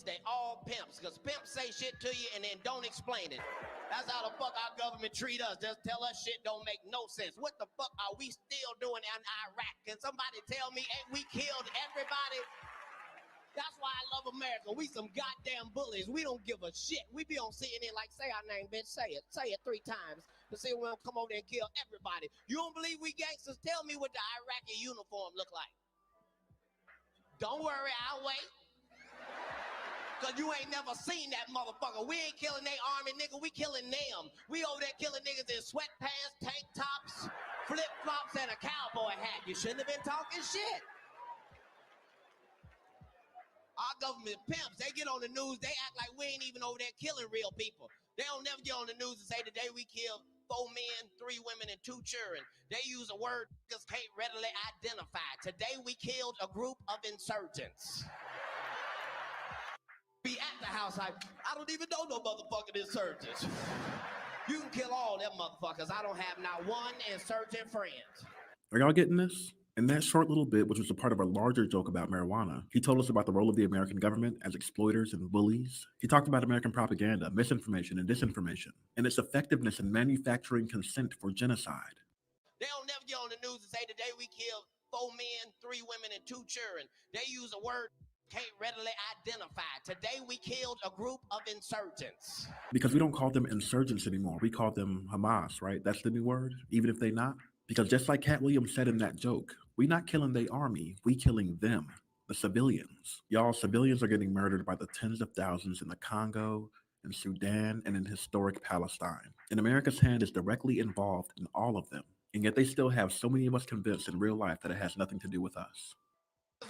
pimps. They all pimps, because pimps say shit to you and then don't explain it. That's how the fuck our government treat us. Just tell us shit don't make no sense. What the fuck are we still doing in Iraq? Can somebody tell me, ain't we killed everybody? That's why I love America. We some goddamn bullies. We don't give a shit. We be on CNN like, say our name, bitch. Say it. Say it 3 times. To see we don't come over there and kill everybody. You don't believe we gangsters? Tell me what the Iraqi uniform look like. Don't worry, I'll wait. Because you ain't never seen that motherfucker. We ain't killing they army, nigga. We killing them. We over there killing niggas in sweatpants, tank tops, flip-flops, and a cowboy hat. You shouldn't have been talking shit. Our government pimps, they get on the news, they act like we ain't even over there killing real people. They don't never get on the news and say, today we killed 4 men, 3 women, and 2 children. They use a word niggas can't readily identify. Today we killed a group of insurgents. Be at the house like, I don't even know no motherfucking insurgents. You can kill all them motherfuckers. I don't have not one insurgent friend. Are y'all getting this? In that short little bit, which was a part of a larger joke about marijuana, he told us about the role of the American government as exploiters and bullies. He talked about American propaganda, misinformation, and disinformation, and its effectiveness in manufacturing consent for genocide. They don't never get on the news and say, today we killed 4 men, 3 women, and 2 children. They use a word can't readily identify. Today we killed a group of insurgents. Because we don't call them insurgents anymore. We call them Hamas, right? That's the new word, even if they not. Because just like Katt Williams said in that joke, we not killing the army, we killing them, the civilians. Y'all, civilians are getting murdered by the tens of thousands in the Congo, in Sudan, and in historic Palestine. And America's hand is directly involved in all of them. And yet they still have so many of us convinced in real life that it has nothing to do with us.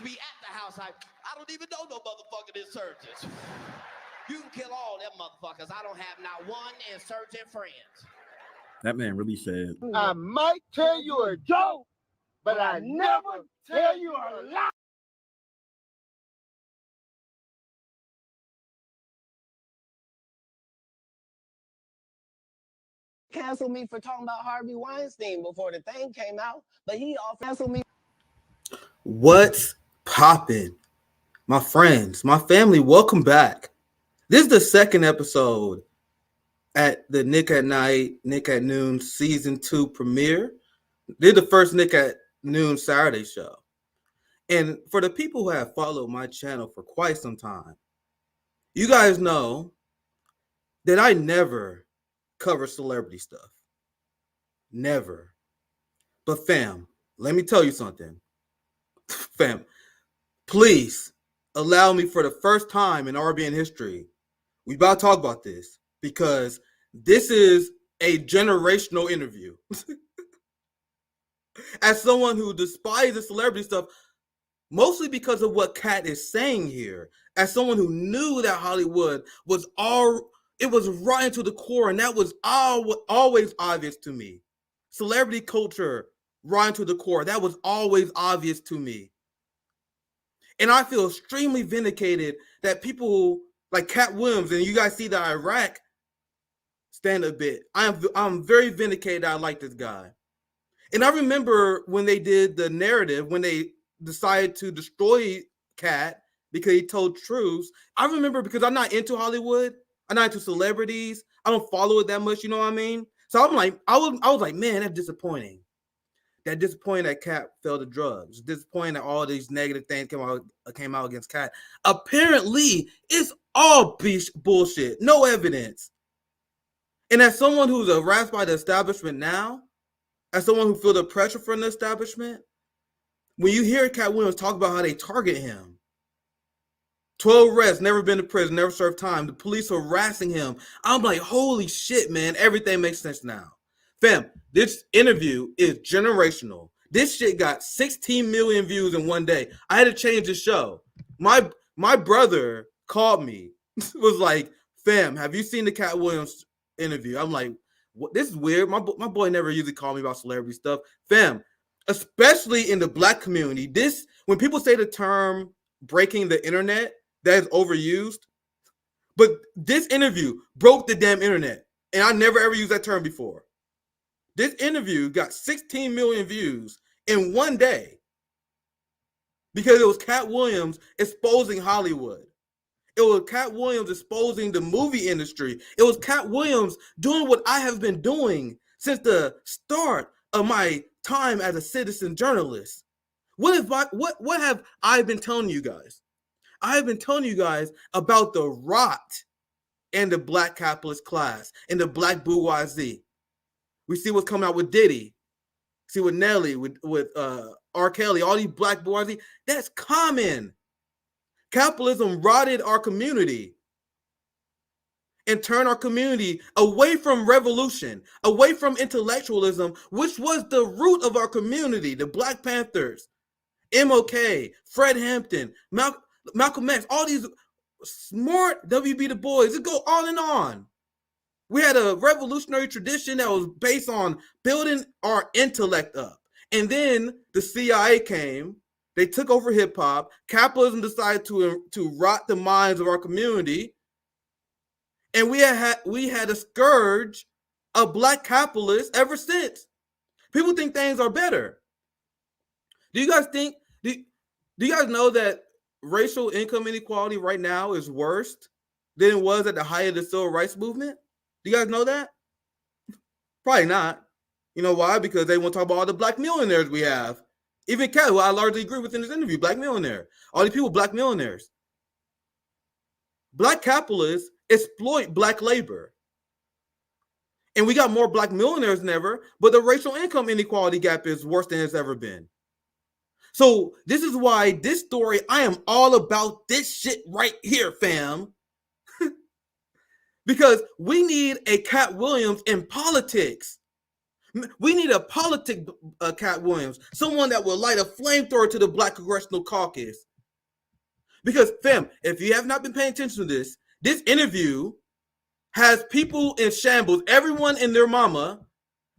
We at the house like, I don't even know no motherfucking insurgents. You can kill all them motherfuckers. I don't have not one insurgent friend. That man really said, I might tell you a joke, but I never tell you a lie. Canceled me for talking about Harvey Weinstein before the thing came out, but he all canceled me. What's poppin'? My friends, my family, welcome back. This is the second episode at the Nick at Night, Nick at Noon Season 2 premiere. Did the first Nick at Noon Saturday show. And for the people who have followed my channel for quite some time, you guys know that I never cover celebrity stuff. Never. But fam, let me tell you something. Fam, please allow me for the first time in RBN history. We about to talk about this because this is a generational interview. As someone who despises celebrity stuff, mostly because of what Katt is saying here, as someone who knew that Hollywood was it was rotten to the core, and that was always obvious to me. Celebrity culture, rotten to the core, that was always obvious to me. And I feel extremely vindicated that people like Katt Williams, and you guys see the Iraq stand a bit. I'm very vindicated that I like this guy. And I remember when they did the narrative, when they decided to destroy Katt because he told truths. I remember because I'm not into Hollywood. I'm not into celebrities. I don't follow it that much, you know what I mean? So I'm like, I was like, man, that's disappointing. That disappointing that Katt fell to drugs. Disappointing that all these negative things came out against Katt. Apparently, it's all bullshit. No evidence. And as someone who's harassed by the establishment now, as someone who feels the pressure from the establishment, when you hear Katt Williams talk about how they target him, 12 arrests, never been to prison, never served time, the police harassing him, I'm like, holy shit, man, everything makes sense now. Fam, this interview is generational. This shit got 16 million views in one day. I had to change the show. My brother called me, was like, fam, have you seen the Katt Williams interview? I'm like, what? This is weird. My boy never usually called me about celebrity stuff. Fam, especially in the Black community, when people say the term breaking the internet, that is overused. But this interview broke the damn internet. And I never ever used that term before. This interview got 16 million views in one day because it was Katt Williams exposing Hollywood. It was Katt Williams exposing the movie industry. It was Katt Williams doing what I have been doing since the start of my time as a citizen journalist. What have I been telling you guys? I have been telling you guys about the rot in the black capitalist class, in the black bourgeoisie. We see what's coming out with Diddy. See with Nelly, with R. Kelly, all these black bourgeoisie. That's common. Capitalism rotted our community and turned our community away from revolution, away from intellectualism, which was the root of our community. The Black Panthers, MLK, Fred Hampton, Malcolm X, all these smart W.B. Du Bois. It go on and on. We had a revolutionary tradition that was based on building our intellect up. And then the CIA came. They took over hip hop. Capitalism decided to rot the minds of our community, and we had a scourge of black capitalists ever since. People think things are better. Do you guys think? Do you guys know that racial income inequality right now is worse than it was at the height of the civil rights movement? Do you guys know that? Probably not. You know why? Because they want to talk about all the black millionaires we have. Even Katt, who I largely agree with in this interview, black millionaire. All these people, black millionaires. Black capitalists exploit black labor. And we got more black millionaires than ever, but the racial income inequality gap is worse than it's ever been. So this is why this story, I am all about this shit right here, fam. Because we need a Katt Williams in politics. We need a politic Katt Williams, someone that will light a flamethrower to the Black Congressional Caucus. Because, fam, if you have not been paying attention to this interview has people in shambles. Everyone and their mama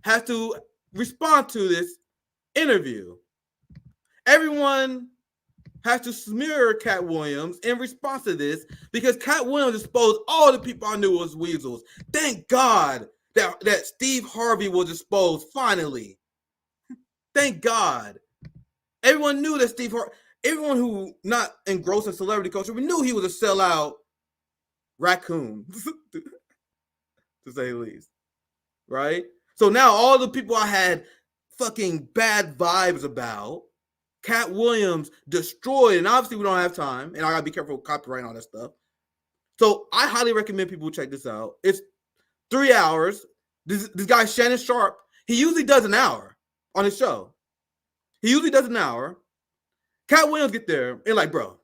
has to respond to this interview. Everyone has to smear Katt Williams in response to this because Katt Williams exposed all the people I knew was weasels. Thank God that Steve Harvey was exposed finally. Thank God. Everyone knew that everyone who not engrossed in celebrity culture, we knew he was a sellout raccoon, to say the least. Right? So now all the people I had fucking bad vibes about, Katt Williams destroyed, and obviously we don't have time, and I gotta be careful with copyright and all that stuff. So I highly recommend people check this out. It's 3 hours. This guy, Shannon Sharp, he usually does an hour on his show. He usually does an hour. Katt Williams get there and like, bro,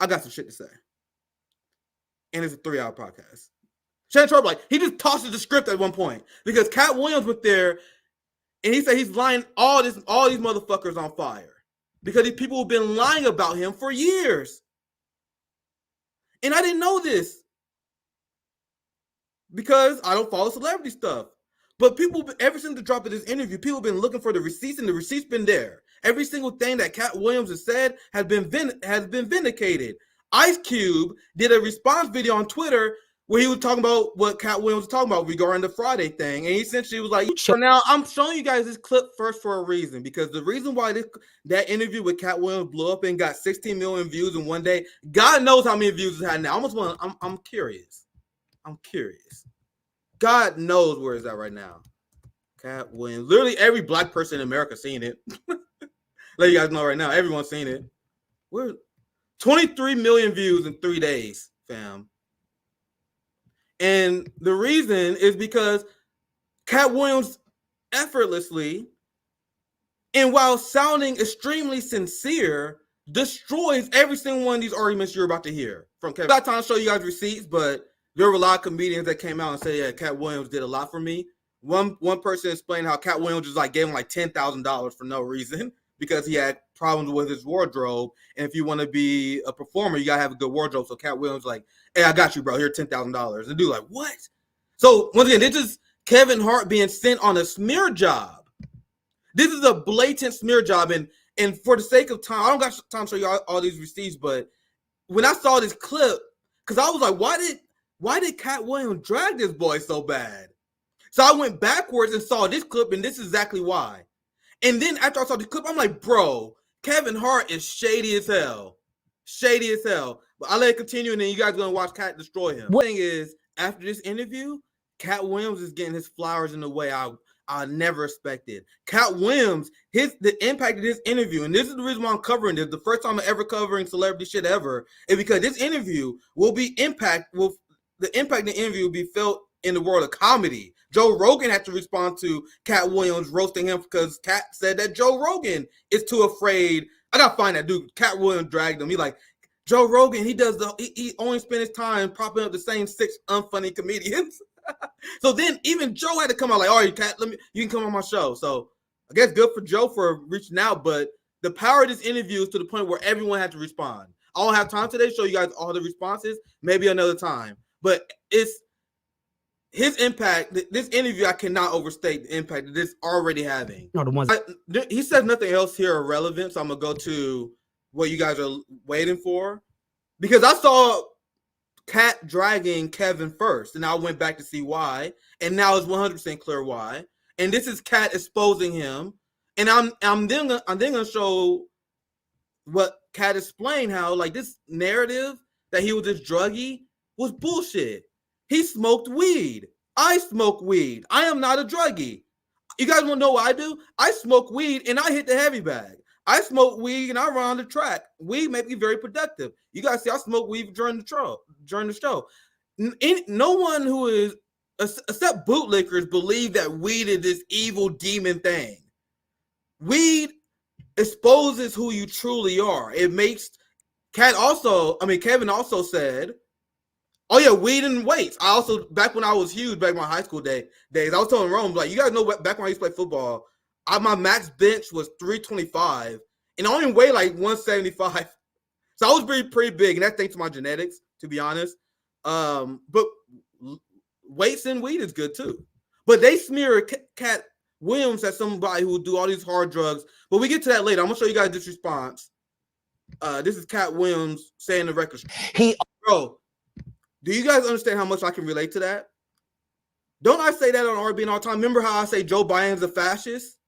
I got some shit to say. And it's a 3-hour podcast. Shannon Sharp, like, he just tosses the script at one point because Katt Williams went there and he said he's lying all these motherfuckers on fire because these people have been lying about him for years. And I didn't know this because I don't follow celebrity stuff. But people, ever since the drop of this interview, people have been looking for the receipts, and the receipts been there. Every single thing that Katt Williams has said has been vindicated. Ice Cube did a response video on Twitter where he was talking about what Katt Williams was talking about regarding the Friday thing, and he essentially was like, so now I'm showing you guys this clip first for a reason, because the reason why that interview with Katt Williams blew up and got 16 million views in one day, God knows how many views it had now. I'm curious. I'm curious. God knows where it's at right now. Katt Williams. Literally every black person in America seen it. Let you guys know right now. Everyone's seen it. We're 23 million views in 3 days, fam. And the reason is because Katt Williams effortlessly, and while sounding extremely sincere, destroys every single one of these arguments you're about to hear from Kevin. I got time to show you guys receipts, but there were a lot of comedians that came out and said, yeah, Katt Williams did a lot for me. One person explained how Katt Williams just gave him $10,000 for no reason because he had problems with his wardrobe. And if you want to be a performer, you got to have a good wardrobe. So Katt Williams hey, I got you, bro. Here, $10,000. And dude what? So once again, this is Kevin Hart being sent on a smear job. This is a blatant smear job. And for the sake of time, I don't got time to show you all these receipts, but when I saw this clip, because I was like, why did Katt Williams drag this boy so bad? So I went backwards and saw this clip, and this is exactly why. And then after I saw the clip, I'm like, bro, Kevin Hart is shady as hell. Shady as hell. But I'll let it continue, and then you guys are gonna watch Katt destroy him. The thing is, after this interview, Katt Williams is getting his flowers in the way I never expected. Katt Williams, the impact of this interview, and this is the reason why I'm covering this. The first time I'm ever covering celebrity shit ever, is because this interview the impact of the interview will be felt in the world of comedy. Joe Rogan had to respond to Katt Williams roasting him because Katt said that Joe Rogan is too afraid. I gotta find that dude. Katt Williams dragged him. He like, Joe Rogan, he only spent his time propping up the same 6 unfunny comedians. So then even Joe had to come out like, all right, Katt, you can come on my show. So I guess good for Joe for reaching out, but the power of this interview is to the point where everyone had to respond. I don't have time today to show you guys all the responses, maybe another time. But it's his impact. This interview, I cannot overstate the impact that this already having. No, the ones He says nothing else here irrelevant, so I'm gonna go to what you guys are waiting for, because I saw Katt dragging Kevin first, and I went back to see why, and now it's 100% clear why. And this is Katt exposing him, and I'm then gonna show what Katt explained how like this narrative that he was this druggie was bullshit. He smoked weed. I smoke weed. I am not a druggie. You guys want to know what I do? I smoke weed and I hit the heavy bag. I smoke weed and I run on the track. Weed make me very productive. You guys see, I smoke weed during the show. No one who is, except bootlickers, believe that weed is this evil demon thing. Weed exposes who you truly are. It makes Kevin also said, oh yeah, weed and weights. I also, back when I was huge, back in my high school days, I was telling Rome, like, you guys know back when I used to play football, my max bench was 325, and I only weighed like 175. So I was pretty big, and that's thanks to my genetics, to be honest. But weights and weed is good too. But they smear Katt Williams as somebody who will do all these hard drugs. But we get to that later. I'm gonna show you guys this response. This is Katt Williams saying the record. Bro, do you guys understand how much I can relate to that? Don't I say that on RB all the time? Remember how I say Joe Biden's a fascist?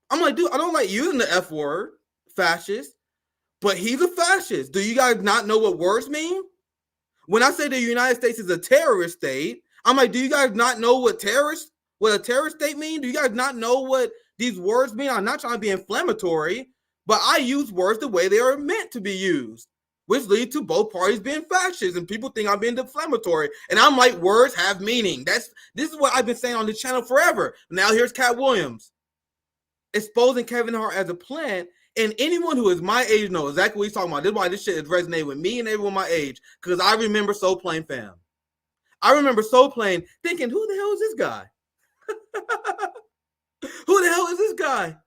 I'm like, dude, I don't like using the F word, fascist, but he's a fascist. Do you guys not know what words mean? When I say the United States is a terrorist state, I'm like, do you guys not know what a terrorist state means? Do you guys not know what these words mean? I'm not trying to be inflammatory, but I use words the way they are meant to be used, which leads to both parties being fascist, and people think I'm being deflammatory. And I'm like, words have meaning. This is what I've been saying on this channel forever. Now here's Katt Williams exposing Kevin Hart as a plant, and anyone who is my age knows exactly what he's talking about. This is why this shit is resonating with me and everyone my age, because I remember Soul Plane fam. I remember Soul Plane thinking, who the hell is this guy? Who the hell is this guy?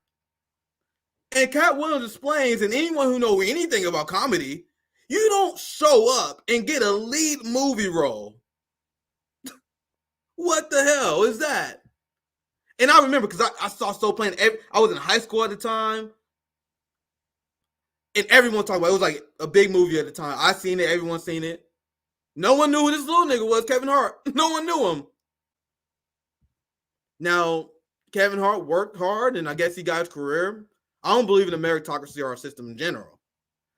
And Katt Williams explains, and anyone who knows anything about comedy, you don't show up and get a lead movie role. What the hell is that? And I remember because I saw Soul Plane. I was in high school at the time, and everyone talked about it. It was like a big movie at the time. I seen it. Everyone seen it. No one knew who this little nigga was, Kevin Hart. No one knew him. Now, Kevin Hart worked hard, and I guess he got his career. I don't believe in the meritocracy or our system in general.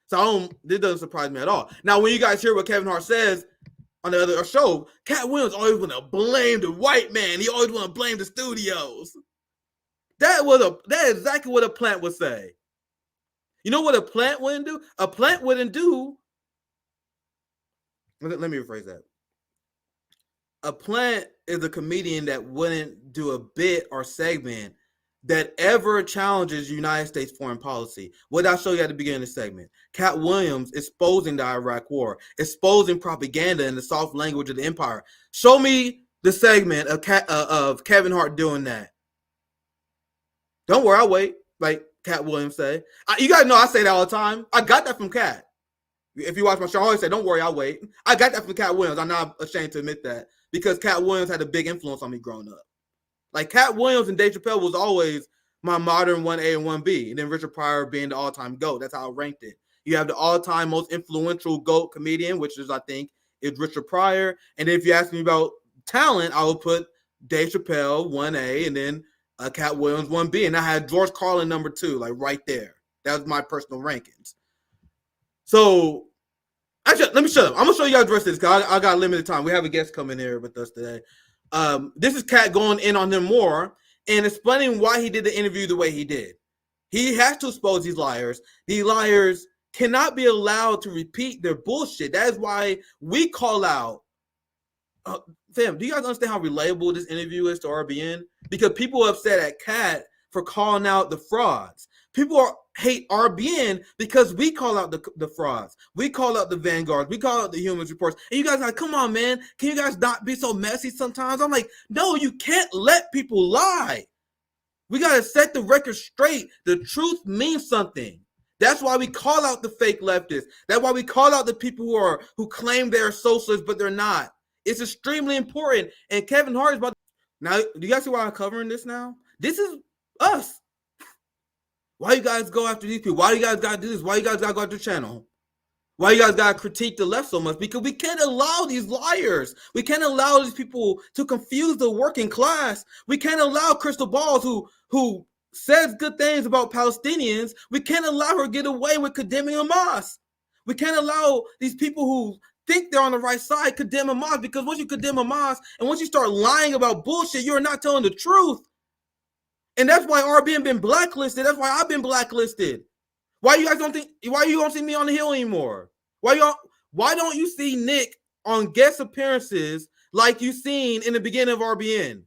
So this doesn't surprise me at all. Now, when you guys hear what Kevin Hart says on the other show, Katt Williams always want to blame the white man. He always want to blame the studios. That is exactly what a plant would say. You know what a plant wouldn't do? A plant wouldn't do. Let me rephrase that. A plant is a comedian that wouldn't do a bit or segment that ever challenges United States foreign policy. What did I show you at the beginning of the segment? Katt Williams exposing the Iraq War, exposing propaganda in the soft language of the empire. Show me the segment of Kevin Hart doing that. Don't worry, I'll wait, like Katt Williams say. You guys know I say that all the time. I got that from Katt. If you watch my show, I always say, don't worry, I'll wait. I got that from Katt Williams. I'm not ashamed to admit that, because Katt Williams had a big influence on me growing up. Like, Katt Williams and Dave Chappelle was always my modern 1A and 1B. And then Richard Pryor being the all-time GOAT. That's how I ranked it. You have the all-time most influential GOAT comedian, which is, I think, is Richard Pryor. And then if you ask me about talent, I would put Dave Chappelle 1A and then Katt Williams 1B. And I had George Carlin number 2, like right there. That was my personal rankings. So Actually, let me shut up. I'm gonna show you guys the rest of this because I got limited time. We have a guest coming here with us today. This is Katt going in on them more and explaining why he did the interview the way he did. He has to expose these liars. These liars cannot be allowed to repeat their bullshit. That is why we call out. Fam, do you guys understand how relatable this interview is to RBN? Because people are upset at Katt for calling out the frauds. People hate RBN because we call out the frauds. We call out the vanguards. We call out the human reports. And you guys are like, come on, man. Can you guys not be so messy sometimes? I'm like, no, you can't let people lie. We got to set the record straight. The truth means something. That's why we call out the fake leftists. That's why we call out the people who claim they're socialists, but they're not. It's extremely important. And Kevin Hart is about to... Now, do you guys see why I'm covering this now? This is us. Why you guys go after these people? Why you guys got to do this? Why you guys got to go after the channel? Why you guys got to critique the left so much? Because we can't allow these liars. We can't allow these people to confuse the working class. We can't allow Crystal Balls who says good things about Palestinians. We can't allow her to get away with condemning Hamas. We can't allow these people who think they're on the right side condemn Hamas, because once you condemn Hamas and once you start lying about bullshit, you're not telling the truth. And that's why RBN been blacklisted. That's why I've been blacklisted. Why you guys don't see me on the Hill anymore? Why don't you see Nick on guest appearances like you seen in the beginning of RBN?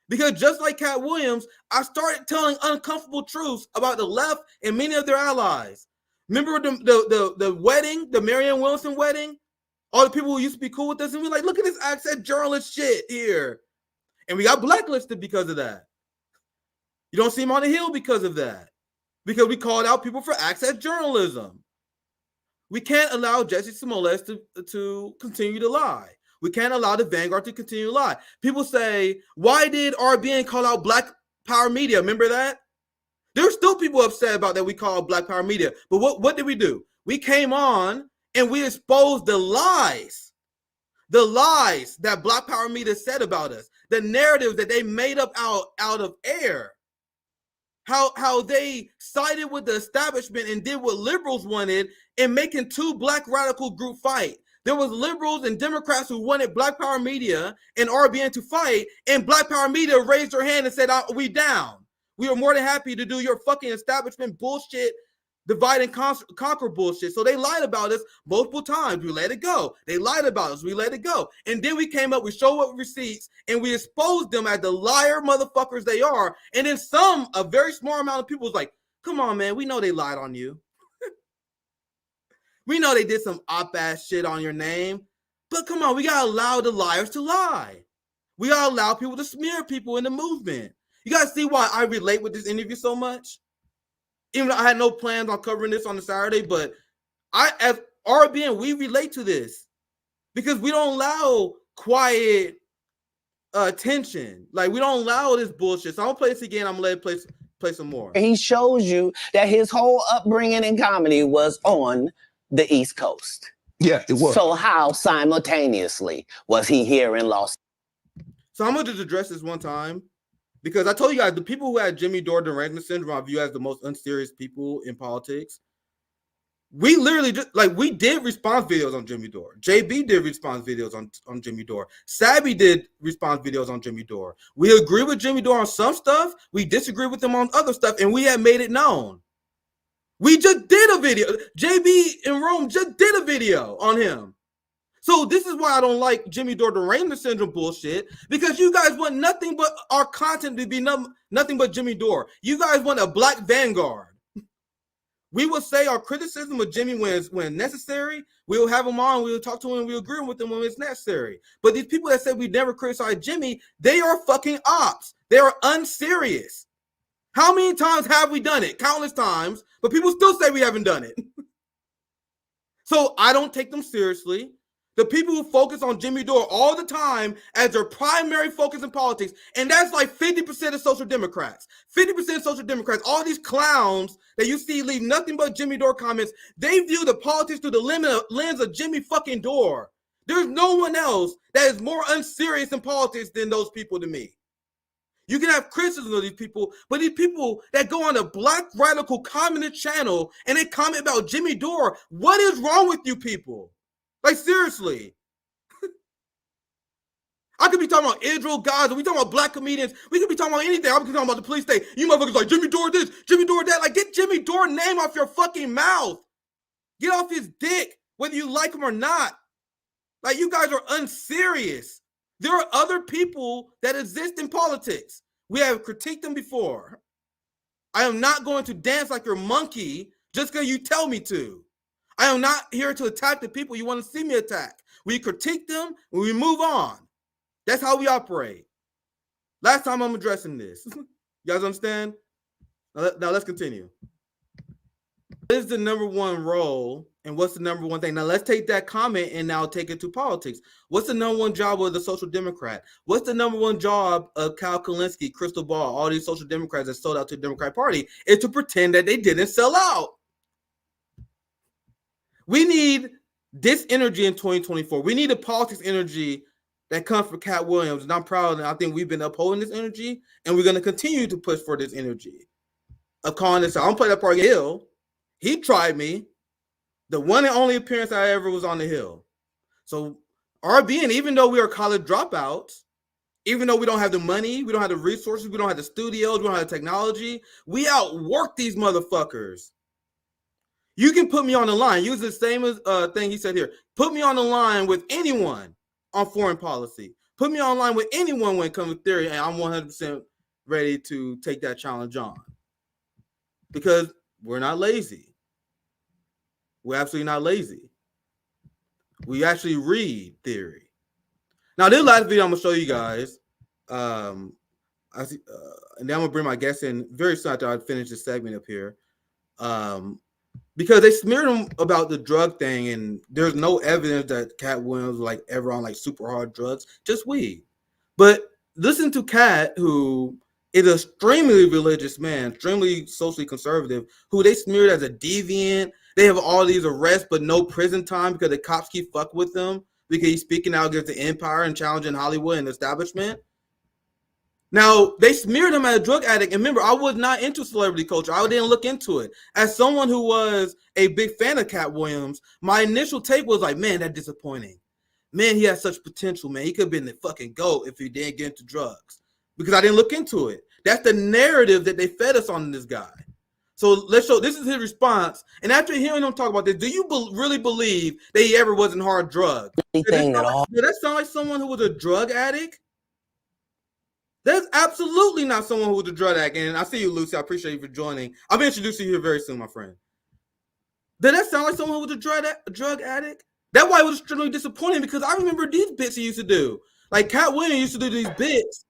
Because just like Katt Williams, I started telling uncomfortable truths about the left and many of their allies. Remember the wedding, the Marianne Williamson wedding? All the people who used to be cool with us, and we're like, look at this access journalist shit here. And we got blacklisted because of that. You don't see him on the Hill because of that. Because we called out people for access journalism. We can't allow Jesse Smollett to continue to lie. We can't allow the Vanguard to continue to lie. People say, why did RBN call out Black Power Media? Remember that? There's still people upset about that we call Black Power Media. But what did we do? We came on and we exposed the lies that Black Power Media said about us, the narratives that they made up out of air, how they sided with the establishment and did what liberals wanted in making two Black radical group fight. There was liberals and Democrats who wanted Black Power Media and RBN to fight, and Black Power Media raised their hand and said, we down. We are more than happy to do your fucking establishment bullshit, divide and conquer bullshit. So they lied about us multiple times. We let it go. They lied about us. We let it go. And then we came up, we showed up receipts, and we exposed them as the liar motherfuckers they are. And then a very small amount of people was like, come on, man, we know they lied on you. We know they did some op-ass shit on your name. But come on, we got to allow the liars to lie. We got to allow people to smear people in the movement. You got to see why I relate with this interview so much? Even though I had no plans on covering this on the Saturday, but as RBN, we relate to this because we don't allow quiet tension. Like, we don't allow this bullshit. So I'm gonna play this again. I'm gonna let it play some more. He shows you that his whole upbringing in comedy was on the East Coast. Yeah, it was. So how simultaneously was he here in Los? So I'm gonna just address this one time. Because I told you guys, the people who had Jimmy Dore derangement syndrome, I view as the most unserious people in politics. We literally we did response videos on Jimmy Dore. JB did response videos on Jimmy Dore. Sabby did response videos on Jimmy Dore. We agree with Jimmy Dore on some stuff. We disagree with him on other stuff, and we have made it known. We just did a video. JB in Rome just did a video on him. So this is why I don't like Jimmy Dore derangement syndrome bullshit, because you guys want nothing but our content to be nothing but Jimmy Dore. You guys want a Black Vanguard. We will say our criticism of Jimmy when necessary. We will have him on. We will talk to him. We will agree with him when it's necessary. But these people that said we never criticized Jimmy, they are fucking ops. They are unserious. How many times have we done it? Countless times. But people still say we haven't done it. So I don't take them seriously. The people who focus on Jimmy Dore all the time as their primary focus in politics, and that's like 50% of social democrats. 50% of social democrats, all these clowns that you see leave nothing but Jimmy Dore comments, they view the politics through the lens of Jimmy fucking Dore. There's no one else that is more unserious in politics than those people to me. You can have criticism of these people, but these people that go on a Black radical communist channel and they comment about Jimmy Dore, what is wrong with you people? Like, seriously. I could be talking about Israel, Gaza. We talking about black comedians. We could be talking about anything. I could be talking about the police state. You motherfuckers like Jimmy Dore this, Jimmy Dore that. Like, get Jimmy Dore's name off your fucking mouth. Get off his dick, whether you like him or not. Like, you guys are unserious. There are other people that exist in politics. We have critiqued them before. I am not going to dance like your monkey just because you tell me to. I am not here to attack the people you want to see me attack. We critique them and we move on. That's how we operate. Last time I'm addressing this. You guys understand? Now let's continue. What is the number one role and what's the number one thing? Now let's take that comment and now take it to politics. What's the number one job of the Social Democrat? What's the number one job of Kyle Kalinske, Crystal Ball, all these Social Democrats that sold out to the Democratic Party? Is to pretend that they didn't sell out. We need this energy in 2024. We need a politics energy that comes from Katt Williams, and I'm proud, and I think we've been upholding this energy, and we're going to continue to push for this energy of calling this out. I don't play that part of the Hill. He tried me. The one and only appearance I ever was on the Hill. So RBN, even though we are college dropouts, even though we don't have the money, we don't have the resources, we don't have the studios, we don't have the technology, we outwork these motherfuckers. You can put me on the line. Use the same thing he said here. Put me on the line with anyone on foreign policy. Put me online with anyone when it comes to theory, and I'm 100% ready to take that challenge on. Because we're not lazy. We're absolutely not lazy. We actually read theory. Now, this last video I'm going to show you guys, and then I'm going to bring my guests in very soon after I finish this segment up here. Because they smeared him about the drug thing, and there's no evidence that Katt Williams was like ever on like super hard drugs, just weed. But listen to Katt, who is an extremely religious man, extremely socially conservative, who they smeared as a deviant. They have all these arrests, but no prison time because the cops keep fucking with them because he's speaking out against the empire and challenging Hollywood and the establishment. Now, they smeared him as a drug addict. And remember, I was not into celebrity culture. I didn't look into it. As someone who was a big fan of Katt Williams, my initial take was like, man, that's disappointing. Man, he has such potential, man. He could have been the fucking GOAT if he didn't get into drugs. Because I didn't look into it. That's the narrative that they fed us on this guy. So let's show, this is his response. And after hearing him talk about this, do you really believe that he ever was in hard drugs? Did that sound like someone who was a drug addict? That's absolutely not someone who was a drug addict. And I see you, Lucy. I appreciate you for joining. I'll be introducing you here very soon, my friend. Did that sound like someone who was a drug addict? That's why it was extremely disappointing, because I remember these bits he used to do. Like, Katt Williams used to do these bits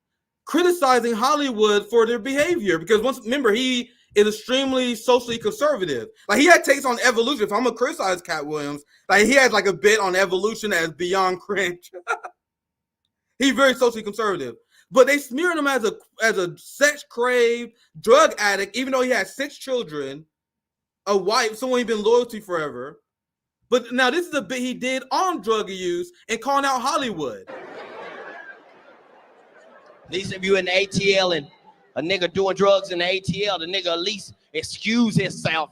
criticizing Hollywood for their behavior. Because remember, he is extremely socially conservative. Like, he had takes on evolution. If I'm going to criticize Katt Williams, like, he has like a bit on evolution that is beyond cringe. He's very socially conservative. But they smeared him as a sex-craved drug addict, even though he had 6 children, a wife, someone he'd been loyal to forever. But now this is a bit he did on drug use and calling out Hollywood. At least if you're in the ATL and a nigga doing drugs in the ATL, the nigga at least excuse himself,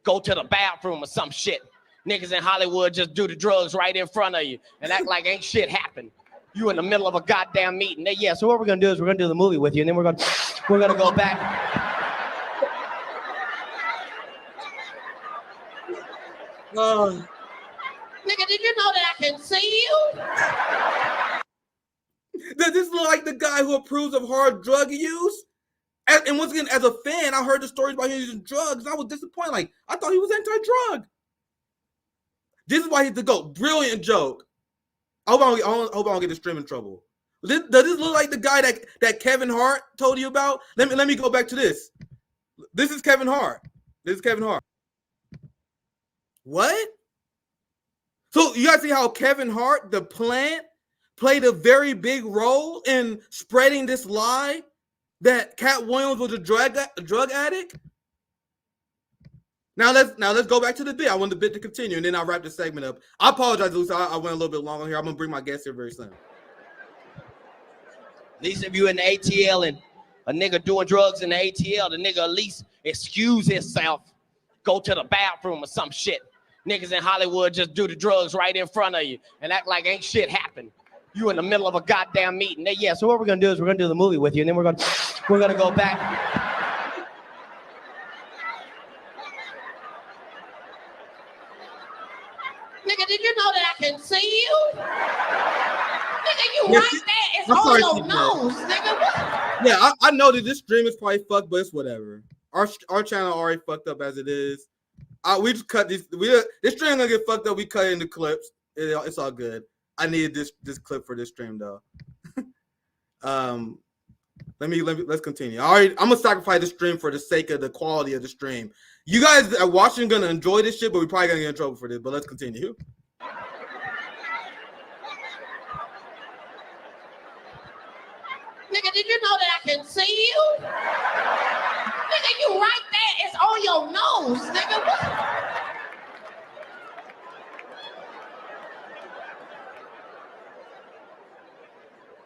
go to the bathroom or some shit. Niggas in Hollywood just do the drugs right in front of you and act like ain't shit happened. You in the middle of a goddamn meeting. Yeah, so what we're gonna do is we're gonna do the movie with you, and then we're gonna go back. Nigga, did you know that I can see you? Does this look like the guy who approves of hard drug use? And once again, as a fan, I heard the stories about him using drugs, and I was disappointed. Like, I thought he was anti-drug. This is why he's the GOAT. Brilliant joke. I hope I don't get the stream in trouble. Does this look like the guy that Kevin Hart told you about? Let me go back to this. This is Kevin Hart. What? So you guys see how Kevin Hart, the plant, played a very big role in spreading this lie that Katt Williams was a drug addict? Now let's go back to the bit. I want the bit to continue, and then I'll wrap this segment up. I apologize, Lucy. I went a little bit longer here. I'm gonna bring my guests here very soon. At least if you're in the ATL and a nigga doing drugs in the ATL, the nigga at least excuse himself, go to the bathroom or some shit. Niggas in Hollywood just do the drugs right in front of you and act like ain't shit happened. You in the middle of a goddamn meeting. Yeah, so what we're gonna do is we're gonna do the movie with you, and then we're gonna go back. Nigga, did you know that I can see you? Nigga, you right there. It's on your nose, nigga. What? Yeah, I know that this stream is probably fucked, but it's whatever. Our channel already fucked up as it is. We just cut this. This stream gonna get fucked up. We cut into clips. It's all good. I needed this clip for this stream though. Let's continue. All right, I'm gonna sacrifice the stream for the sake of the quality of the stream. You guys are watching gonna enjoy this shit, but we're probably gonna get in trouble for this. But let's continue. Nigga, did you know that I can see you? Nigga, you right there. It's on your nose, nigga.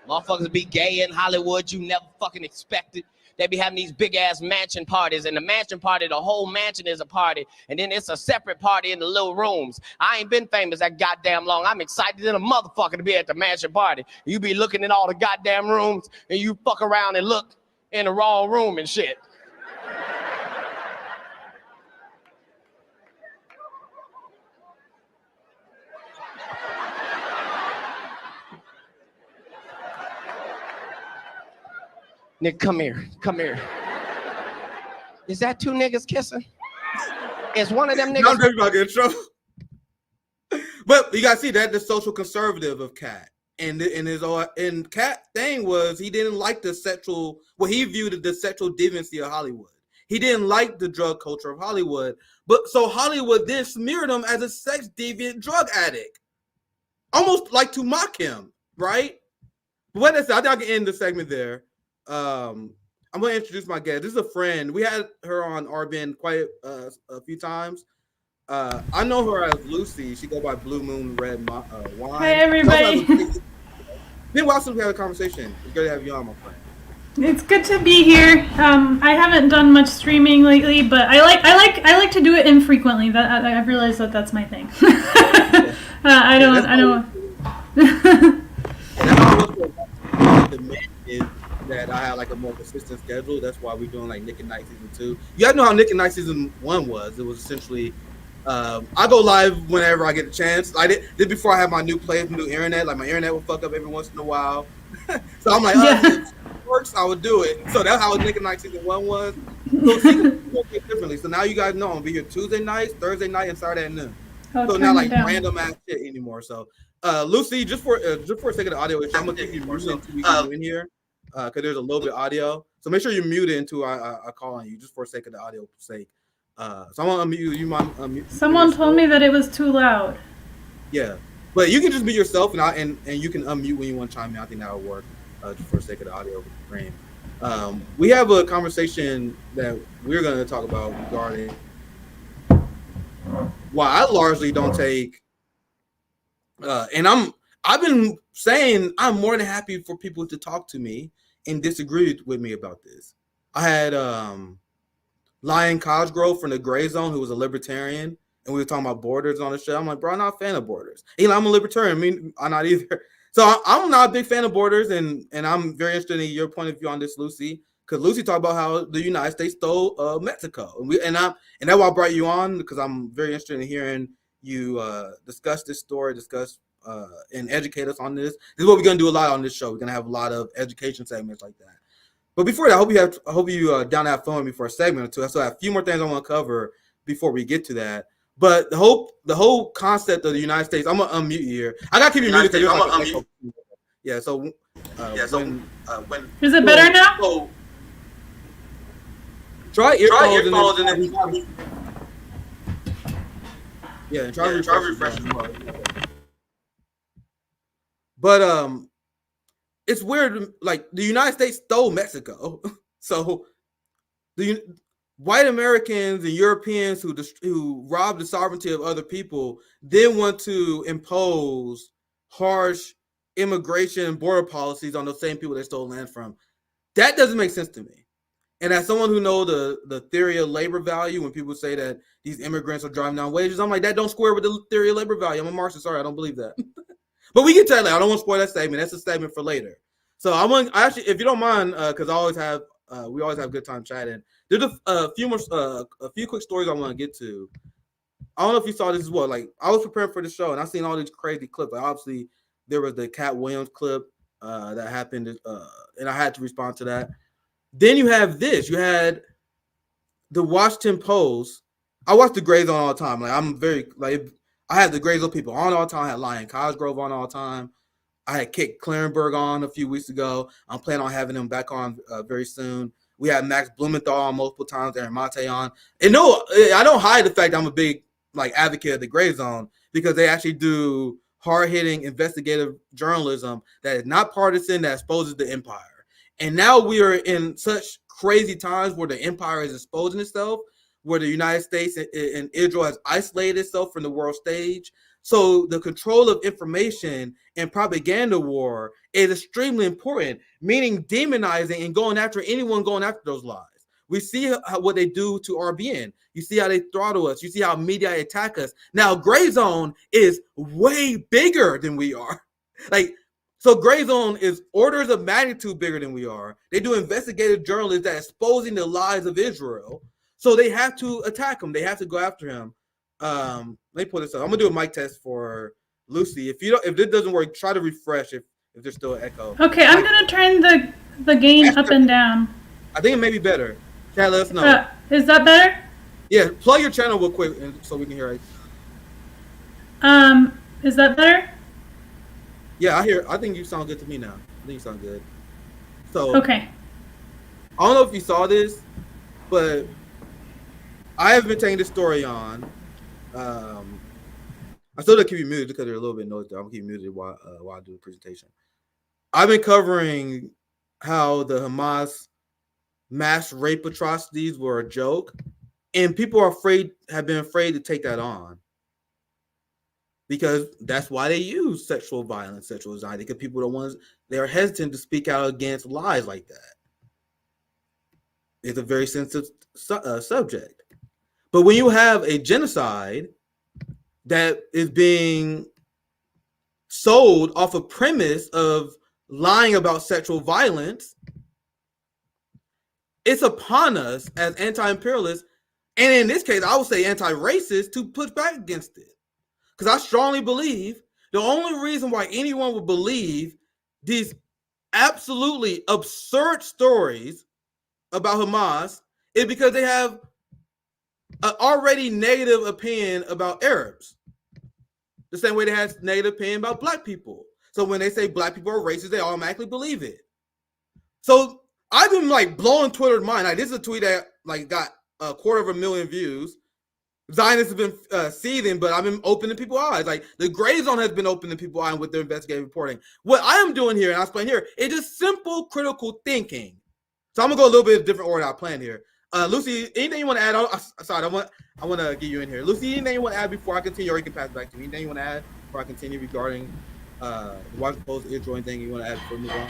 What? Motherfuckers be gay in Hollywood. You never fucking expected. They be having these big ass mansion parties, and the mansion party, the whole mansion is a party, and then it's a separate party in the little rooms. I ain't been famous that goddamn long. I'm excited in a motherfucker to be at the mansion party. You be looking in all the goddamn rooms, and you fuck around and look in the wrong room and shit. Nigga, come here. Come here. Is that two niggas kissing? Is one of them niggas? I'm about to get in trouble. But you gotta see that the social conservative of Katt, and Katt thing was he didn't like the sexual. Well, he viewed the sexual deviancy of Hollywood. He didn't like the drug culture of Hollywood. But so Hollywood then smeared him as a sex deviant drug addict, almost like to mock him, right? But what I said, I think I can end the segment there. I'm gonna introduce my guest. This is a friend. We had her on RBN quite a few times. I know her as Lucy. She go by Blue Moon Red Wine. Hi everybody. Been a while since we had a conversation. It's good to have you on, my friend. It's good to be here. I haven't done much streaming lately, but I like to do it infrequently. That I've realized that's my thing. I don't. The main is that I had like a more consistent schedule. That's why we're doing like Nick at Night season 2. You guys know how Nick at Night season 1 was. It was essentially I go live whenever I get a chance. I did before I had my new place, new internet. Like my internet would fuck up every once in a while. So I'm like, if it works, I would do it. So that's how Nick at Night season 1 was. So season 2 works differently. So now you guys know I'm gonna be here Tuesday nights, Thursday night, and Saturday at noon. So not like random ass shit anymore. So Lucy, just for a second of the audio issue, I'm gonna take you muted until we get you in here. Because there's a little bit of audio. So make sure you're muted until I call on you, just for the sake of the audio sake. So I want to unmute you. You mind unmute? Someone told me that it was too loud. Yeah. But you can just mute yourself and you can unmute when you want to chime in. I think that will work just for the sake of the audio frame. We have a conversation that we're going to talk about regarding why I largely don't take and I've been saying I'm more than happy for people to talk to me and disagree with me about this. I had Lion Cosgrove from the Grayzone, who was a libertarian, and we were talking about borders on the show. I'm like, bro, I'm not a fan of borders. I'm a libertarian. I mean, I'm not either. So I'm not a big fan of borders, and I'm very interested in your point of view on this, Lucy, because Lucy talked about how the United States stole Mexico, and that's why I brought you on, because I'm very interested in hearing you discuss this story, and educate us on this. This is what we're gonna do a lot on this show. We're gonna have a lot of education segments like that. But before that, I hope you down that phone me for a segment or two. So I have a few more things I want to cover before we get to that. But the whole concept of the United States, I'm gonna unmute you here. I gotta keep you muted because I'm gonna unmute. Yeah. So when is it better now? So, try earphones and then yeah, and try refreshing. But it's weird. Like the United States stole Mexico, so the white Americans and Europeans who robbed the sovereignty of other people then want to impose harsh immigration and border policies on those same people they stole land from. That doesn't make sense to me. And as someone who know the theory of labor value, when people say that these immigrants are driving down wages, I'm like, that don't square with the theory of labor value. I'm a Marxist. Sorry, I don't believe that. But we can tell that. I don't want to spoil that statement. That's a statement for later. So I actually, if you don't mind, because I always have, we always have a good time chatting. There's a few quick stories I want to get to. I don't know if you saw this as well. Like, I was preparing for the show and I seen all these crazy clips. Like, obviously, there was the Katt Williams clip that happened, and I had to respond to that. Then you have this. You had the Washington Post. I watch the Grayzone all the time. Like, I'm very like, I had the Grayzone people on all the time. I had Lion Cosgrove on all the time. I had Kit Clarenberg on a few weeks ago. I'm planning on having him back on very soon. We had Max Blumenthal on multiple times, Aaron Mate on. And no, I don't hide the fact that I'm a big like advocate of the Grayzone, because they actually do hard-hitting investigative journalism that is not partisan, that exposes the empire. And now we are in such crazy times where the empire is exposing itself, where the United States and Israel has isolated itself from the world stage. So the control of information and propaganda war is extremely important, meaning demonizing and going after anyone going after those lies. We see what they do to RBN. You see how they throttle us. You see how media attack us. Now, Grayzone is way bigger than we are. Like, so Grayzone is orders of magnitude bigger than we are. They do investigative journalism that exposing the lies of Israel. So they have to attack him. They have to go after him. Let me pull this up. I'm gonna do a mic test for Lucy. If this doesn't work, try to refresh if there's still an echo. Okay, I'm gonna turn the gain up and down. I think it may be better. Chat, let us know. Is that better? Yeah, plug your channel real quick so we can hear it. Is that better? Yeah, I think you sound good to me now. I think you sound good. So Okay. I don't know if you saw this, but I have been taking this story on. I still don't keep you muted because they're a little bit noisy. I'm gonna keep you muted while I do the presentation. I've been covering how the Hamas mass rape atrocities were a joke, and people have been afraid to take that on, because that's why they use sexual violence, sexual anxiety, because people they're hesitant to speak out against lies like that. It's a very sensitive subject. But when you have a genocide that is being sold off a premise of lying about sexual violence, it's upon us as anti-imperialists, and in this case, I would say anti-racist, to push back against it. Because I strongly believe the only reason why anyone would believe these absolutely absurd stories about Hamas is because they have an already negative opinion about Arabs. The same way they have negative opinion about black people. So when they say black people are racist, they automatically believe it. So I've been like blowing Twitter's mind. Like, this is a tweet that like got 250,000 views. Zionists have been seething, but I've been opening people's eyes. Like, the Grayzone has been opening people's eyes with their investigative reporting. What I am doing here, and I'll explain here, is just simple critical thinking. So I'm gonna go a little bit different order I planned here. Lucy, anything you want to add? Sorry, I want to get you in here. Lucy, anything you want to add before I continue, or you can pass it back to me? Anything you want to add before I continue regarding the Washington Post, Israel? Anything you want to add before we move on?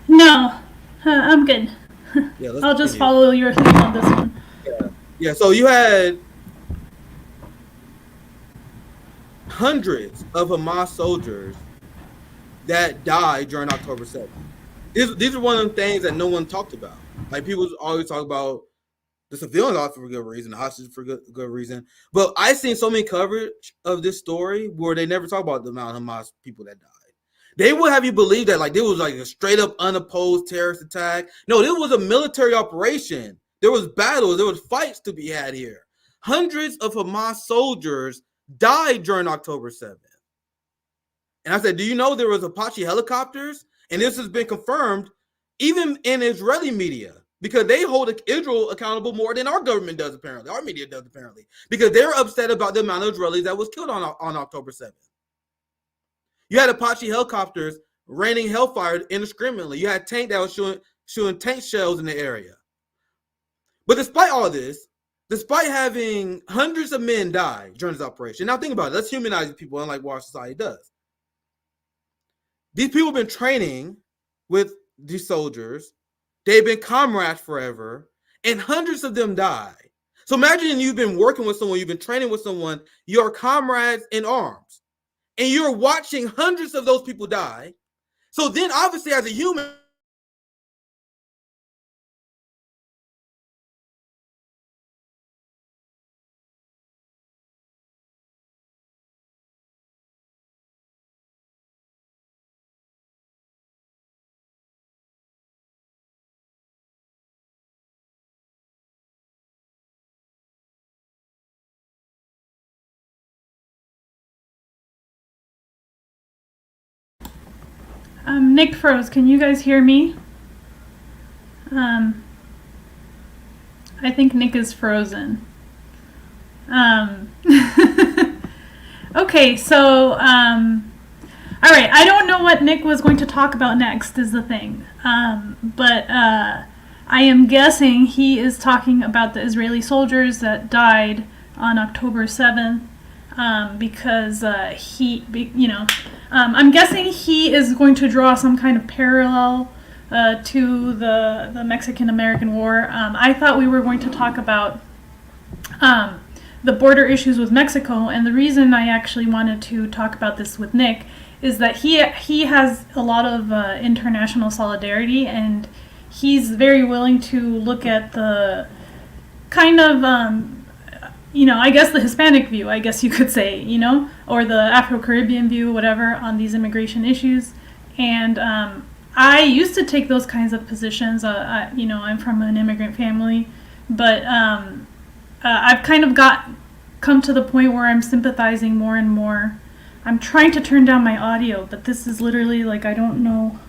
No, I'm good. Yeah, I'll just follow your thing on this one. Yeah. So you had hundreds of Hamas soldiers that died during October 7th. These are one of the things that no one talked about. Like, people always talk about the civilians off for good reason, the hostages for good reason. But I've seen so many coverage of this story where they never talk about the amount of Hamas people that died. They would have you believe that like there was like a straight up unopposed terrorist attack. No, this was a military operation. There was battles, there was fights to be had here. Hundreds of Hamas soldiers died during October 7th. And I said, do you know there was Apache helicopters? And this has been confirmed even in Israeli media, because they hold Israel accountable more than our government does, apparently. Our media does, apparently. Because they're upset about the amount of Israelis that was killed on October 7th. You had Apache helicopters raining hellfire indiscriminately. You had tank that was shooting tank shells in the area. But despite all this, despite having hundreds of men die during this operation, now think about it. Let's humanize people, unlike what our society does. These people have been training with these soldiers. they've been comrades forever, and hundreds of them die. So imagine you've been working with someone, you've been training with someone, you're comrades in arms, and you're watching hundreds of those people die. So then obviously as a human, Nick froze. Can you guys hear me? I think Nick is frozen. Okay, so, all right, I don't know what Nick was going to talk about next is the thing. But I am guessing he is talking about the Israeli soldiers that died on October 7th. Because I'm guessing he is going to draw some kind of parallel to the Mexican-American War. I thought we were going to talk about the border issues with Mexico, and the reason I actually wanted to talk about this with Nick is that he has a lot of international solidarity, and he's very willing to look at the kind of I guess the Hispanic view, I guess you could say, or the Afro-Caribbean view, whatever, on these immigration issues. And I used to take those kinds of positions. I'm from an immigrant family, but I've kind of come to the point where I'm sympathizing more and more. I'm trying to turn down my audio, but this is literally like, I don't know.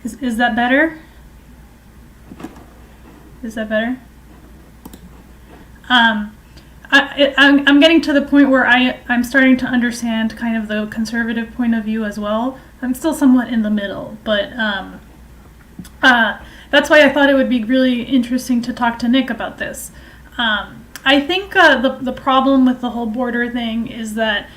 Is that better? Is that better? I'm getting to the point where I'm starting to understand kind of the conservative point of view as well. I'm still somewhat in the middle, but that's why I thought it would be really interesting to talk to Nick about this. I think the problem with the whole border thing is that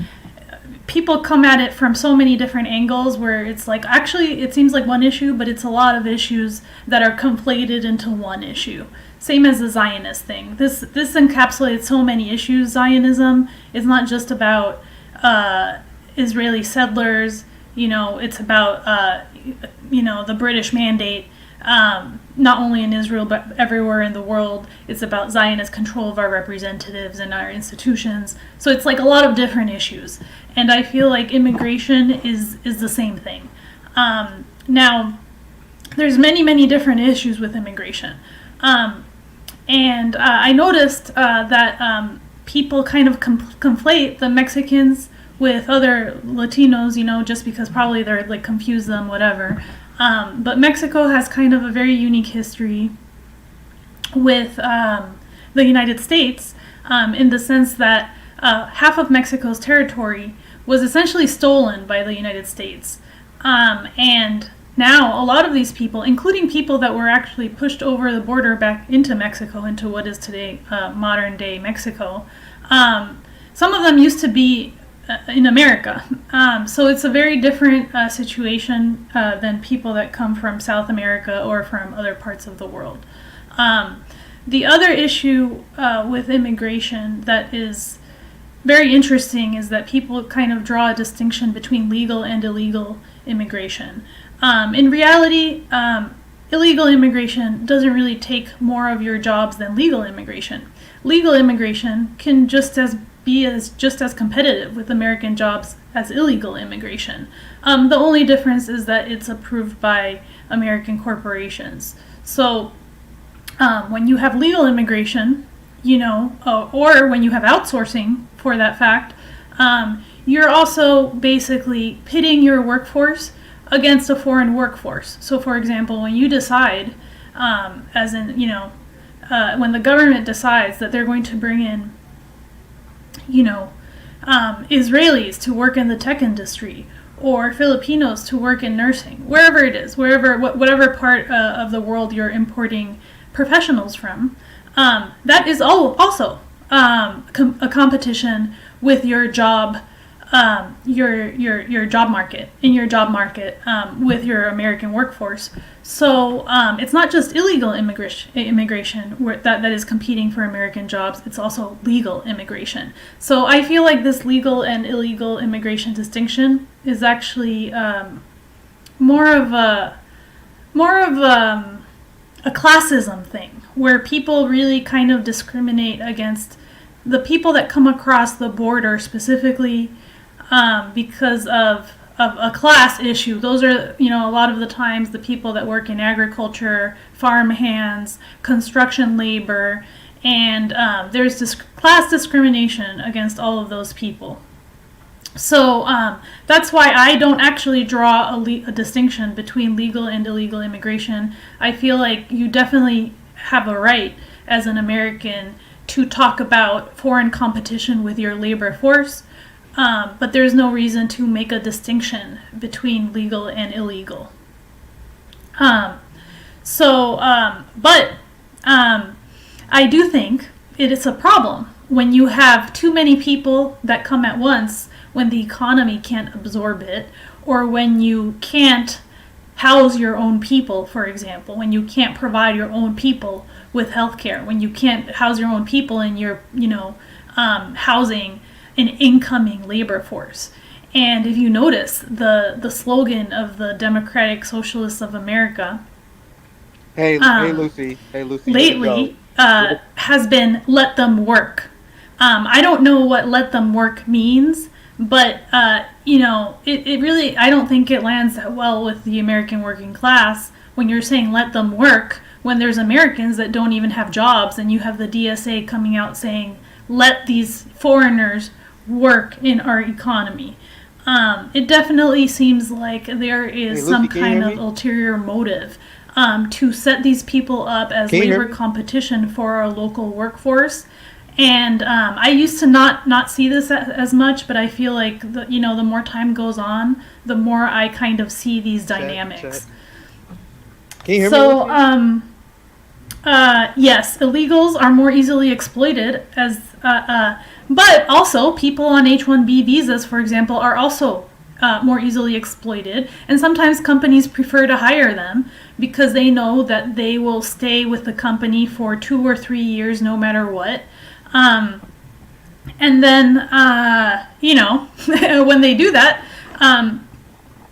people come at it from so many different angles where it's like, actually it seems like one issue, but it's a lot of issues that are conflated into one issue. Same as the Zionist thing. This encapsulates so many issues. Zionism is not just about Israeli settlers. It's about the British mandate, not only in Israel but everywhere in the world. It's about Zionist control of our representatives and our institutions. So it's like a lot of different issues, and I feel like immigration is the same thing. Now, there's many different issues with immigration. And I noticed that people kind of conflate the Mexicans with other Latinos, just because probably they're like confuse them, whatever. But Mexico has kind of a very unique history with the United States, in the sense that half of Mexico's territory was essentially stolen by the United States. And now, a lot of these people, including people that were actually pushed over the border back into Mexico, into what is today modern-day Mexico, some of them used to be in America. So it's a very different situation than people that come from South America or from other parts of the world. The other issue with immigration that is very interesting is that people kind of draw a distinction between legal and illegal immigration. In reality, illegal immigration doesn't really take more of your jobs than legal immigration. Legal immigration can be just as competitive with American jobs as illegal immigration. The only difference is that it's approved by American corporations. So when you have legal immigration, or when you have outsourcing for that fact, you're also basically pitting your workforce against a foreign workforce. So for example, when you decide, when the government decides that they're going to bring in, Israelis to work in the tech industry, or Filipinos to work in nursing, wherever it is, whatever part of the world you're importing professionals from, that is also a competition with your job your job market with your American workforce. So it's not just illegal immigration that is competing for American jobs. It's also legal immigration. So I feel like this legal and illegal immigration distinction is actually more of a classism thing, where people really kind of discriminate against the people that come across the border specifically because of a class issue. Those are, a lot of the times the people that work in agriculture, farm hands, construction labor, and there's this class discrimination against all of those people. So that's why I don't actually draw a distinction between legal and illegal immigration. I feel like you definitely have a right as an American to talk about foreign competition with your labor force, but there's no reason to make a distinction between legal and illegal. But I do think it is a problem when you have too many people that come at once, when the economy can't absorb it, or when you can't house your own people, for example, when you can't provide your own people with healthcare, when you can't house your own people and you're, housing an incoming labor force. And if you notice, the slogan of the Democratic Socialists of America, Hey, Lucy. lately has been "let them work." I don't know what "let them work" means, but it really, I don't think it lands that well with the American working class when you're saying "let them work" when there's Americans that don't even have jobs, and you have the DSA coming out saying "let these foreigners work in our economy." It definitely seems like there is some kind of ulterior motive to set these people up as labor competition for our local workforce. And I used to not see this as much, but I feel like the more time goes on, the more I kind of see these dynamics. Can you hear so, me? yes, illegals are more easily exploited but also people on H-1B visas, for example, are also more easily exploited. And sometimes companies prefer to hire them because they know that they will stay with the company for 2 or 3 years no matter what. And then, when they do that,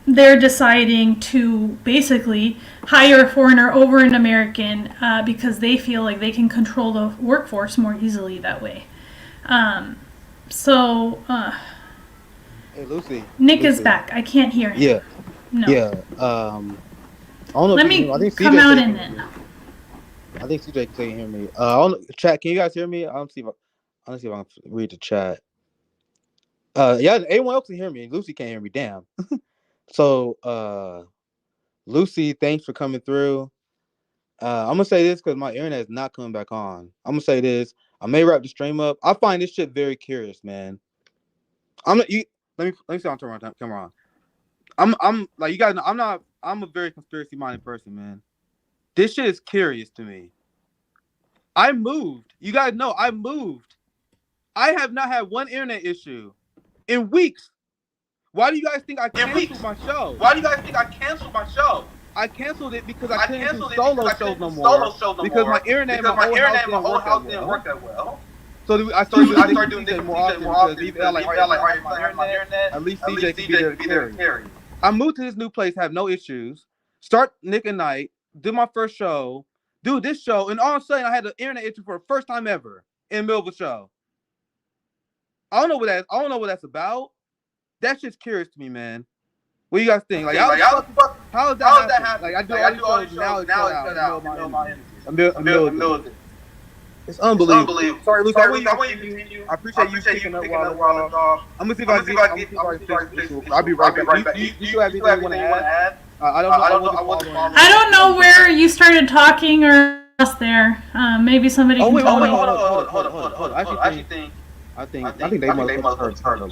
they're deciding to basically hire a foreigner over an American because they feel like they can control the workforce more easily that way. Hey, Lucy. Nick is back. I can't hear him. Yeah. No. Yeah. I don't know. Let me come out and then. I think CJ can hear me. Chat, can you guys hear me? I'll see if I can read the chat. Yeah, anyone else can hear me. Lucy can't hear me. Damn. So, Lucy, thanks for coming through. I'm gonna say this because my internet is not coming back on. I'm gonna say this. I may wrap the stream up. I find this shit very curious, man. Let me see. I'm turning my camera on. I'm like, you guys know, I'm a very conspiracy minded person, man. This shit is curious to me. I moved. You guys know I moved. I have not had one internet issue in weeks. Why do you guys think I canceled my show? I canceled it because I couldn't do solo shows no more. Because my internet in my old house didn't work that well. So I started doing this more often because I like, my internet. At least CJ can be there to carry. I moved to this new place, have no issues. Start Nick and Night, do my first show, do this show, and all of a sudden I had an internet issue for the first time ever in the middle of a show. I don't know what that's about. That shit's curious to me, man. What do you guys think? Like, how does that happen? Like, I do all these shows now. It's cut out. I'm middle of it. It's unbelievable. Sorry, Luke. I appreciate you picking up while I'm gonna see if I can fix this. I'll be right back. You still have anything you want to add? I don't know where you started talking or else there. Maybe somebody can tell me. Hold on. I think they must have heard of.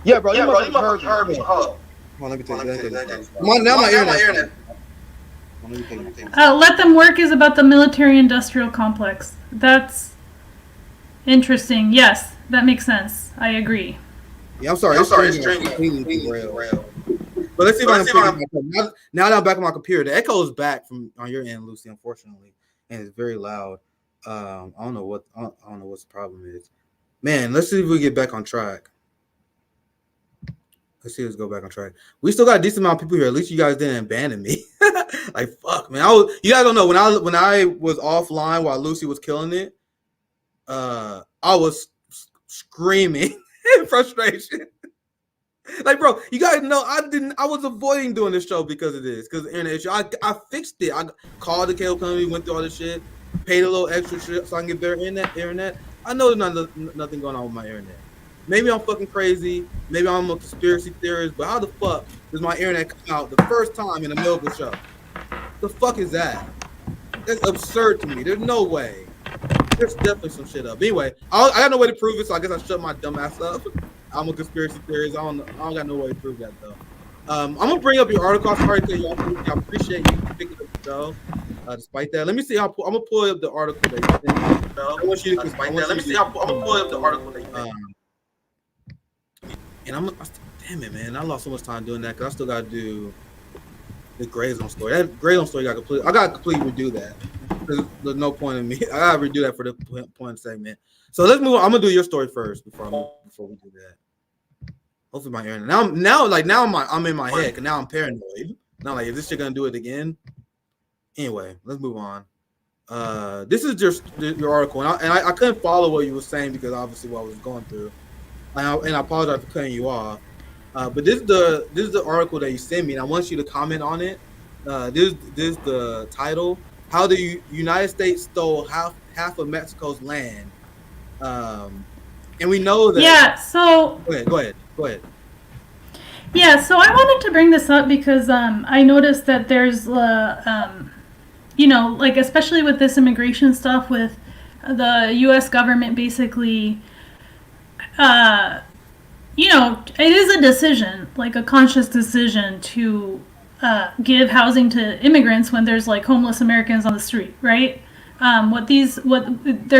Yeah, bro. You must have heard. Hold on, let me take that. Now my internet. Let Them Work is about the military-industrial complex. That's Interesting. Yes, that makes sense. I agree. Yeah, I'm sorry. It's completely derailed. But let's see if I can pick it back up. Now that I'm back on my computer, the echo is back from on your end, Lucy, unfortunately, and it's very loud. I don't know what the problem is. Man, let's see if we get back on track. Let's go back on track. We still got a decent amount of people here. At least you guys didn't abandon me. Like fuck, man. You guys don't know when I was offline while Lucy was killing it. I was screaming in frustration. Like, bro, you guys know I was avoiding doing this show because of this, because of the internet issue. I fixed it. I called the cable company, went through all this shit, paid a little extra shit so I can get better internet. I know there's nothing going on with my internet. Maybe I'm fucking crazy. Maybe I'm a conspiracy theorist, but how the fuck does my internet come out the first time in the middle of the show? The fuck is that? That's absurd to me. There's no way. There's definitely some shit up. Anyway, I got no way to prove it, so I guess I shut my dumb ass up. I'm a conspiracy theorist. I don't got no way to prove that though. I'm gonna bring up your article. I'm sorry to y'all. I appreciate you picking up the show. Despite that, let me see. I'm gonna pull up the article that you sent. I want you to. I'm gonna pull up the article that you sent. And damn it, man! I lost so much time doing that because I still gotta do the Grayzone story. That Grayzone story I gotta completely redo that. There's no point in me. I gotta redo that for the point of segment. So let's move on. I'm gonna do your story first before we do that. Hopefully my internet. I'm in my head because now I'm paranoid. Now like, is this shit gonna do it again? Anyway, let's move on. This is just your article, and I couldn't follow what you were saying because obviously what I was going through. And I apologize for cutting you off. But this is the article that you sent me, and I want you to comment on it. This is the title: How the United States stole half of Mexico's land. And we know that. Yeah. So. Go ahead. Yeah. So I wanted to bring this up because I noticed that there's like especially with this immigration stuff with the U.S. government basically. It is a decision, like a conscious decision to give housing to immigrants when there's like homeless Americans on the street, right? This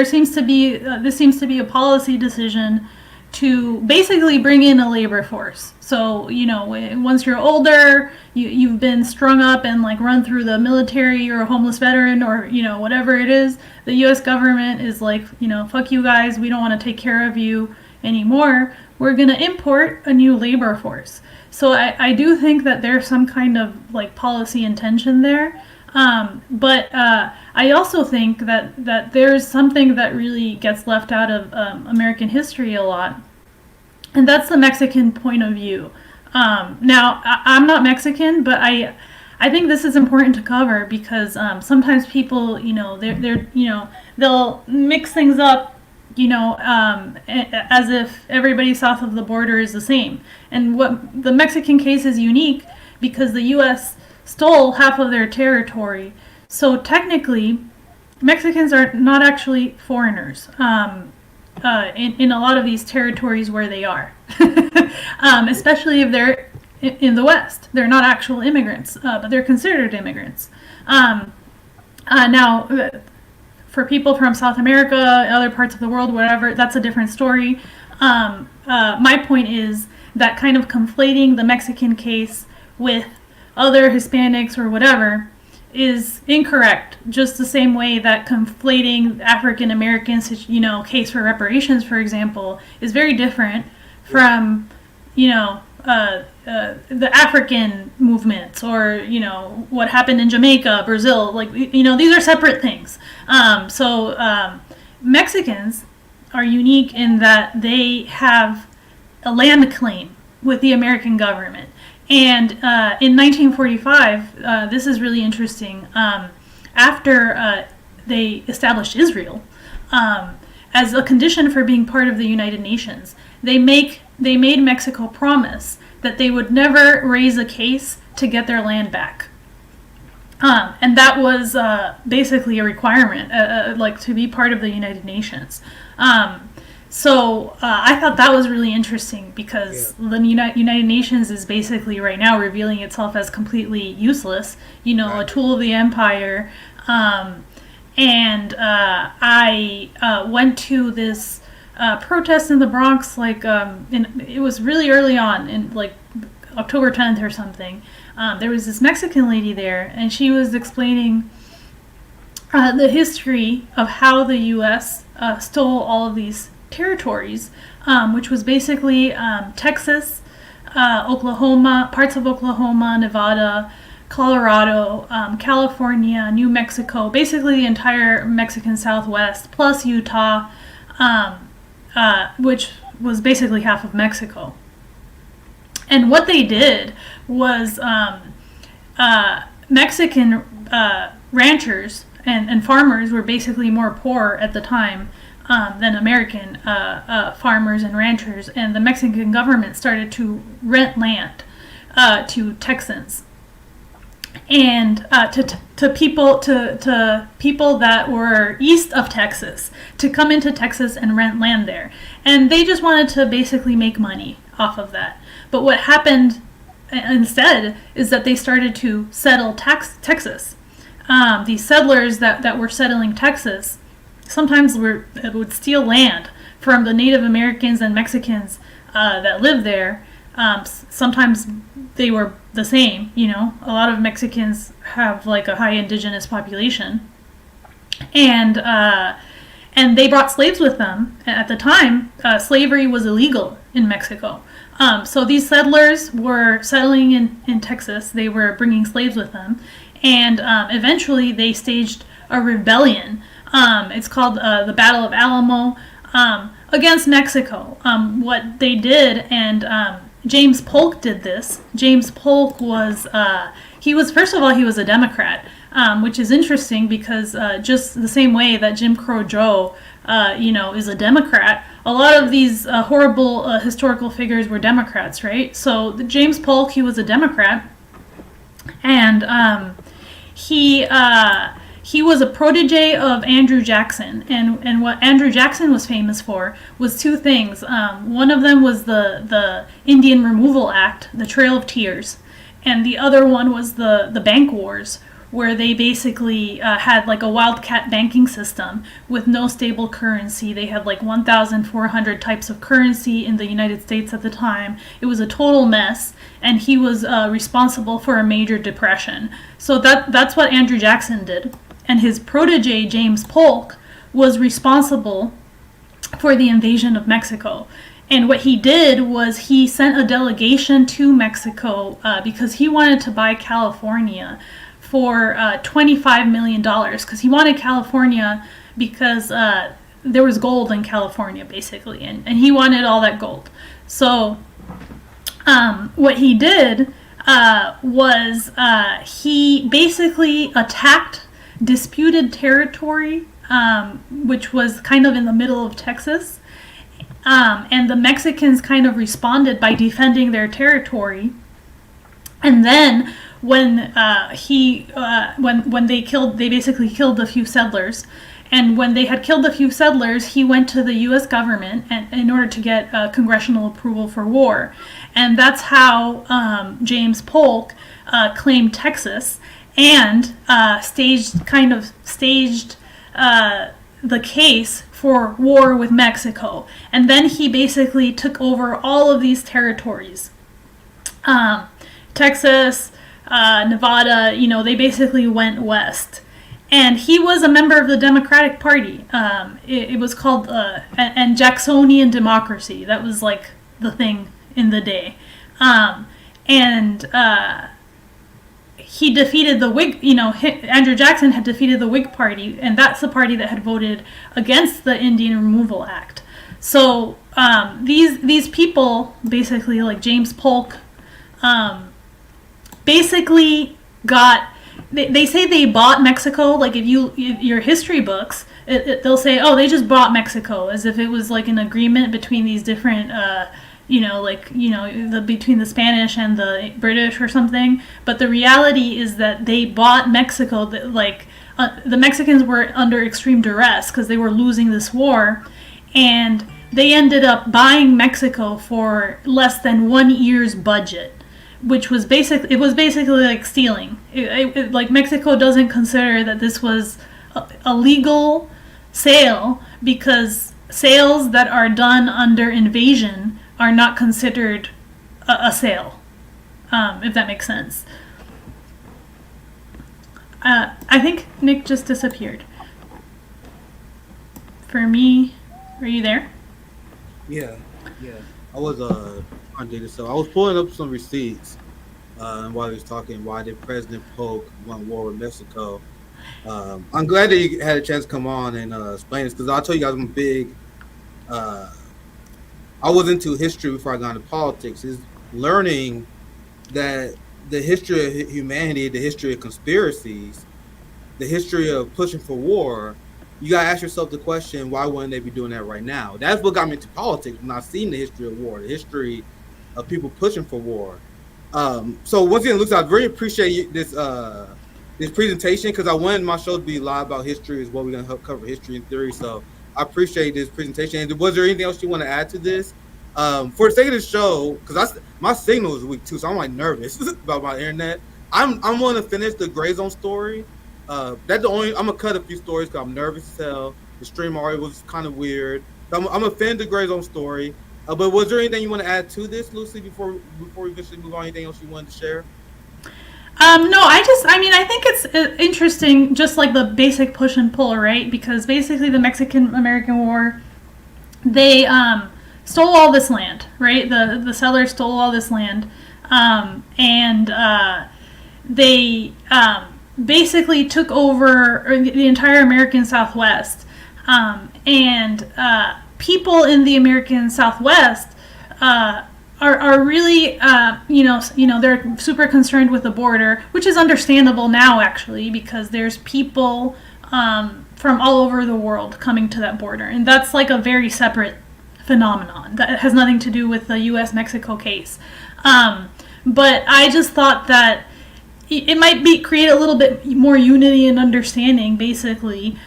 seems to be a policy decision to basically bring in a labor force. So, once you're older, you've been strung up and like run through the military, you're a homeless veteran or, whatever it is, the U.S. government is like, fuck you guys, we don't want to take care of you anymore. We're going to import a new labor force. So I do think that there's some kind of like policy intention there. But I also think that there's something that really gets left out of American history a lot. And that's the Mexican point of view. Now, I'm not Mexican, but I think this is important to cover because sometimes people, they'll mix things up, as if everybody south of the border is the same. And what the Mexican case is unique because the U.S. stole half of their territory. So technically, Mexicans are not actually foreigners in a lot of these territories where they are, especially if they're in the West. They're not actual immigrants, but they're considered immigrants. Now, for people from South America, other parts of the world, whatever, that's a different story. My point is that kind of conflating the Mexican case with other Hispanics or whatever is incorrect. Just the same way that conflating African Americans, case for reparations, for example, is very different from, the African movements or, what happened in Jamaica, Brazil, like, these are separate things. So Mexicans are unique in that they have a land claim with the American government. And in 1945, this is really interesting, after they established Israel, as a condition for being part of the United Nations, they made Mexico promise that they would never raise a case to get their land back. And that was basically a requirement, like to be part of the United Nations. So I thought that was really interesting because the United Nations is basically right now revealing itself as completely useless, a tool of the empire. and I went to this protest in the Bronx, it was really early on, in like October 10th or something. There was this Mexican lady there, and she was explaining the history of how the U.S. Stole all of these territories, which was basically Texas, Oklahoma, parts of Oklahoma, Nevada, Colorado, California, New Mexico, basically the entire Mexican Southwest, plus Utah, which was basically half of Mexico. And what they did was Mexican ranchers and farmers were basically more poor at the time than American farmers and ranchers, and the Mexican government started to rent land to Texans and to people that were east of Texas to come into Texas and rent land there, and they just wanted to basically make money off of that. But what happened instead is that they started to settle Texas. These settlers that were settling Texas sometimes would steal land from the Native Americans and Mexicans that lived there. Sometimes they were the same, you know. A lot of Mexicans have like a high indigenous population, and they brought slaves with them. At the time, slavery was illegal in Mexico. So these settlers were settling in Texas. They were bringing slaves with them, and eventually they staged a rebellion. It's called the Battle of Alamo against Mexico. What they did, and James Polk did this. James Polk was, first of all, he was a Democrat, which is interesting because just the same way that Jim Crow Joe, is a Democrat, a lot of these horrible historical figures were Democrats, right? So James Polk, he was a Democrat, and he was a protege of Andrew Jackson, and what Andrew Jackson was famous for was two things. One of them was the Indian Removal Act, the Trail of Tears, and the other one was the bank wars, where they basically had like a wildcat banking system with no stable currency. They had like 1,400 types of currency in the United States at the time. It was a total mess, and he was responsible for a major depression. So that's what Andrew Jackson did. And his protege, James Polk, was responsible for the invasion of Mexico. And what he did was he sent a delegation to Mexico because he wanted to buy California for $25 million, because he wanted California because there was gold in California, basically, and he wanted all that gold. So what he did was he basically attacked disputed territory, which was kind of in the middle of Texas, and the Mexicans kind of responded by defending their territory. And then when they basically killed a few settlers, and when they had killed a few settlers, he went to the U.S. government in order to get congressional approval for war, and that's how James Polk claimed Texas and staged the case for war with Mexico. And then he basically took over all of these territories. Texas, Nevada, they basically went west. And he was a member of the Democratic Party. It was called and Jacksonian democracy. That was like the thing in the day. He defeated the Whig, Andrew Jackson had defeated the Whig Party, and that's the party that had voted against the Indian Removal Act. So these people, basically, like James Polk, basically got, they say they bought Mexico. Like if your history books, they'll say, oh, they just bought Mexico, as if it was like an agreement between these different between the Spanish and the British or something. But the reality is that they bought Mexico. The Mexicans were under extreme duress because they were losing this war, and they ended up buying Mexico for less than 1 year's budget, which was basically like stealing. Like Mexico doesn't consider that this was a legal sale, because sales that are done under invasion are not considered a sale, if that makes sense. I think Nick just disappeared. For me, are you there? Yeah. I was trying to do this. So I was pulling up some receipts while he was talking. Why did President Polk want war with Mexico? I'm glad that you had a chance to come on and explain this, because I'll tell you guys I'm big. I was into history before I got into politics. Is learning that the history of humanity, the history of conspiracies, the history of pushing for war, you gotta ask yourself the question, why wouldn't they be doing that right now? That's what got me into politics, when I seen the history of war, the history of people pushing for war. So once again, Luke, I really appreciate this presentation, because I wanted my show to be live about history as well. We're gonna help cover history and theory. So I appreciate this presentation. And was there anything else you want to add to this? For the sake of the show, because my signal is weak too, so I'm like nervous about my internet. I'm going to finish the Grayzone story. That's the only. I'm gonna cut a few stories because I'm nervous as hell. The stream already was kind of weird. So I'm gonna finish the Grayzone story. But was there anything you want to add to this, Lucy, before we eventually move on? Anything else you wanted to share? No, I think it's interesting, just like the basic push and pull, right? Because basically the Mexican-American War, they stole all this land, right? The settlers stole all this land, and they basically took over the entire American Southwest, and people in the American Southwest are really, they're super concerned with the border, which is understandable now, actually, because there's people from all over the world coming to that border, and that's like a very separate phenomenon that has nothing to do with the U.S.-Mexico case. But I just thought that it might create a little bit more unity and understanding, basically,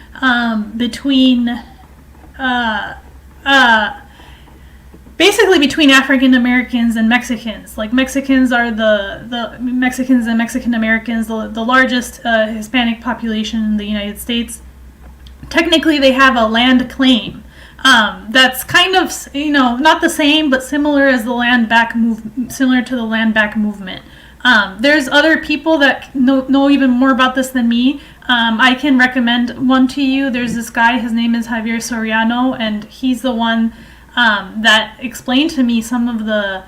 between African Americans and Mexicans. Like, Mexicans are the Mexicans and Mexican Americans, the largest Hispanic population in the United States. Technically, they have a land claim that's kind of, not the same, but similar to the land back movement. There's other people that know even more about this than me. I can recommend one to you. There's this guy, his name is Javier Soriano, and he's the one that explained to me some of the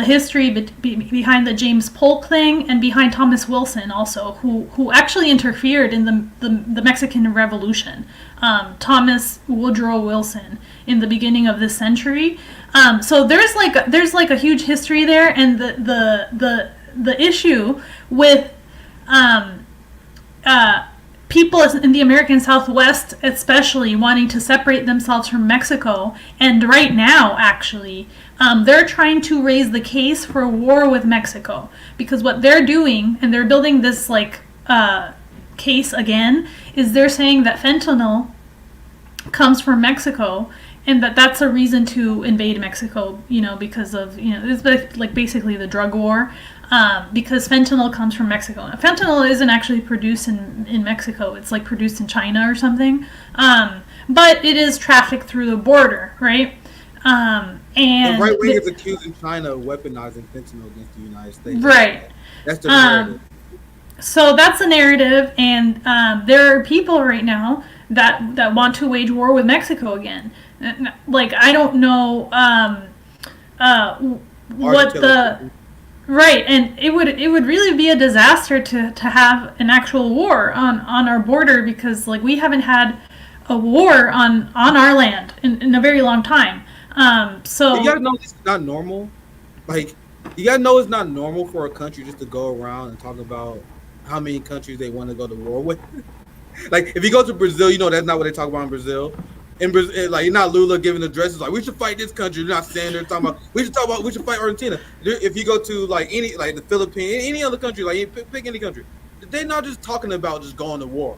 history behind the James Polk thing, and behind Thomas Wilson also, who actually interfered in the Mexican Revolution. Thomas Woodrow Wilson, in the beginning of this century. So there's like a huge history there, and the issue with people in the American Southwest especially wanting to separate themselves from Mexico, and right now actually they're trying to raise the case for war with Mexico, because what they're doing, and they're building this case again, is they're saying that fentanyl comes from Mexico, and that's a reason to invade Mexico, because of, it's like basically the drug war, because fentanyl comes from Mexico. Now, fentanyl isn't actually produced in Mexico. It's like produced in China or something. But it is trafficked through the border, right? And the right wing is accusing China of weaponizing fentanyl against the United States. Right. That's the narrative. So that's the narrative, and there are people right now that want to wage war with Mexico again. Like, I don't know what the... Right, and it would really be a disaster to have an actual war on our border, because we haven't had a war on our land in a very long time. So you gotta know this is not normal. You gotta know it's not normal for a country just to go around and talk about how many countries they want to go to war with. If you go to Brazil, that's not what they talk about in Brazil. In Brazil, you're not Lula giving addresses we should fight this country. You're not standing there talking about we should fight Argentina. If you go to the Philippines, any other country, pick any country, they're not just talking about just going to war.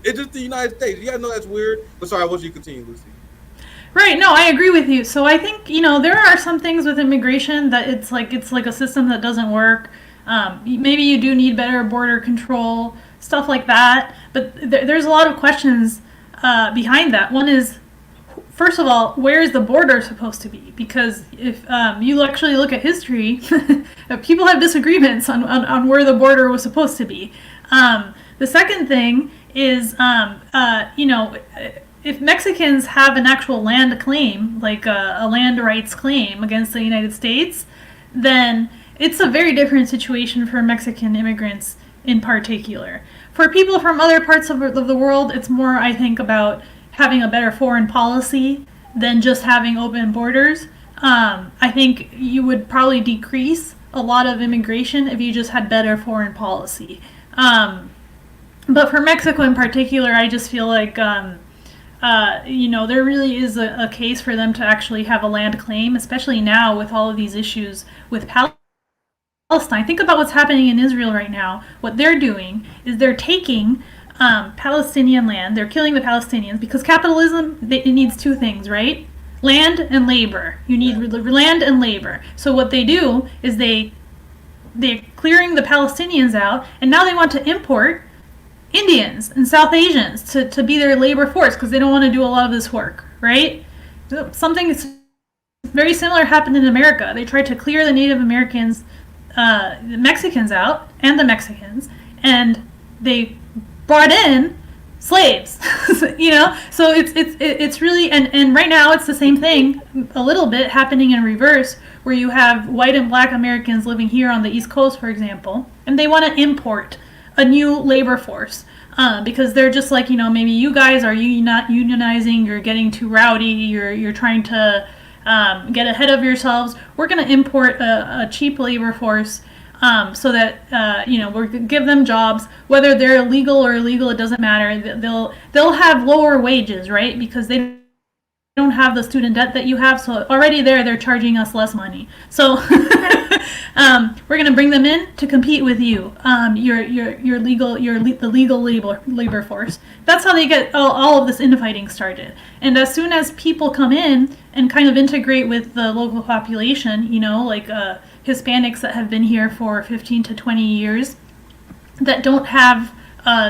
It's just the United States. You gotta know that's weird. But sorry, I want you to continue, Lucy. Right, no, I agree with you. So I think, there are some things with immigration that it's like a system that doesn't work. Maybe you do need better border control, stuff like that. But there's a lot of questions behind that. One is, first of all, where is the border supposed to be? Because if you actually look at history, people have disagreements on where the border was supposed to be. The second thing is, if Mexicans have an actual land claim, like a land rights claim against the United States, then it's a very different situation for Mexican immigrants in particular. For people from other parts of the world, it's more, I think, about having a better foreign policy than just having open borders. I think you would probably decrease a lot of immigration if you just had better foreign policy. But for Mexico in particular, I just feel like, there really is a case for them to actually have a land claim, especially now with all of these issues with Palestine. Think about what's happening in Israel right now. What they're doing is they're taking Palestinian land. They're killing the Palestinians because capitalism, it needs two things, right? Land and labor. You need land and labor. So what they do is they're clearing the Palestinians out, and now they want to import Indians and South Asians to be their labor force because they don't want to do a lot of this work, right? Something very similar happened in America. They tried to clear the Native Americans, the Mexicans out, and the Mexicans, and they brought in slaves. So it's really, and right now it's the same thing a little bit happening in reverse, where you have white and black Americans living here on the East Coast, for example, and they want to import a new labor force because they're just like, maybe you guys are not unionizing, you're getting too rowdy, you're trying to get ahead of yourselves. We're going to import a cheap labor force so that we're going to give them jobs, whether they're legal or illegal, it doesn't matter. They'll have lower wages, right? Because they don't have the student debt that you have, so already they're charging us less money. So we're going to bring them in to compete with you, the legal labor force. That's how they get all of this infighting started. And as soon as people come in and kind of integrate with the local population, like Hispanics that have been here for 15 to 20 years, that don't have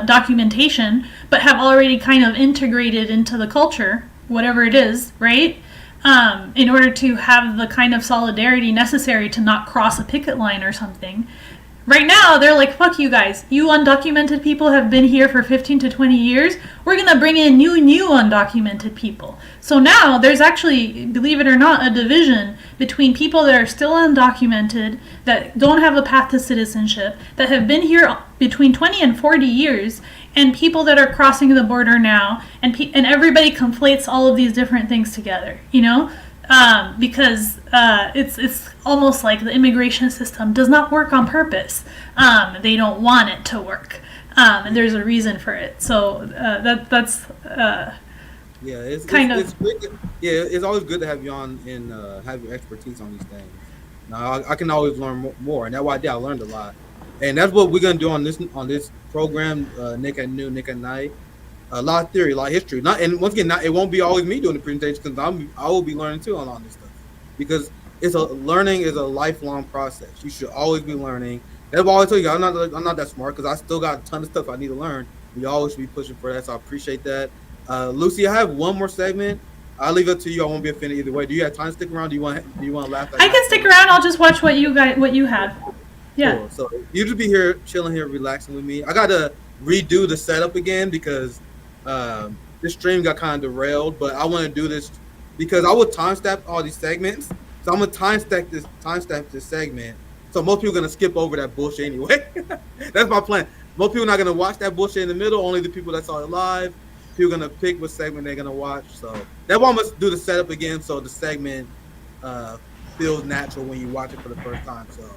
documentation, but have already kind of integrated into the culture, whatever it is, right? In order to have the kind of solidarity necessary to not cross a picket line or something. Right now, they're like, fuck you guys. You undocumented people have been here for 15 to 20 years. We're going to bring in new undocumented people. So now there's actually, believe it or not, a division between people that are still undocumented, that don't have a path to citizenship, that have been here between 20 and 40 years, and people that are crossing the border now, and everybody conflates all of these different things together, because it's almost like the immigration system does not work on purpose. They don't want it to work, and there's a reason for it. So that's it's kind of it's great it's always good to have you on and have your expertise on these things. Now I can always learn more, and that's why I learned a lot. And that's what we're gonna do on this program, Nick at Noon, Nick at Night. A lot of theory, a lot of history. And once again, it won't be always me doing the presentation because I will be learning too on all this stuff. Because learning is a lifelong process. You should always be learning. That's why I always tell you, I'm not that smart because I still got a ton of stuff I need to learn. We always should be pushing for that, so I appreciate that. Lucy, I have one more segment. I'll leave it to you. I won't be offended either way. Do you have time to stick around? Do you want to laugh? I can stick around. I'll just watch what you have. Yeah. Cool. So you just be here, chilling here, relaxing with me. I gotta redo the setup again because this stream got kind of derailed. But I want to do this because I would timestamp all these segments. So I'm gonna timestamp this segment. So most people are gonna skip over that bullshit anyway. That's my plan. Most people are not gonna watch that bullshit in the middle. Only the people that saw it live. People are gonna pick what segment they're gonna watch. So that's why I'm gonna do the setup again, so the segment feels natural when you watch it for the first time. So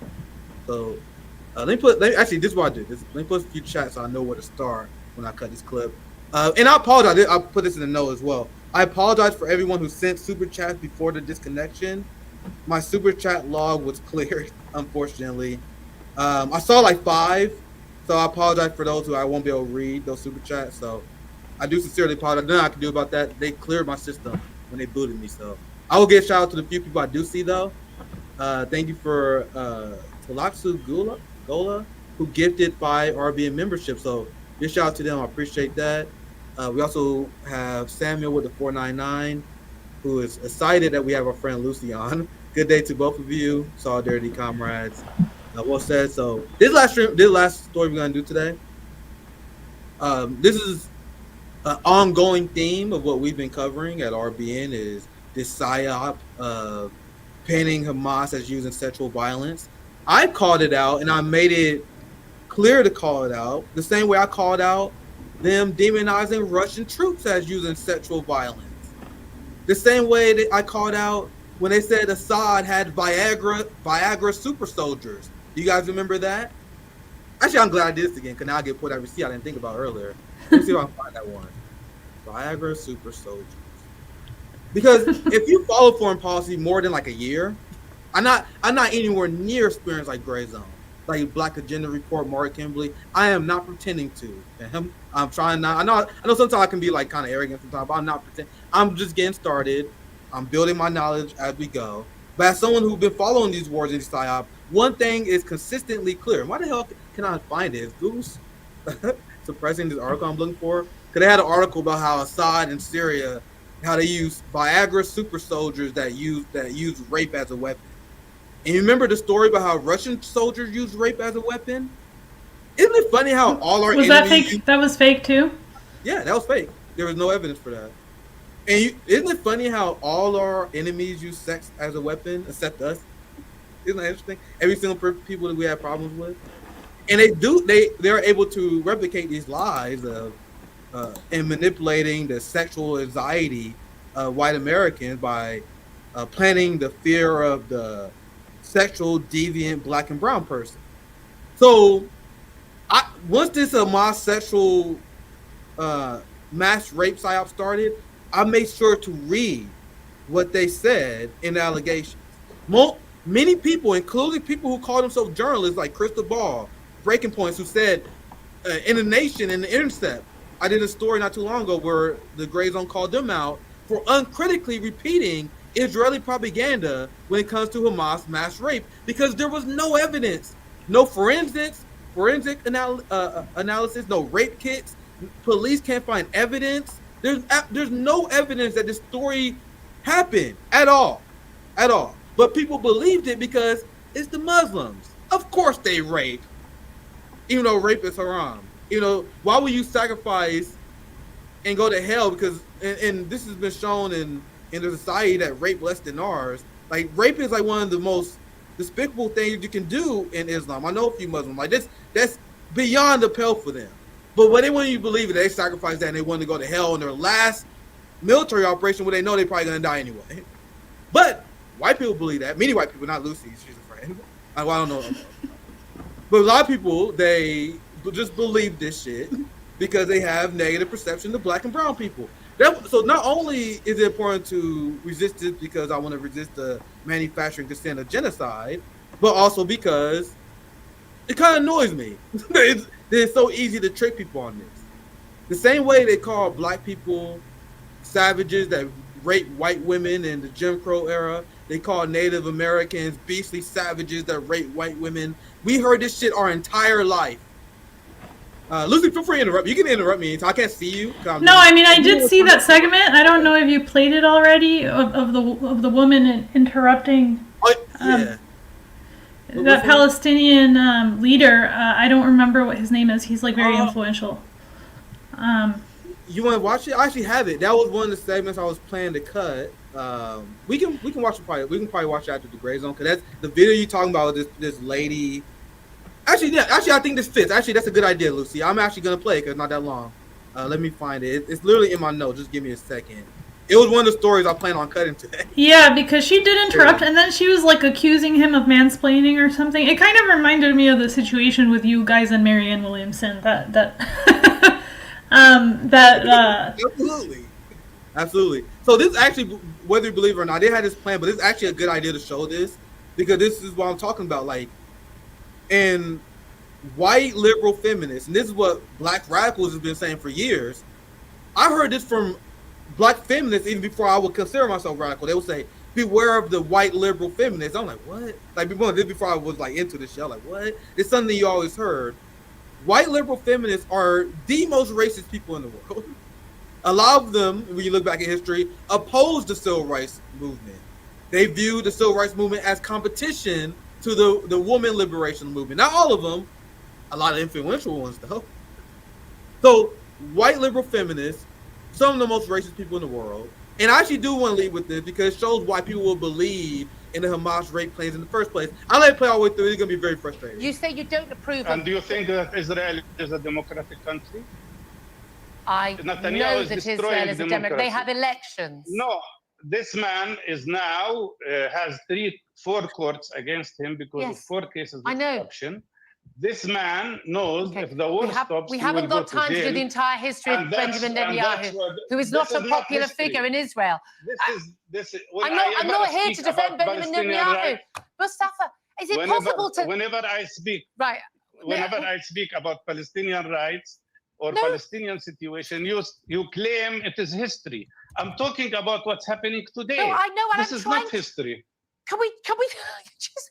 actually, this is what I did. Let me put a few chats so I know where to start when I cut this clip. And I apologize. I'll put this in the note as well. I apologize for everyone who sent super chats before the disconnection. My super chat log was cleared, unfortunately. I saw like 5, so I apologize for those who I won't be able to read those super chats. So I do sincerely apologize. Nothing I can do about that. They cleared my system when they booted me. So I will give a shout out to the few people I do see though. Thank you for Talaksu Gula. Gola, who gifted 5 RBN membership. So big shout out to them. I appreciate that. We also have Samuel with the 499, who is excited that we have our friend Lucy on. Good day to both of you, solidarity comrades. Well said. So this last story we're gonna do today. This is an ongoing theme of what we've been covering at RBN is this psyop of painting Hamas as using sexual violence. I called it out and I made it clear to call it out the same way I called out them demonizing Russian troops as using sexual violence. The same way that I called out when they said Assad had Viagra super soldiers. Do you guys remember that? Actually, I'm glad I did this again because now I get put that receipt I didn't think about earlier. Let me see if I can find that one. Viagra super soldiers. Because if you follow foreign policy more than like a year, I'm not anywhere near experienced like Grayzone, like Black Agenda Report, Mark Kimberly. I am not pretending to. I'm trying not. I know sometimes I can be like kind of arrogant sometimes, but I'm not pretending. I'm just getting started. I'm building my knowledge as we go. But as someone who's been following these wars in PSYOP, one thing is consistently clear. Why the hell can I find it? Is Goose suppressing this article I'm looking for? Because they had an article about how Assad in Syria, how they use Viagra super soldiers that use rape as a weapon. And you remember the story about how Russian soldiers use rape as a weapon? Isn't it funny how all our was that fake? That was fake too? Yeah, that was fake. There was no evidence for that. And isn't it funny how all our enemies use sex as a weapon, except us? Isn't that interesting? Every single people that we have problems with, and they're able to replicate these lies of and manipulating the sexual anxiety of white Americans by planting the fear of the sexual deviant Black and brown person. So, once this Hamas sexual mass rape psyop started, I made sure to read what they said in the allegations. Many people, including people who call themselves journalists like Crystal Ball, Breaking Points, who said in the Nation and the Intercept, I did a story not too long ago where the Grayzone called them out for uncritically repeating Israeli propaganda when it comes to Hamas mass rape because there was no evidence, no forensic analysis, no rape kits. Police can't find evidence. There's no evidence that this story happened at all. But people believed it because it's the Muslims. Of course they rape, even though rape is haram. Why would you sacrifice and go to hell? Because and this has been shown in a society that rape less than ours. Like rape is like one of the most despicable things you can do in Islam. I know a few Muslims like this. That's beyond the pale for them. But when they want you to believe it, they sacrifice that and they want to go to hell in their last military operation where they know they're probably going to die anyway. But white people believe that. Many white people, not Lucy, she's a friend. I don't know. But a lot of people, they just believe this shit because they have negative perception of Black and brown people. So not only is it important to resist this because I want to resist the manufacturing consent of genocide, but also because it kind of annoys me. It's so easy to trick people on this. The same way they call Black people savages that rape white women in the Jim Crow era, they call Native Americans beastly savages that rape white women. We heard this shit our entire life. Lucy, feel free to interrupt. You can interrupt me. I can't see you. No, I mean I did see that segment. I don't know if you played it already of the woman interrupting. Yeah. That Palestinian leader. I don't remember what his name is. He's like very influential. You want to watch it? I actually have it. That was one of the segments I was planning to cut. We can watch it probably. We can probably watch it after the Grayzone because that's the video you talking about. This lady. Actually, I think this fits. Actually, that's a good idea, Lucy. I'm actually gonna play it because it's not that long. Let me find it. It's literally in my notes. Just give me a second. It was one of the stories I plan on cutting today. Yeah, because she did interrupt, and then she was like accusing him of mansplaining or something. It kind of reminded me of the situation with you guys and Marianne Williamson. Absolutely. So this actually, whether you believe it or not, they had this plan, but it's actually a good idea to show this because this is what I'm talking about. Like, and white liberal feminists, and this is what Black radicals have been saying for years. I heard this from Black feminists even before I would consider myself radical. They would say beware of the white liberal feminists. I'm like, what? Like before I was like into this show, like, what? It's something you always heard. White liberal feminists are the most racist people in the world. A lot of them, when you look back in history, opposed the civil rights movement. They viewed the civil rights movement as competition to the woman liberation movement. Not all of them, a lot of influential ones though. So white liberal feminists, some of the most racist people in the world. And I actually do want to lead with this because it shows why people will believe in the Hamas rape claims in the first place. I'll let it play all the way through. It's going to be very frustrating. You say you don't approve And of... do you think that Israel is a democratic country? I Netanyahu know is that destroying Israel is a democracy. They democracy. have elections. No, this man is now has 4 courts against him because of Yes. 4 cases of I know. corruption. This man knows if the war stops, we he haven't will got go time to do jail. the entire history of And that's- Benjamin and that's Netanyahu, what- who is this not a is popular history. figure in Israel. When I'm not here to speak defend about Benjamin Palestinian Netanyahu. rights, Mustafa, is it possible to... Whenever I speak, Right. I speak about Palestinian rights or Palestinian situation, you claim it is history. I'm talking about what's happening today. No, I know, and this I'm is trying not history. Can we just...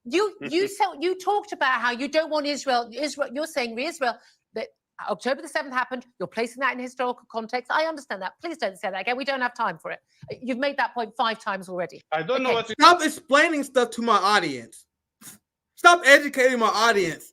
You talked about how you don't want Israel, you're saying Israel, that October the 7th happened, you're placing that in historical context. I understand that. Please don't say that again. We don't have time for it. You've made that point 5 times already. I don't know what... Stop explaining stuff to my audience. Stop educating my audience.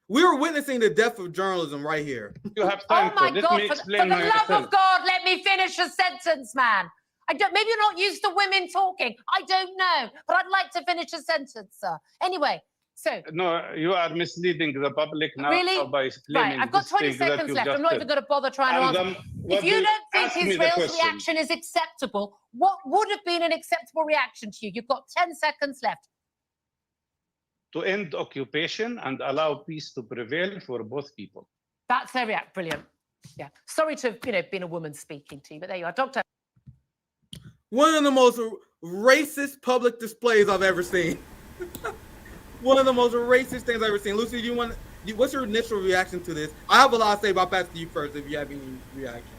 We are witnessing the death of journalism right here. You have time Oh my Let God, me for the explain love myself. of God, let me finish a sentence, man. Maybe you're not used to women talking. I don't know, but I'd like to finish a sentence, sir. Anyway, so... No, you are misleading the public now Really? by claiming Right, I've got this 20 thing that seconds you left. just I'm not did. even going to bother trying to And, answer. what If you do- don't think ask me the Israel's question. reaction is acceptable, what would have been an acceptable reaction to you? You've got 10 seconds left. To end occupation and allow peace to prevail for both people. That's their react. Brilliant. Yeah. Sorry to have, been a woman speaking to you, but there you are. Doctor. One of the most racist public displays I've ever seen. One of the most racist things I've ever seen. Lucy, what's your initial reaction to this? I have a lot to say, but I'll pass to you first if you have any reactions.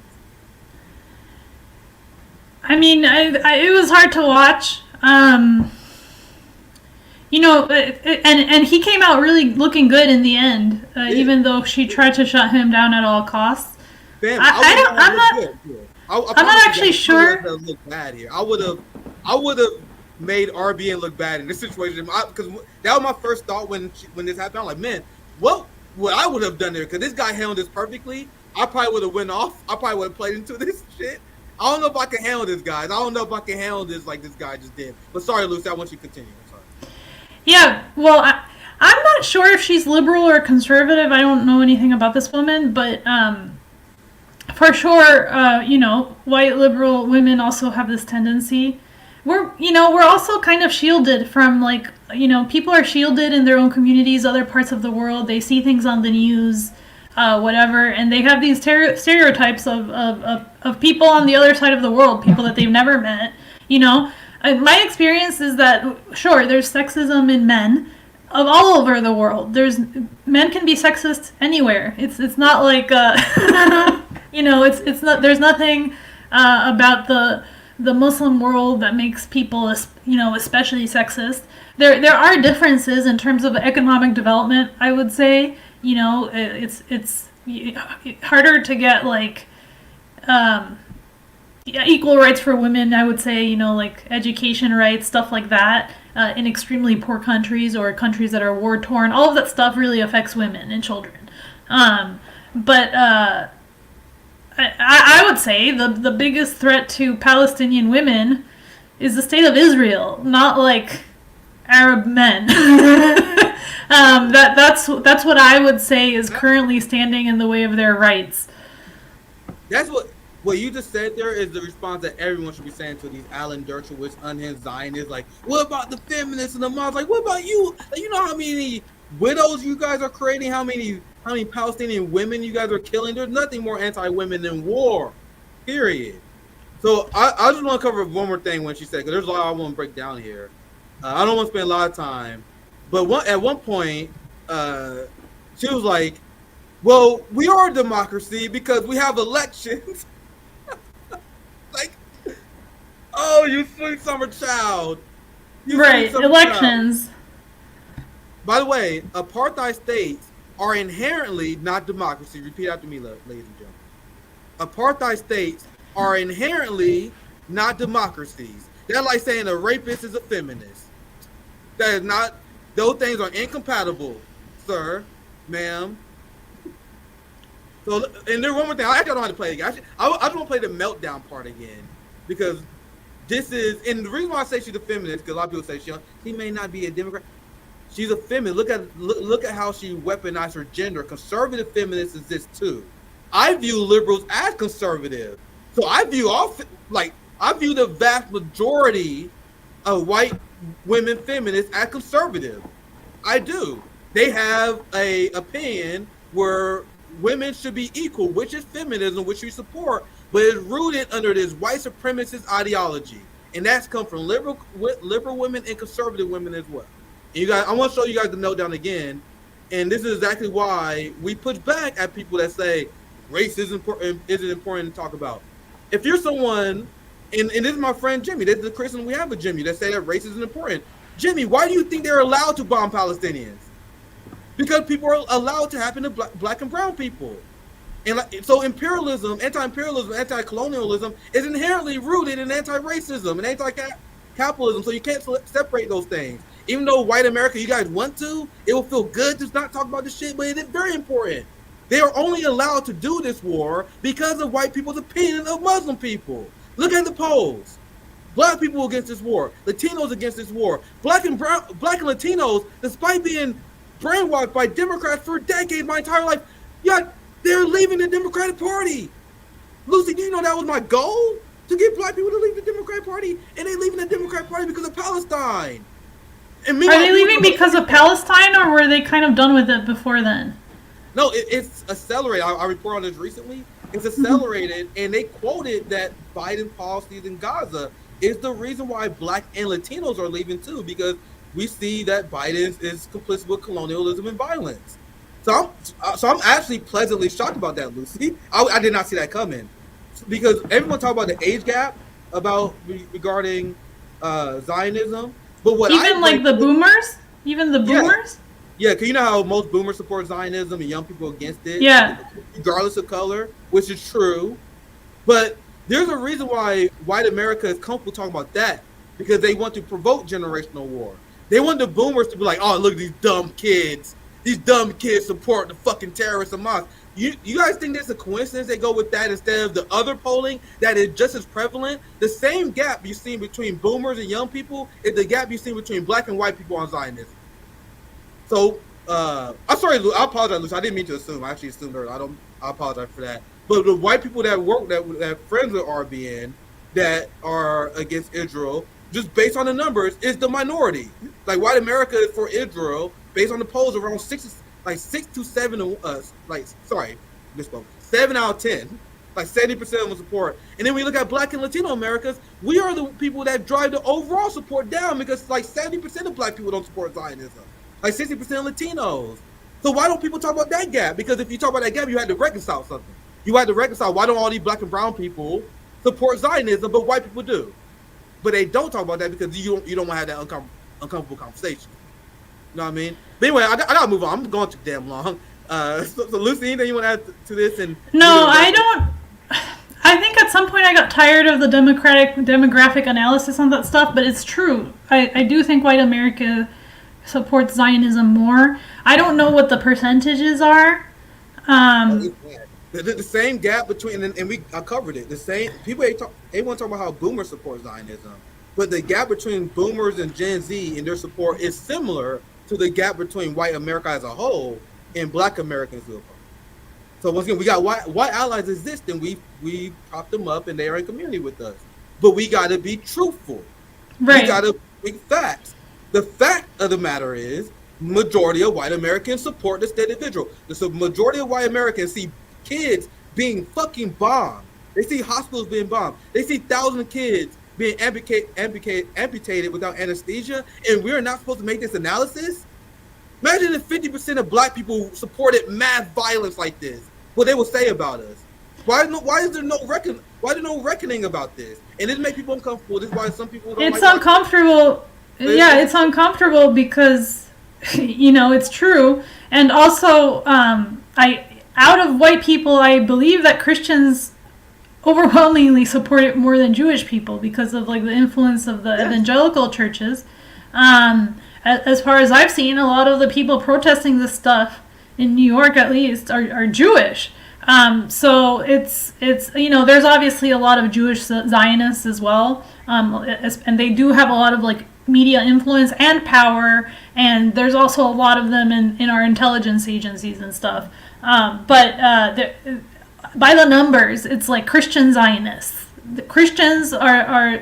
I mean, it was hard to watch. And he came out really looking good in the end, even though she tried to shut him down at all costs. Bam, I'm not actually sure. Look bad here. I would have made RBN look bad in this situation because that was my first thought when this happened. I'm like, man, what I would have done there? Because this guy handled this perfectly. I probably would have went off. I probably would have played into this shit. I don't know if I can handle this, guys. I don't know if I can handle this like this guy just did. But sorry, Lucy, I want you to continue. I'm sorry. Yeah, well, I'm not sure if she's liberal or conservative. I don't know anything about this woman, but for sure, white liberal women also have this tendency. We're also kind of shielded from, people are shielded in their own communities, other parts of the world. They see things on the news, whatever, and they have these stereotypes of people on the other side of the world, people that they've never met, My experience is that, sure, there's sexism in men of all over the world. Men can be sexist anywhere. It's not like, it's not, there's nothing about the Muslim world that makes people, especially sexist. There are differences in terms of economic development, I would say. It's harder to get equal rights for women, I would say, education rights, stuff like that, in extremely poor countries or countries that are war torn. All of that stuff really affects women and children. But I would say the biggest threat to Palestinian women is the state of Israel, not Arab men. That's what I would say is currently standing in the way of their rights. That's what you just said there is the response that everyone should be saying to these Alan Dershowitz unhinged Zionists. Like, what about the feminists and the moms? Like, what about you? You know how many widows you guys are creating? How many Palestinian women you guys are killing? There's nothing more anti-women than war, period. So I just want to cover one more thing when she said, because there's a lot I want to break down here. I don't want to spend a lot of time, but at one point, she was like, well, we are a democracy because we have elections. Like, oh Oh, you sweet summer child. Right, elections. By the way, apartheid states are inherently not democracy. Repeat after me, ladies and gentlemen. Apartheid states are inherently not democracies. That's like saying a rapist is a feminist. That is not, those things are incompatible, sir, ma'am. So, and there's one more thing. I actually don't know how to play it again. I just want to play the meltdown part again, because this is, and the reason why I say she's a feminist, because a lot of people say she may not be a Democrat. She's a feminist. Look at how she weaponized her gender. Conservative feminists exist too. I view liberals as conservative, so I view the vast majority of white women feminists as conservative. I do. They have a opinion where women should be equal, which is feminism, which we support, but it's rooted under this white supremacist ideology, and that's come from liberal women and conservative women as well. And you guys, I want to show you guys the meltdown again, and this is exactly why we push back at people that say race isn't important to talk about. If you're someone, and this is my friend Jimmy, this is the criticism we have with Jimmy, that say that race isn't important. Jimmy, why do you think they're allowed to bomb Palestinians? Because people are allowed to happen to black and brown people. And so imperialism, anti-imperialism, anti-colonialism is inherently rooted in anti-racism and anti-capitalism, so you can't separate those things. Even though white America, you guys want to, it will feel good to not talk about this shit, but it is very important. They are only allowed to do this war because of white people's opinion of Muslim people. Look at the polls. Black people against this war, Latinos against this war, black and Latinos, despite being brainwashed by Democrats for decades, my entire life, yet they're leaving the Democratic Party. Lucy, do you know that was my goal? To get black people to leave the Democratic Party, and they leaving the Democratic Party because of Palestine. And are they leaving because of Palestine, or were they kind of done with it before then? No, it's accelerated. I reported on this recently. It's accelerated, and they quoted that Biden policies in Gaza is the reason why black and Latinos are leaving too, because we see that Biden is complicit with colonialism and violence. So I'm actually pleasantly shocked about that, Lucy. I did not see that coming, because everyone talk about the age gap regarding Zionism, but what the boomers, even the boomers. Yeah, because you know how most boomers support Zionism and young people against it. Yeah, regardless of color, which is true, but there's a reason why white America is comfortable talking about that, because they want to provoke generational war. They want the boomers to be like, oh, look at these dumb kids. These dumb kids support the fucking terrorists Hamas. You guys think there's a coincidence they go with that instead of the other polling that is just as prevalent? The same gap you see between boomers and young people is the gap you see between black and white people on Zionism. So, I'm sorry, I apologize, Lucy. I didn't mean to assume. I actually assumed earlier. I apologize for that. But the white people that work, that friends with RBN, that are against Israel, just based on the numbers, is the minority. Like, white America is for Israel, based on the polls, around 6 to 7 of us. Misspoke. 7 out of 10. Like 70% of them support. And then we look at black and Latino Americans, we are the people that drive the overall support down, because like 70% of black people don't support Zionism. Like 60% of Latinos. So why don't people talk about that gap? Because if you talk about that gap, you had to reconcile something. You had to reconcile, why don't all these black and brown people support Zionism, but white people do? But they don't talk about that because you don't want to have that uncomfortable conversation. You know what I mean? But anyway, I gotta move on. I'm going too damn long. So Lucy, anything you want to add to this? And no, I don't. I think at some point I got tired of the demographic analysis on that stuff, but it's true. I do think white America supports Zionism more. I don't know what the percentages are. The same gap between, and I covered it. The same people. They want to talk about how boomers support Zionism, but the gap between boomers and Gen Z in their support is similar to the gap between white America as a whole and black Americans. So once again, we got white allies exist, and we prop them up, and they are in community with us. But we got to be truthful. Right. We got to bring facts. The fact of the matter is, majority of white Americans support the state of Israel. The majority of white Americans see kids being fucking bombed. They see hospitals being bombed. They see thousands of kids being amputated without anesthesia, and we're not supposed to make this analysis? Imagine if 50% of black people supported mass violence like this. What they will say about us. Why is there no reckoning about this? And it makes people uncomfortable. This is why some people don't. It's uncomfortable. Yeah, it's uncomfortable because, it's true. And also, out of white people, I believe that Christians overwhelmingly support it more than Jewish people because of like the influence of the evangelical churches. As far as I've seen, a lot of the people protesting this stuff in New York, at least, are Jewish. So it's there's obviously a lot of Jewish Zionists as well, and they do have a lot of like media influence and power, and there's also a lot of them in our intelligence agencies and stuff. But by the numbers, it's like Christian Zionists. The Christians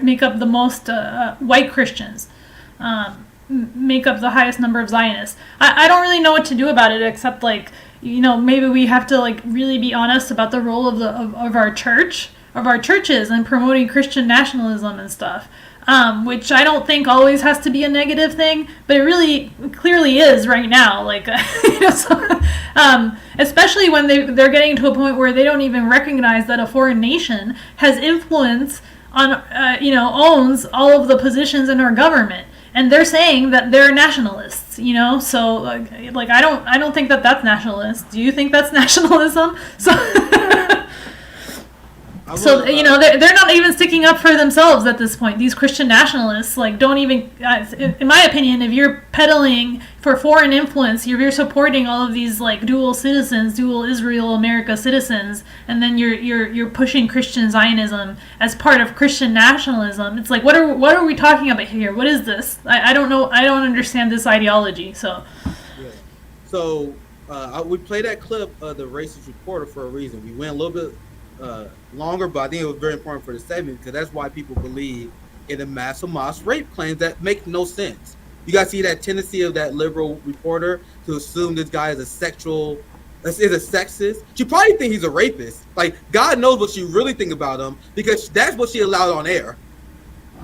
make up the most white Christians. Make up the highest number of Zionists. I don't really know what to do about it except like maybe we have to like really be honest about the role of our churches in promoting Christian nationalism and stuff, which I don't think always has to be a negative thing, but it really clearly is right now. Like especially when they're getting to a point where they don't even recognize that a foreign nation has influence on owns all of the positions in our government. And they're saying that they're nationalists, So, like I don't think that that's nationalist. Do you think that's nationalism? So, they're not even sticking up for themselves at this point. These Christian nationalists, like, don't even, in my opinion, if you're peddling for foreign influence, you're supporting all of these like dual Israel America citizens, and then you're pushing Christian Zionism as part of Christian nationalism. It's like, what are we talking about here? What is this? I don't know. I don't understand this ideology. So, So we played that clip of the racist reporter for a reason. We went a little bit longer, but I think it was very important for the segment because that's why people believe in the mass Hamas rape claims that make no sense. You guys see that tendency of that liberal reporter to assume this guy is a sexist. She probably thinks he's a rapist. Like, God knows what she really thinks about him because that's what she allowed on air.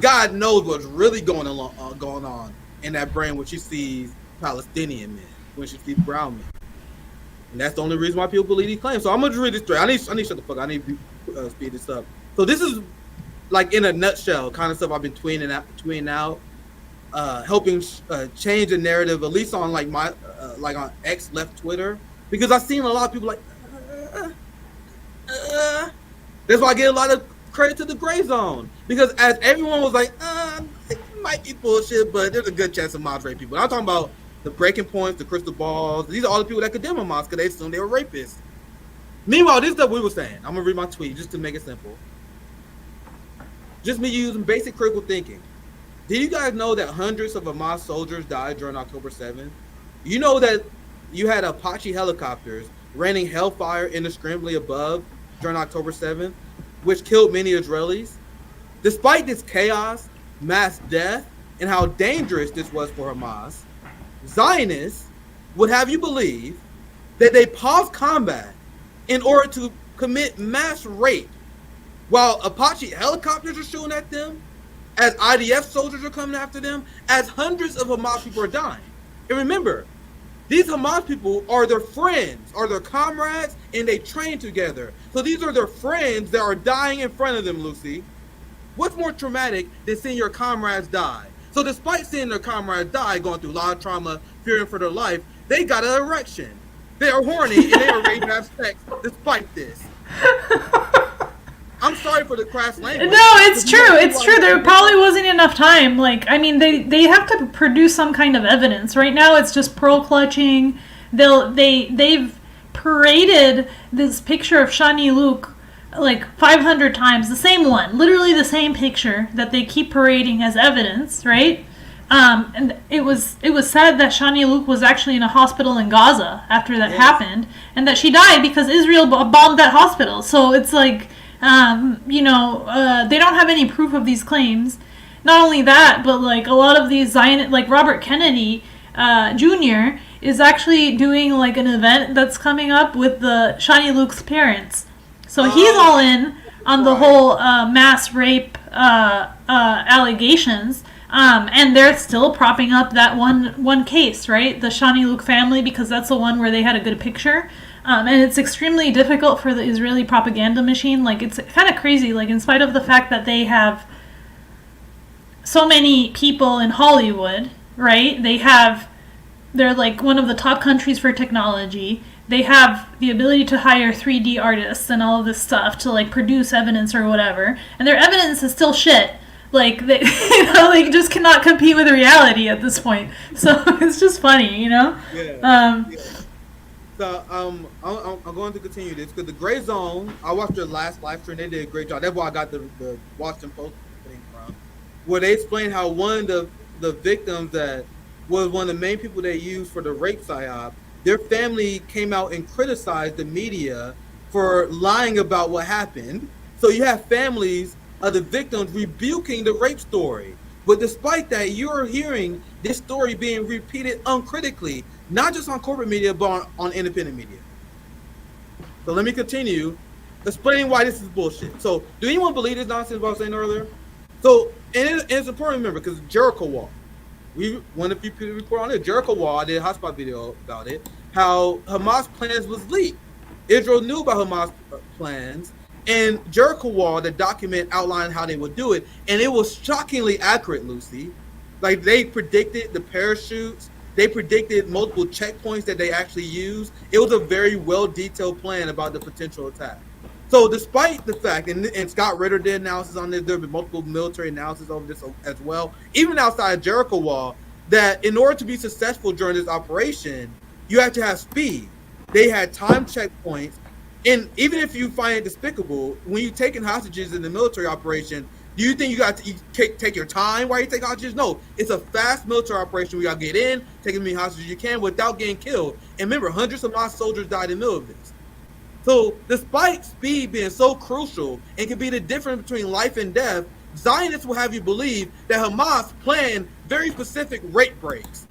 God knows what's really going on in that brain when she sees Palestinian men, when she sees brown men. And that's the only reason why people believe these claims. So I'm gonna just read this straight. I need to shut the fuck up. I need to speed this up. So this is like in a nutshell, kind of stuff I've been tweeting out, helping change the narrative, at least on like my like on X left Twitter, because I've seen a lot of people like. That's why I get a lot of credit to the Grayzone, because as everyone was like, it might be bullshit, but there's a good chance of moderate people. I'm talking about the breaking points, the crystal balls. These are all the people that condemn Hamas because they assume they were rapists. Meanwhile, this is what we were saying. I'm gonna read my tweet just to make it simple. Just me using basic critical thinking. Did you guys know that hundreds of Hamas soldiers died during October 7th? You know that you had Apache helicopters raining hellfire indiscriminately above during October 7th, which killed many Israelis? Despite this chaos, mass death, and how dangerous this was for Hamas, Zionists would have you believe that they paused combat in order to commit mass rape while Apache helicopters are shooting at them, as IDF soldiers are coming after them, as hundreds of Hamas people are dying. And remember, these Hamas people are their friends, are their comrades, and they train together. So these are their friends that are dying in front of them, Lucy. What's more traumatic than seeing your comrades die? So despite seeing their comrades die, going through a lot of trauma, fearing for their life, they got an erection. They are horny and they are ready to have sex despite this. I'm sorry for the crass language. No, it's true. It's true. There probably wasn't enough time. Like, I mean, they have to produce some kind of evidence. Right now, it's just pearl clutching. They've paraded this picture of Shani Luke like 500 times, the same one, literally the same picture that they keep parading as evidence, right? And it was said that Shani Luke was actually in a hospital in Gaza after that happened, and that she died because Israel bombed that hospital. So it's like, they don't have any proof of these claims. Not only that, but like a lot of these Zionists, like Robert Kennedy Jr. is actually doing like an event that's coming up with the Shani Luke's parents. So he's all in on the whole mass rape allegations, and they're still propping up that one case, right? The Shani Luke family, because that's the one where they had a good picture. And it's extremely difficult for the Israeli propaganda machine. Like, it's kind of crazy. Like, in spite of the fact that they have so many people in Hollywood, right? They're like one of the top countries for technology. They have the ability to hire 3D artists and all of this stuff to like produce evidence or whatever. And their evidence is still shit. Like, they just cannot compete with reality at this point. So it's just funny, Yeah. So I'm going to continue this because the Grayzone, I watched their last live stream. They did a great job. That's why I got the Washington Post thing from, where they explained how one of the victims that was one of the main people they used for the rape psyop, their family came out and criticized the media for lying about what happened. So you have families of the victims rebuking the rape story. But despite that, you're hearing this story being repeated uncritically, not just on corporate media, but on independent media. So let me continue explaining why this is bullshit. So do anyone believe this nonsense what I was saying earlier? So, and it's important to remember because Jericho Wall, one of the few people report on it, Jericho Wall, I did a hotspot video about it, how Hamas plans was leaked. Israel knew about Hamas plans, and Jericho Wall, the document outlined how they would do it, and it was shockingly accurate, Lucy. Like, they predicted the parachutes, they predicted multiple checkpoints that they actually used. It was a very well-detailed plan about the potential attack. So despite the fact, and Scott Ritter did analysis on this, there have been multiple military analysis over this as well, even outside of Jericho Wall, that in order to be successful during this operation, you have to have speed. They had time checkpoints, and even if you find it despicable, when you're taking hostages in the military operation, do you think you got to take your time while you take hostages? No, it's a fast military operation. We got to get in, take as many hostages as you can without getting killed. And remember, hundreds of Hamas soldiers died in the middle of this. So despite speed being so crucial and can be the difference between life and death, Zionists will have you believe that Hamas planned very specific rate breaks.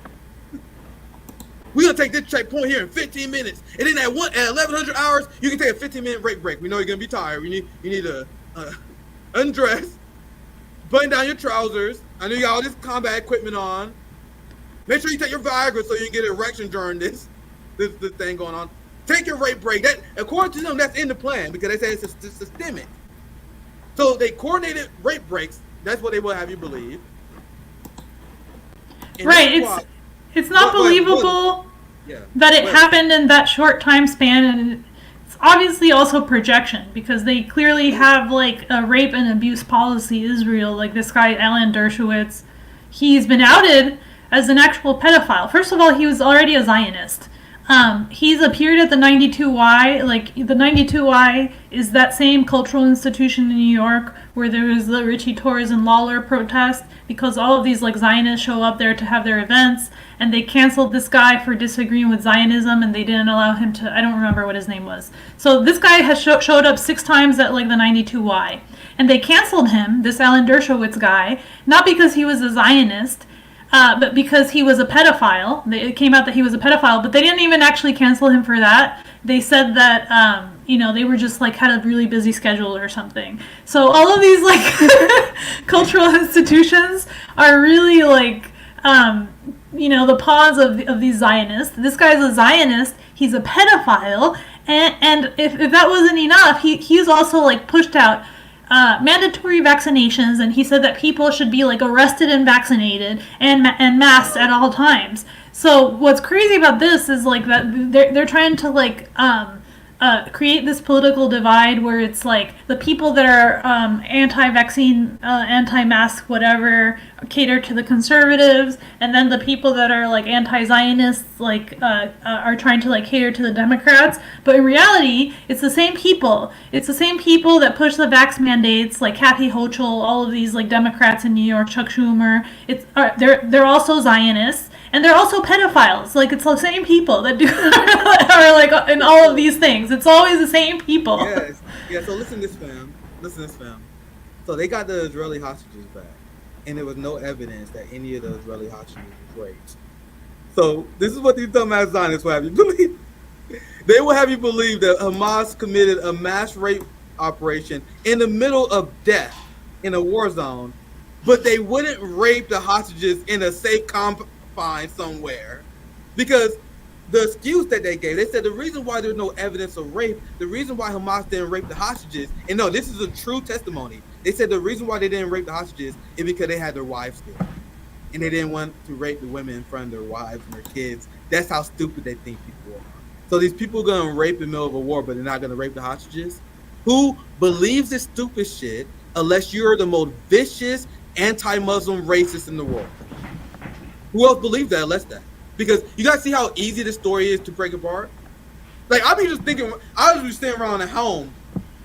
We're going to take this checkpoint here in 15 minutes. And then at 1100 hours, you can take a 15-minute rate break. We know you're going to be tired. You need to undress, button down your trousers. I know you got all this combat equipment on. Make sure you take your Viagra so you can get an erection during this thing going on. Take your rate break. That, according to them, that's in the plan because they say it's systemic. So they coordinated rate breaks. That's what they will have you believe. And right. It's not believable that it happened in that short time span, and it's obviously also projection because they clearly have like a rape and abuse policy. Israel, like this guy Alan Dershowitz, he's been outed as an actual pedophile. First of all, he was already a Zionist. He's appeared at the 92Y. Like, the 92Y is that same cultural institution in New York where there was the Richie Torres and Lawler protest because all of these like Zionists show up there to have their events, and they canceled this guy for disagreeing with Zionism, and they didn't allow him to, I don't remember what his name was. So this guy has showed up 6 times at like the 92Y, and they canceled him, this Alan Dershowitz guy, not because he was a Zionist, but because he was a pedophile. It came out that he was a pedophile, but they didn't even actually cancel him for that. They said that, they were just like had a really busy schedule or something. So all of these like cultural institutions are really like, the pawns of these Zionists. This guy's a Zionist. He's a pedophile. And if that wasn't enough, he's also like pushed out mandatory vaccinations, and he said that people should be like arrested and vaccinated and masked at all times. So what's crazy about this is like that they're trying to like create this political divide where it's like the people that are anti-vaccine, anti-mask, whatever, cater to the conservatives, and then the people that are like anti-Zionists like are trying to like cater to the Democrats. But in reality, it's the same people. It's the same people that push the vax mandates, like Kathy Hochul, all of these like Democrats in New York, Chuck Schumer. They're also Zionists. And they're also pedophiles. Like, it's the same people that do are like in all of these things. It's always the same people. Yes. Yeah. So listen to this, fam. So they got the Israeli hostages back, and there was no evidence that any of the Israeli hostages was raped. So this is what these dumbass Zionists will have you believe. They will have you believe that Hamas committed a mass rape operation in the middle of death in a war zone, but they wouldn't rape the hostages in a safe find somewhere, because the excuse that they gave, they said the reason why there's no evidence of rape, the reason why Hamas didn't rape the hostages, and no, this is a true testimony. They said the reason why they didn't rape the hostages is because they had their wives there, and they didn't want to rape the women in front of their wives and their kids. That's how stupid they think people are. So these people are gonna rape in the middle of a war, but they're not gonna rape the hostages. Who believes this stupid shit unless you're the most vicious anti-Muslim racist in the world? Who else believes that unless that? Because you guys see how easy this story is to break apart. Like I'll be just thinking, I'll just be sitting around at home,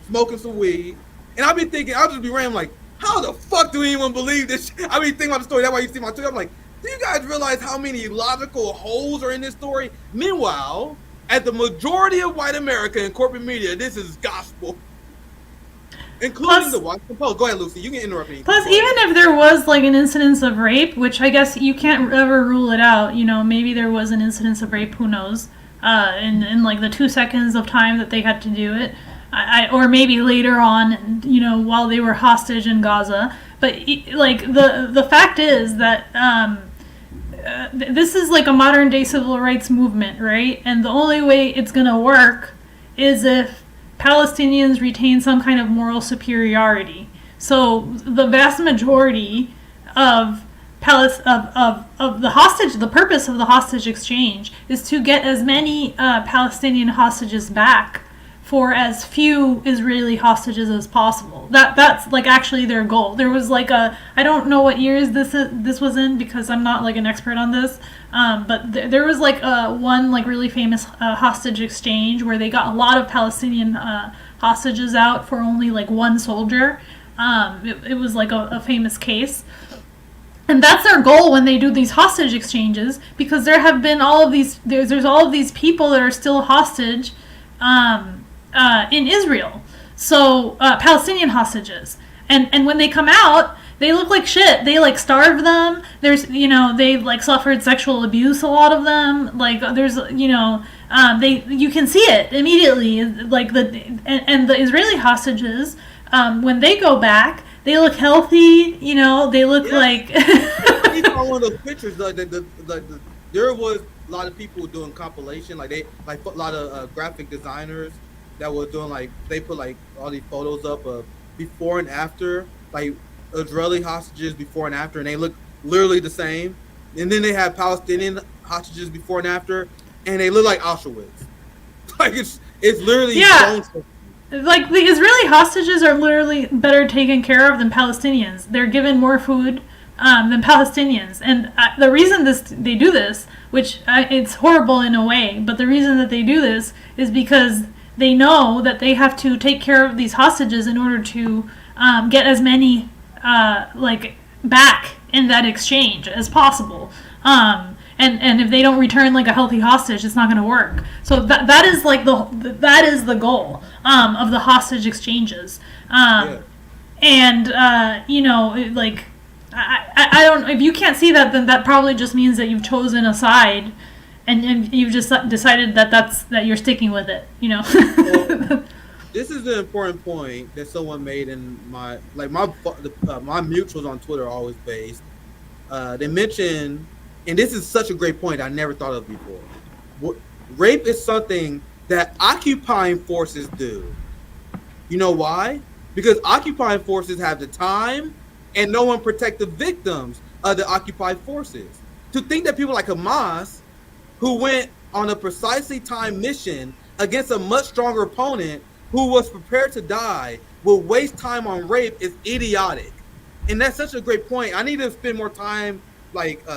smoking some weed, and I'll be thinking, I'll just be random like, how the fuck do anyone believe this shit? I mean, think about the story. That's why you see my Twitter. I'm like, do you guys realize how many logical holes are in this story? Meanwhile, at the majority of white America and corporate media, this is gospel. Including the Washington Post. Go ahead, Lucy. You can interrupt me. Plus, even if there was like an incidence of rape, which I guess you can't ever rule it out, you know, maybe there was an incidence of rape, who knows, in like the 2 seconds of time that they had to do it, or maybe later on, you know, while they were hostage in Gaza. But like the fact is that this is like a modern day civil rights movement, right? And the only way it's gonna work is if Palestinians retain some kind of moral superiority. So the vast majority of the hostage, the purpose of the hostage exchange is to get as many Palestinian hostages back for as few Israeli hostages as possible. That's like actually their goal. There was like I don't know what years this was in because I'm not like an expert on this, but there was like one like really famous hostage exchange where they got a lot of Palestinian hostages out for only like one soldier. It was like a famous case. And that's their goal when they do these hostage exchanges, because there have been all of these, there's all of these people that are still hostage in Israel. So Palestinian hostages. And when they come out, they look like shit. They like starve them. There's, you know, they like suffered sexual abuse, a lot of them. Like there's, you know, you can see it immediately. Like and the Israeli hostages, when they go back, they look healthy, you know, they look like... I saw one of those pictures, there was a lot of people doing compilation, like a lot of graphic designers that were doing, like, they put like all these photos up of before and after, like Israeli hostages before and after, and they look literally the same. And then they have Palestinian hostages before and after, and they look like Auschwitz. Like it's literally... Yeah. Like, the Israeli hostages are literally better taken care of than Palestinians. They're given more food than Palestinians. And the reason they do this, which it's horrible in a way, but the reason that they do this is because they know that they have to take care of these hostages in order to get as many, like, back in that exchange as possible. And if they don't return like a healthy hostage, it's not going to work. So that is like that is the goal of the hostage exchanges. And you know, like I don't. If you can't see that, then that probably just means that you've chosen a side, and you've just decided that you're sticking with it. You know. Well, this is an important point that someone made in my mutuals on Twitter are always based. They mentioned. And this is such a great point I never thought of before. Rape is something that occupying forces do. You know why? Because occupying forces have the time and no one protect the victims of the occupied forces. To think that people like Hamas, who went on a precisely timed mission against a much stronger opponent who was prepared to die, will waste time on rape is idiotic. And that's such a great point. I need to spend more time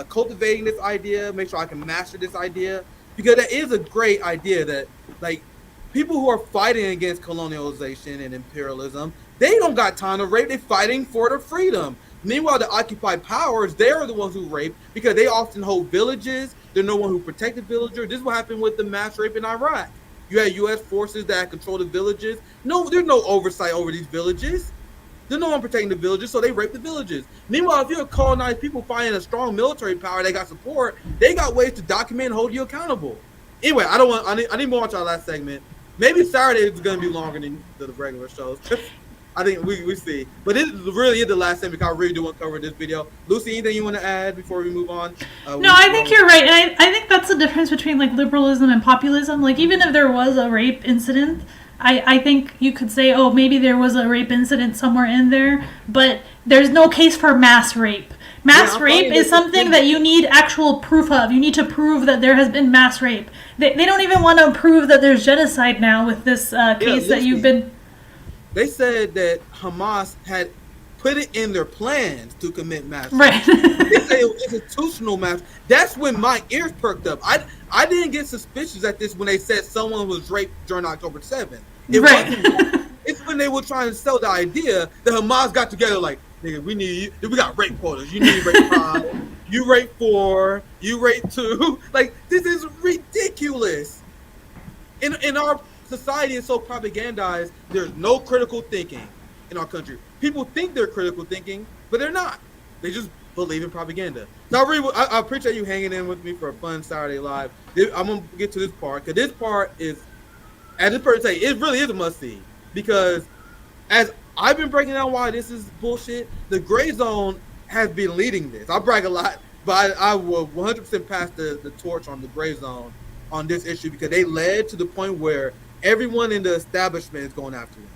cultivating this idea, make sure I can master this idea, because that is a great idea that like people who are fighting against colonialization and imperialism, they don't got time to rape. They're fighting for their freedom. Meanwhile, the occupied powers, they are the ones who rape because they often hold villages. They're no one who protect the villager. This is what happened with the mass rape in Iraq. You had U.S. forces that control the villages. No, there's no oversight over these villages. There's no one protecting the villages, so they rape the villages. Meanwhile, if you're a colonized people fighting a strong military power, they got support, they got ways to document and hold you accountable. Anyway, I need more on our last segment. Maybe Saturday is going to be longer than the regular shows. I think we see. But this really is the last segment because I really do want to cover this video. Lucy, anything you want to add before we move on? No, I think you're right. And I think that's the difference between like liberalism and populism. Like even if there was a rape incident, I think you could say, oh, maybe there was a rape incident somewhere in there, but there's no case for mass rape. Mass rape is something that you need actual proof of. You need to prove that there has been mass rape. They don't even want to prove that there's genocide now with this case that you've been... They said that Hamas had put it in their plans to commit mass rape. Right. They say it was institutional mass. That's when my ears perked up. I didn't get suspicious at this when they said someone was raped during October 7th. It wasn't. It's when they were trying to sell the idea that Hamas got together like, nigga, we got rape quotas. You need rape 5, you rape 4, you rape 2. Like, this is ridiculous. In our society, it's so propagandized. There's no critical thinking in our country. People think they're critical thinking, but they're not. They just believe in propaganda. So I appreciate you hanging in with me for a fun Saturday Live. I'm gonna get to this part because this part is, as this person say, it really is a must see because as I've been breaking down why this is bullshit, the Grayzone has been leading this. I brag a lot, but I will 100% pass the torch on the Grayzone on this issue because they led to the point where everyone in the establishment is going after them.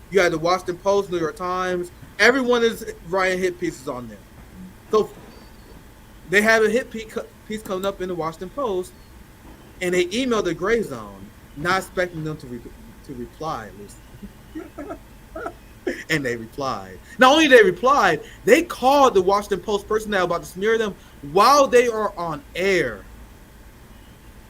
You had the Washington Post, New York Times, everyone is writing hit pieces on them. So they have a hit piece coming up in the Washington Post, and they emailed the Grayzone, not expecting them to reply, Lucy. And they replied. Not only did they reply, they called the Washington Post personnel about to smear them while they are on air.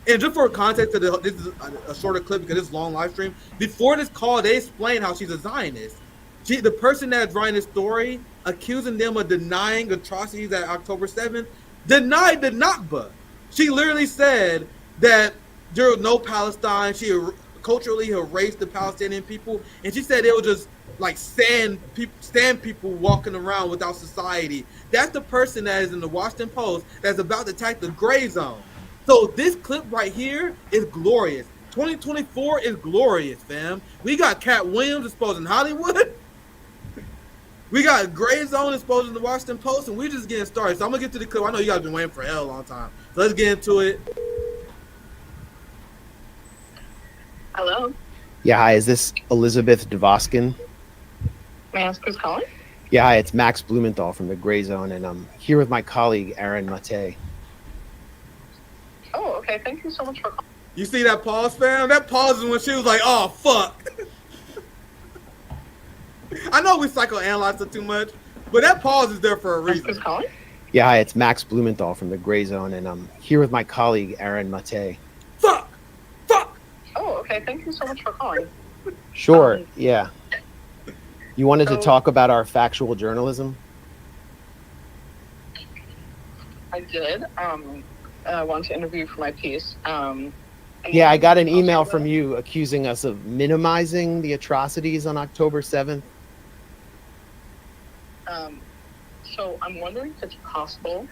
And just for context, this is a shorter clip because it's a long live stream. Before this call, they explained how she's a Zionist. The person that's writing this story, accusing them of denying atrocities at October 7th, denied the Nakba. She literally said that there was no Palestine. She culturally erased the Palestinian people. And she said it was just like stand people walking around without society. That's the person that is in the Washington Post that's about to attack the Grayzone. So this clip right here is glorious. 2024 is glorious, fam. We got Katt Williams exposing Hollywood. We got Grayzone exposing the Washington Post, and we're just getting started. So I'm gonna get to the clip. I know you guys have been waiting for a hell of a long time. So let's get into it. Hello. Yeah, hi. Is this Elizabeth DeVoskin? May I ask who's calling? Yeah, hi. It's Max Blumenthal from the Grayzone, and I'm here with my colleague Aaron Mate. Oh, okay. Thank you so much for calling. You see that pause, fam? That pause is when she was like, "Oh fuck." I know we psychoanalyze it too much, but that pause is there for a reason. Who's calling? Yeah, hi. It's Max Blumenthal from the Grayzone, and I'm here with my colleague Aaron Mate. Fuck. Oh, okay. Thank you so much for calling. Sure. Yeah. You wanted to talk about our factual journalism? I did. I wanted to interview for my piece. Yeah, I got an email from you accusing us of minimizing the atrocities on October 7th. So I'm wondering if it's possible,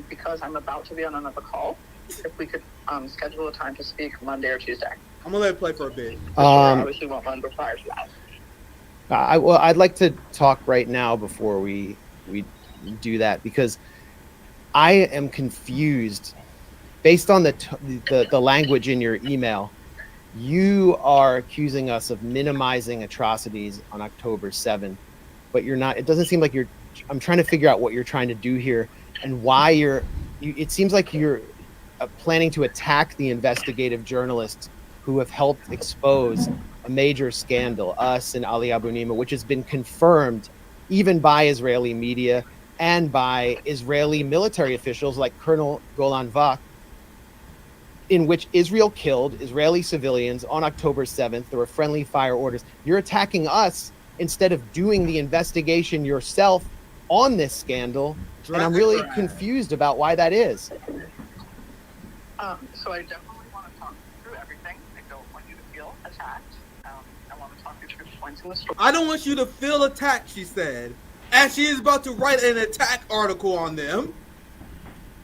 because I'm about to be on another call, if we could schedule a time to speak Monday or Tuesday. I'm gonna let it play for a bit. Obviously won't run prior to that. Well, I'd like to talk right now before we do that, because I am confused based on the language in your email. You are accusing us of minimizing atrocities on October 7th, but you're not. It doesn't seem like you're. I'm trying to figure out what you're trying to do here and why it seems like you're planning to attack the investigative journalists who have helped expose a major scandal, us and Ali Abu Nima, which has been confirmed even by Israeli media and by Israeli military officials like Colonel Golan Vach, in which Israel killed Israeli civilians on October 7th. There were friendly fire orders. You're attacking us instead of doing the investigation yourself on this scandal. And I'm really confused about why that is. So I definitely want to talk through everything. I don't want you to feel attacked. I want to talk you through points in the story. I don't want you to feel attacked, she said, as she is about to write an attack article on them.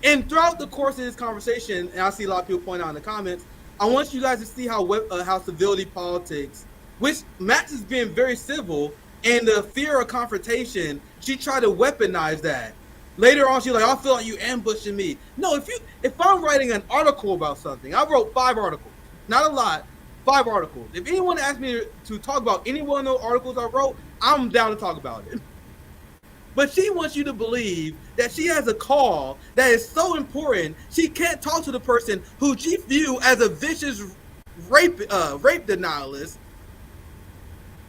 And throughout the course of this conversation, and I see a lot of people point out in the comments, I want you guys to see how civility politics, which Max is being very civil, and the fear of confrontation, she tried to weaponize that. Later on, she's like, I feel like you ambushing me. No, if I'm writing an article about something, I wrote 5 articles, not a lot, 5 articles. If anyone asks me to talk about any one of those articles I wrote, I'm down to talk about it. But she wants you to believe that she has a call that is so important, she can't talk to the person who she views as a vicious rape denialist,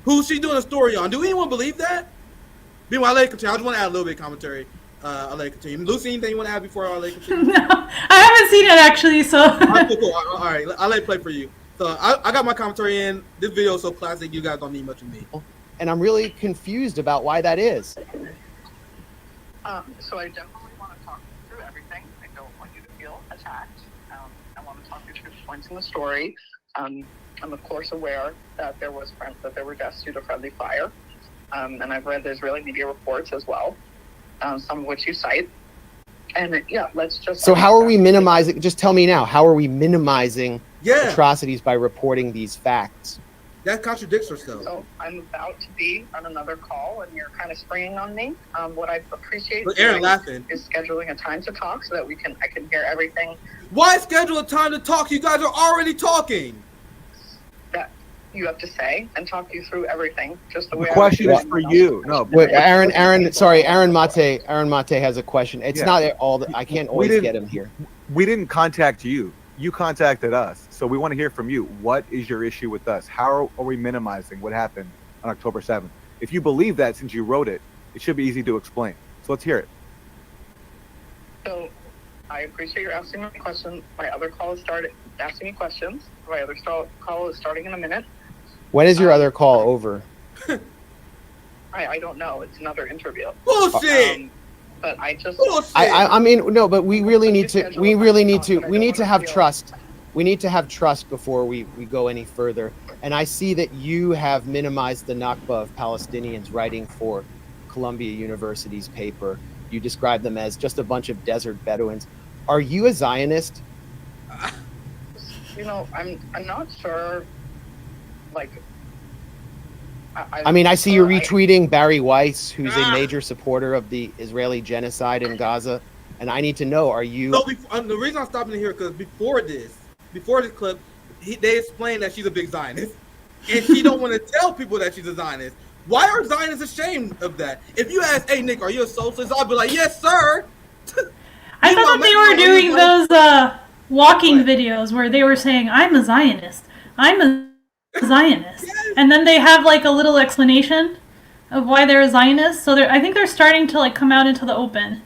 who she's doing a story on. Do anyone believe that? Meanwhile, I'll let it continue. I just want to add a little bit of commentary. I'll let it continue. Lucy, anything you want to add before I let it continue? No, I haven't seen it actually, so. Cool. All right, I'll let it play for you. So I got my commentary in. This video is so classic, you guys don't need much of me. And I'm really confused about why that is. So I definitely want to talk you through everything. I don't want you to feel attacked. I want to talk you through points in the story. I'm of course aware that there were deaths due to friendly fire. And I've read the Israeli media reports as well, some of which you cite. And yeah, let's just... So how are we minimizing, just tell me now, how are we minimizing atrocities by reporting these facts? That contradicts herself. So I'm about to be on another call, and you're kind of springing on me. What I appreciate is scheduling a time to talk so that I can hear everything. Why schedule a time to talk? You guys are already talking. That you have to say and talk you through everything. Just the way. The question is for you. No, wait, Aaron Mate has a question. It's not all. I can't always get him here. We didn't contact you. You contacted us, so we want to hear from you. What is your issue with us? How are we minimizing what happened on October 7th? If you believe that, since you wrote it, it should be easy to explain. So let's hear it. So I appreciate your asking me a question. My other call is asking me questions. My other call is starting in a minute. When is your other call over? I don't know. It's another interview. Bullshit. But I just I mean no, but we need to have trust. We need to have trust before we go any further. And I see that you have minimized the Nakba of Palestinians writing for Columbia University's paper. You describe them as just a bunch of desert Bedouins. Are you a Zionist? You know, I'm not sure. Like, I mean, I see you retweeting Barry Weiss, who's a major supporter of the Israeli genocide in Gaza, and I need to know: are you? No, the reason I'm stopping here because before this clip, they explained that she's a big Zionist, and she don't want to tell people that she's a Zionist. Why are Zionists ashamed of that? If you ask, "Hey Nick, are you a socialist?" I'll be like, "Yes, sir." I thought that they were doing those walking videos where they were saying, "I'm a Zionist. I'm a Zionist," and then they have like a little explanation of why they're a Zionist. So I think they're starting to like come out into the open.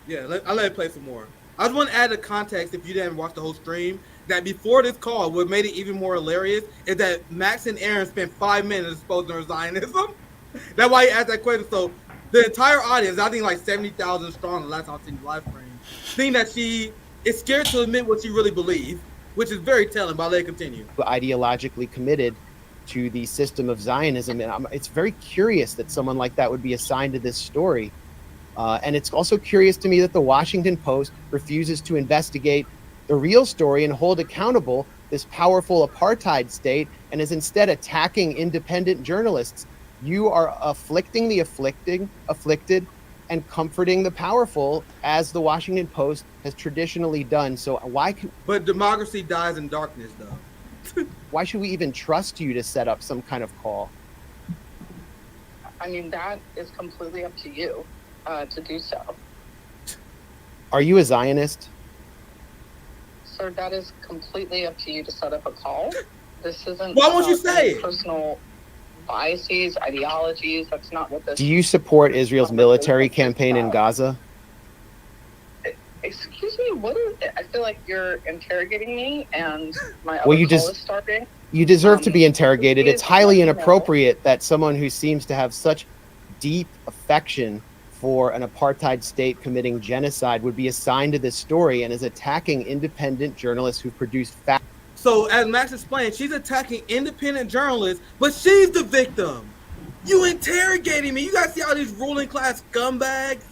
Yeah, I'll let it play some more. I just want to add the context if you didn't watch the whole stream that before this call, what made it even more hilarious is that Max and Aaron spent 5 minutes exposing her Zionism. That's why he asked that question. So the entire audience, I think like 70,000 strong the last time I seen the live stream, think that she is scared to admit what she really believes, which is very telling, but I'll let it continue. Ideologically committed to the system of Zionism. And it's very curious that someone like that would be assigned to this story. And it's also curious to me that the Washington Post refuses to investigate the real story and hold accountable this powerful apartheid state and is instead attacking independent journalists. You are afflicting the afflicted and comforting the powerful, as the Washington Post has traditionally done. So why? But democracy dies in darkness, though. Why should we even trust you to set up some kind of call? I mean, that is completely up to you to do so. Are you a Zionist? Sir, that is completely up to you to set up a call. This isn't. Why won't you say it? Personal biases, ideologies. That's not what this. Do you support Israel's military campaign in Gaza? Excuse me, what is it? I feel like you're interrogating me, and my other call is starting. You deserve to be interrogated. It's highly inappropriate that someone who seems to have such deep affection for an apartheid state committing genocide would be assigned to this story and is attacking independent journalists who produce facts. So as Max explained, she's attacking independent journalists, but she's the victim. You interrogating me. You guys see how these ruling class scumbags,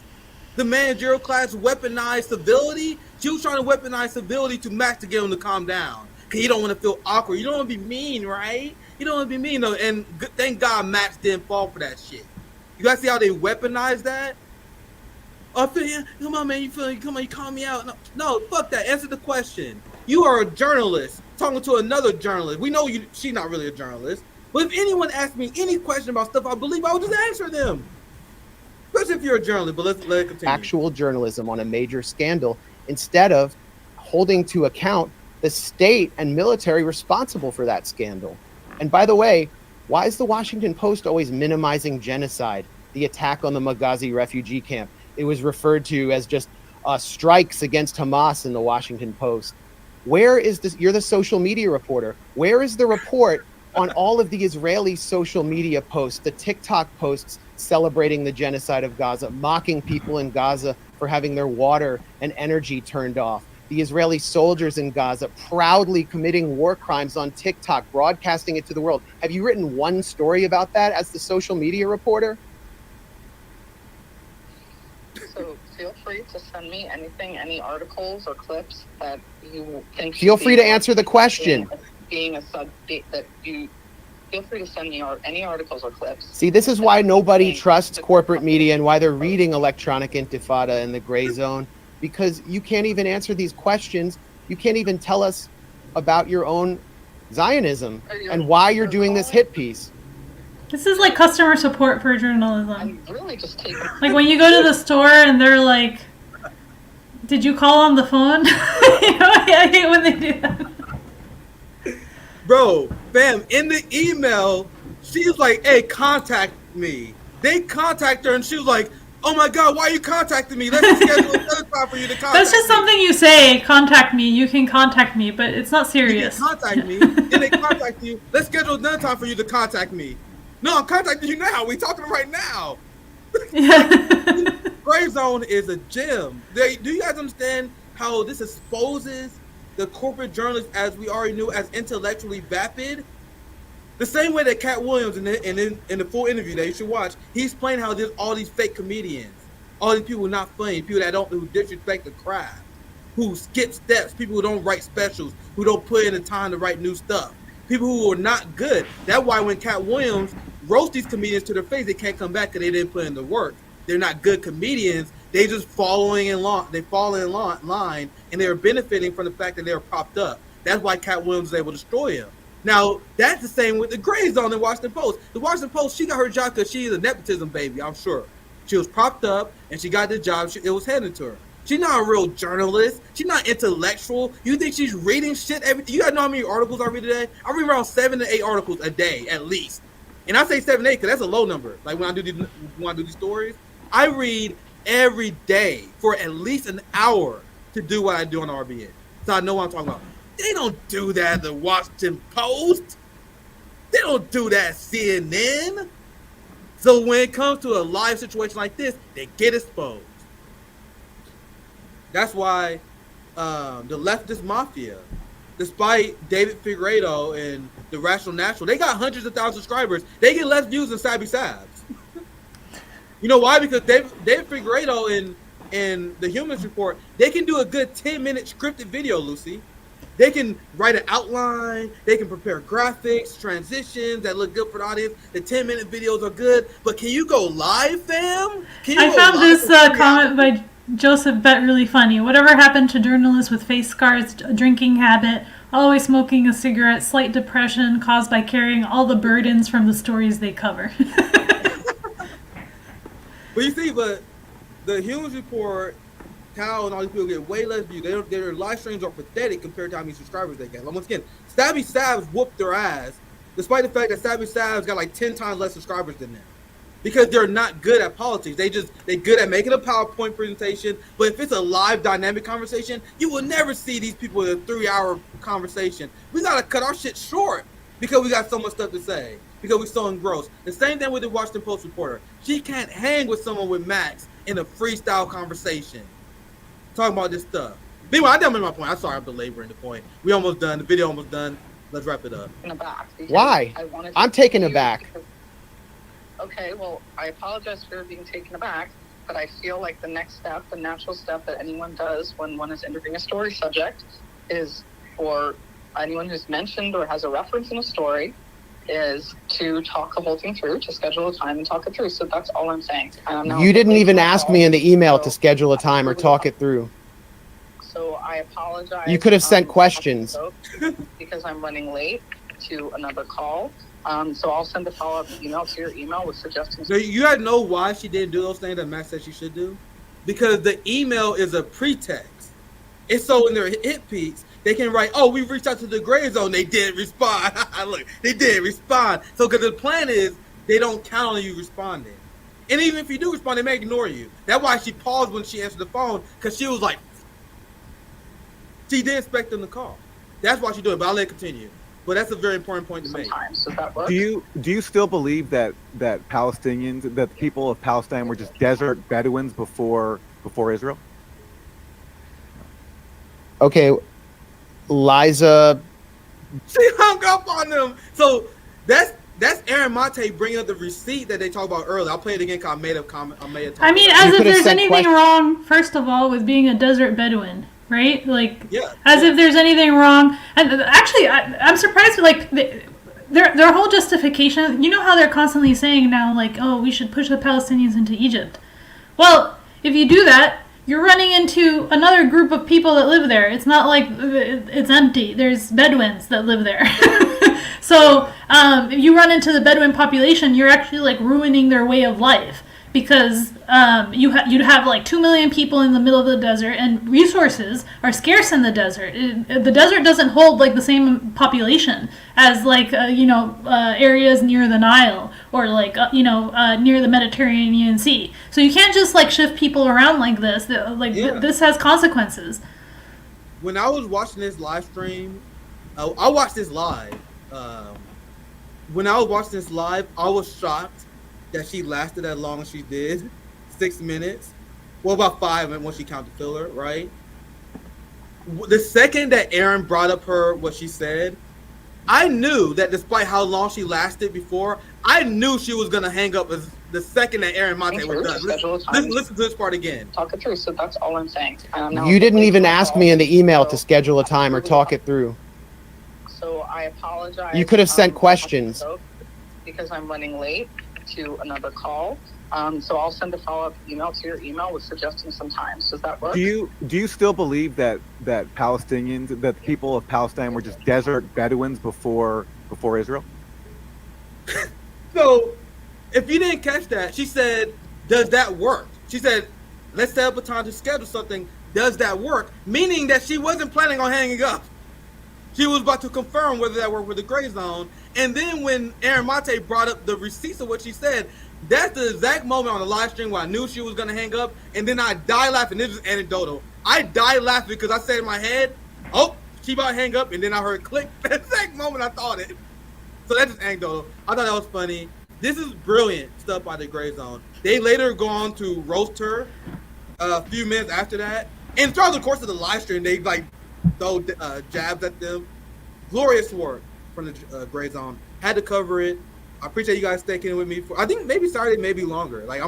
the managerial class, weaponize civility? She was trying to weaponize civility to Max to get him to calm down. Because you don't want to feel awkward. You don't want to be mean, right? You don't want to be mean. No, and thank God Max didn't fall for that shit. You guys see how they weaponize that? Oh, come on, man, come on, you call me out. No, fuck that. Answer the question. You are a journalist talking to another journalist. We know she's not really a journalist. But if anyone asks me any question about stuff I believe, I would just answer them. Especially if you're a journalist, but let it continue. Actual journalism on a major scandal instead of holding to account the state and military responsible for that scandal. And by the way, why is the Washington Post always minimizing genocide, the attack on the Maghazi refugee camp? It was referred to as just strikes against Hamas in the Washington Post. Where is this? You're the social media reporter. Where is the report on all of the Israeli social media posts, the TikTok posts celebrating the genocide of Gaza, mocking people in Gaza for having their water and energy turned off? The Israeli soldiers in Gaza proudly committing war crimes on TikTok, broadcasting it to the world. Have you written one story about that as the social media reporter? So feel free to send me anything, any articles or clips that you think. Feel free to answer the question. Being a that you feel free to send me any articles or clips. See, this is why nobody trusts corporate media and why they're reading Electronic Intifada and the Grayzone, because you can't even answer these questions. You can't even tell us about your own Zionism and why you're doing this hit piece. This is like customer support for journalism. I'm really just taking. Like when you go to the store and they're like, "Did you call on the phone?" You know, I hate when they do that. Bro, fam, in the email, she's like, "Hey, contact me." They contact her, and she was like, "Oh my God, why are you contacting me? Let's schedule another time for you to contact me." That's just something you say. Contact me. You can contact me, but it's not serious. You can contact me, and they contact you. Let's schedule another time for you to contact me. No, I'm contacting you now. We're talking right now. Grayzone is a gem. Do you guys understand how this exposes the corporate journalists, as we already knew, as intellectually vapid? The same way that Katt Williams in the full interview that you should watch, he's playing how there's all these fake comedians, all these people not funny, people that who disrespect the craft, who skip steps, people who don't write specials, who don't put in the time to write new stuff, people who are not good. That's why when Katt Williams roast these comedians to their face, they can't come back because they didn't put in the work. They're not good comedians. They just fall in line, and they're benefiting from the fact that they're propped up. That's why Katt Williams was able to destroy him. Now, that's the same with the Grayzone in the Washington Post. The Washington Post, she got her job because she's a nepotism baby, I'm sure. She was propped up, and she got the job. It was handed to her. She's not a real journalist. She's not intellectual. You think she's reading shit every day? You guys know how many articles I read a day? I read around 7 to 8 articles a day, at least. And I say 7 to 8 because that's a low number. Like when I do these stories, I read every day for at least an hour to do what I do on RBN. So I know what I'm talking about. They don't do that at the Washington Post. They don't do that at CNN. So when it comes to a live situation like this, they get exposed. That's why the leftist mafia, despite David Figueiredo and the Rational Natural, they got hundreds of thousands of subscribers. They get less views than Sabby Sabs. You know why? Because David Figueiredo and the Humans Report, they can do a good 10-minute scripted video, Lucy. They can write an outline. They can prepare graphics, transitions that look good for the audience. The 10-minute videos are good. But can you go live, fam? I found this comment by Joseph Bett really funny. Whatever happened to journalists with face scars, a drinking habit, always smoking a cigarette, slight depression caused by carrying all the burdens from the stories they cover? But you see, but the Humans Report, Kyle and all these people get way less views. Their live streams are pathetic compared to how many subscribers they get. Like, once again, Sabby Sabs whooped their ass, despite the fact that Sabby Sabs got like 10 times less subscribers than them. Because they're not good at politics. They're good at making a PowerPoint presentation. But if it's a live dynamic conversation, you will never see these people in a 3-hour conversation. We gotta cut our shit short because we got so much stuff to say. Because we're so engrossed. The same thing with the Washington Post reporter. She can't hang with someone with Max in a freestyle conversation. Talking about this stuff. Meanwhile, I didn't make my point. I'm sorry, I'm belaboring the point. We almost done. The video almost done. Let's wrap it up. Why? I'm taken aback. Okay, well, I apologize for being taken aback, but I feel like the next step, the natural step that anyone does when one is interviewing a story subject is for anyone who's mentioned or has a reference in a story, is to talk the whole thing through, to schedule a time and talk it through. So that's all I'm saying. You didn't even ask me in the email to schedule a time or talk it through. So I apologize. You could have sent questions. Because I'm running late to another call. So I'll send a follow-up email to your email with suggestions. So you guys know why she didn't do those things that Matt said she should do? Because the email is a pretext. It's so in their hit piece, they can write, oh, we reached out to the Grayzone. They didn't respond. Look, they didn't respond. So because the plan is they don't count on you responding. And even if you do respond, they may ignore you. That's why she paused when she answered the phone, because she was like, she didn't expect them to call. That's why she did it, but I'll let it continue. But that's a very important point to make. Do you still believe that Palestinians, that the people of Palestine were just desert Bedouins before Israel? Okay, Liza. She hung up on them. So that's Aaron Mate bringing up the receipt that they talked about earlier. I'll play it again because I made a comment. I mean, as if there's anything wrong, first of all, with being a desert Bedouin. Right? Like, as if there's anything wrong. And actually, I'm surprised, like, their whole justification, you know how they're constantly saying now, like, oh, we should push the Palestinians into Egypt. Well, if you do that, you're running into another group of people that live there. It's not like it's empty. There's Bedouins that live there. So, if you run into the Bedouin population, you're actually, like, ruining their way of life. Because you'd have like 2 million people in the middle of the desert, and resources are scarce in the desert. The desert doesn't hold like the same population as like areas near the Nile or like near the Mediterranean Sea. So you can't just like shift people around like this. This has consequences. When I was watching this live stream, I watched this live. When I was watching this live, I was shocked that she lasted as long as she did, 6 minutes. Well, about 5 once she counted filler, right? The second that Aaron brought up what she said, I knew that despite how long she lasted before, I knew she was gonna hang up the second that Aaron Mate was done. Listen to this part again. Talk it through. So that's all I'm saying. You didn't even ask me in the email to schedule a time or talk it through. So I apologize. You could have sent questions. Because I'm running late to another call. So I'll send a follow-up email to your email with suggesting some times. Does that work? Do you still believe that Palestinians, that the people of Palestine were just desert Bedouins before Israel? So, if you didn't catch that, she said, does that work? She said, let's set up a time to schedule something. Does that work? Meaning that she wasn't planning on hanging up. She was about to confirm whether that worked with the Grayzone. And then when Aaron Mate brought up the receipts of what she said, that's the exact moment on the live stream where I knew she was going to hang up. And then I died laughing. This is anecdotal. I died laughing because I said in my head, oh, she about to hang up. And then I heard click. The exact moment I thought it. So that's just anecdotal. I thought that was funny. This is brilliant stuff by the Grayzone. They later go on to roast her a few minutes after that. And throughout the course of the live stream, they like throw jabs at them. Glorious work from the Grayzone. Had to cover it. I appreciate you guys sticking with me for, I think maybe Saturday, maybe longer. Like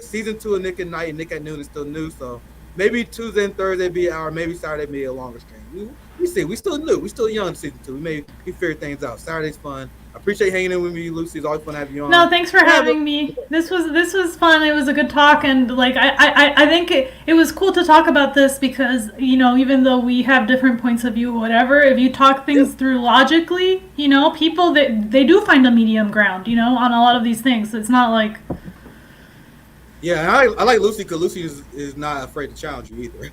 season 2 of Nick at Night and Nick at Noon is still new, so maybe Tuesday and Thursday be an hour, maybe Saturday be a longer stream. We see. We still new. We still young in season 2. We figure things out. Saturday's fun. I appreciate hanging in with me, Lucy. It's always fun to have you on. No, thanks for having me. This was fun. It was a good talk, and like I think it was cool to talk about this because even though we have different points of view, whatever, if you talk things through logically, people they do find a medium ground, on a lot of these things. It's not like. Yeah, I like Lucy because Lucy is not afraid to challenge you either.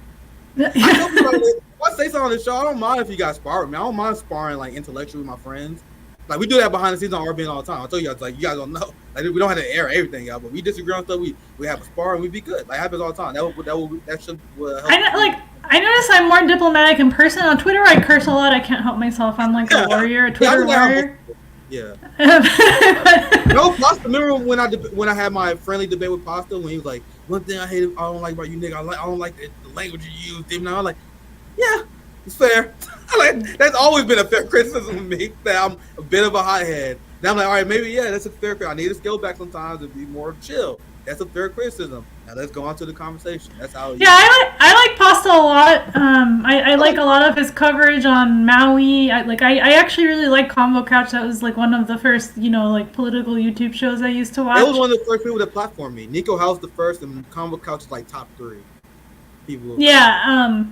I tell people, if I say something on the show, I don't mind if you guys spar with me. I don't mind sparring like intellectually with my friends. Like we do that behind the scenes on RBN all the time. I tell you guys, like you guys don't know. Like we don't have to air everything out, but we disagree on stuff. We have a spar and we be good. Like it happens all the time. That should help. I notice I'm more diplomatic in person. On Twitter, I curse a lot. I can't help myself. I'm like a warrior, a Twitter warrior. Yeah. No, Pasta. Remember when I had my friendly debate with Pasta when he was like, one thing I don't like about you, nigga. I don't like the language you use. Even though I'm like, yeah, it's fair. That's always been a fair criticism of me, that I'm a bit of a hothead. Now I'm like, all right, maybe, yeah, that's a fair criticism. I need to scale back sometimes and be more chill. That's a fair criticism. Now let's go on to the conversation. That's how. Yeah, I like Pasta a lot. I like a lot of his coverage on Maui. I actually really like Combo Couch. That was like one of the first, like political YouTube shows I used to watch. It was one of the first people that platformed me. Nico House the first, and Combo Couch is like top 3 people. Yeah,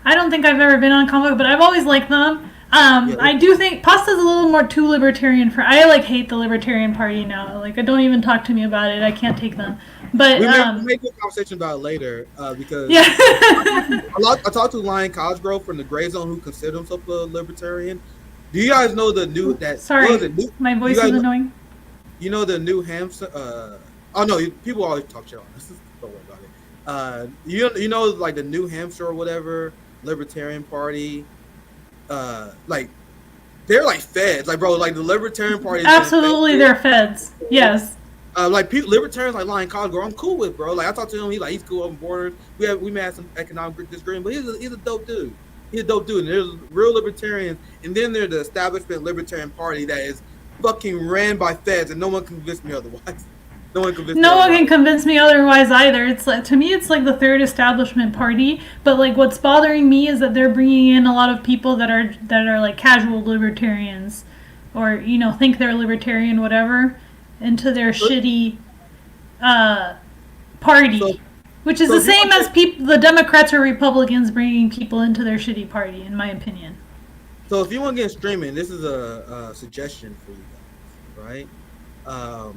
I don't think I've ever been on Combo, but I've always liked them. I do think Pasta's a little more too libertarian I hate the Libertarian Party now. Like, don't even talk to me about it. I can't take them. But we may do a conversation about it later because I talked to Lion Cosgrove from the Grayzone who consider himself a libertarian. Do you guys know the new my voice is annoying. You know the New Hampshire? Oh no, people always talk shit on this. Don't worry about it. You know like the New Hampshire or whatever Libertarian Party. Like they're like feds, like bro, like the Libertarian Party. Absolutely, they're feds. Yes. Like libertarians like Lion Cosgrove, I'm cool with, bro. Like I talked to him, he's cool on borders. We may have some economic disagreement, but he's a dope dude. He's a dope dude. And there's real libertarians, and then there's the establishment Libertarian Party that is fucking ran by feds, and no one can convince me otherwise. No one can convince me otherwise either. It's like, to me, it's like the third establishment party. But like, what's bothering me is that they're bringing in a lot of people that are like casual libertarians, or think they're libertarian, whatever, into their shitty party, which is the same as the Democrats or Republicans bringing people into their shitty party, in my opinion. So if you want to get streaming, this is a suggestion for you guys, right?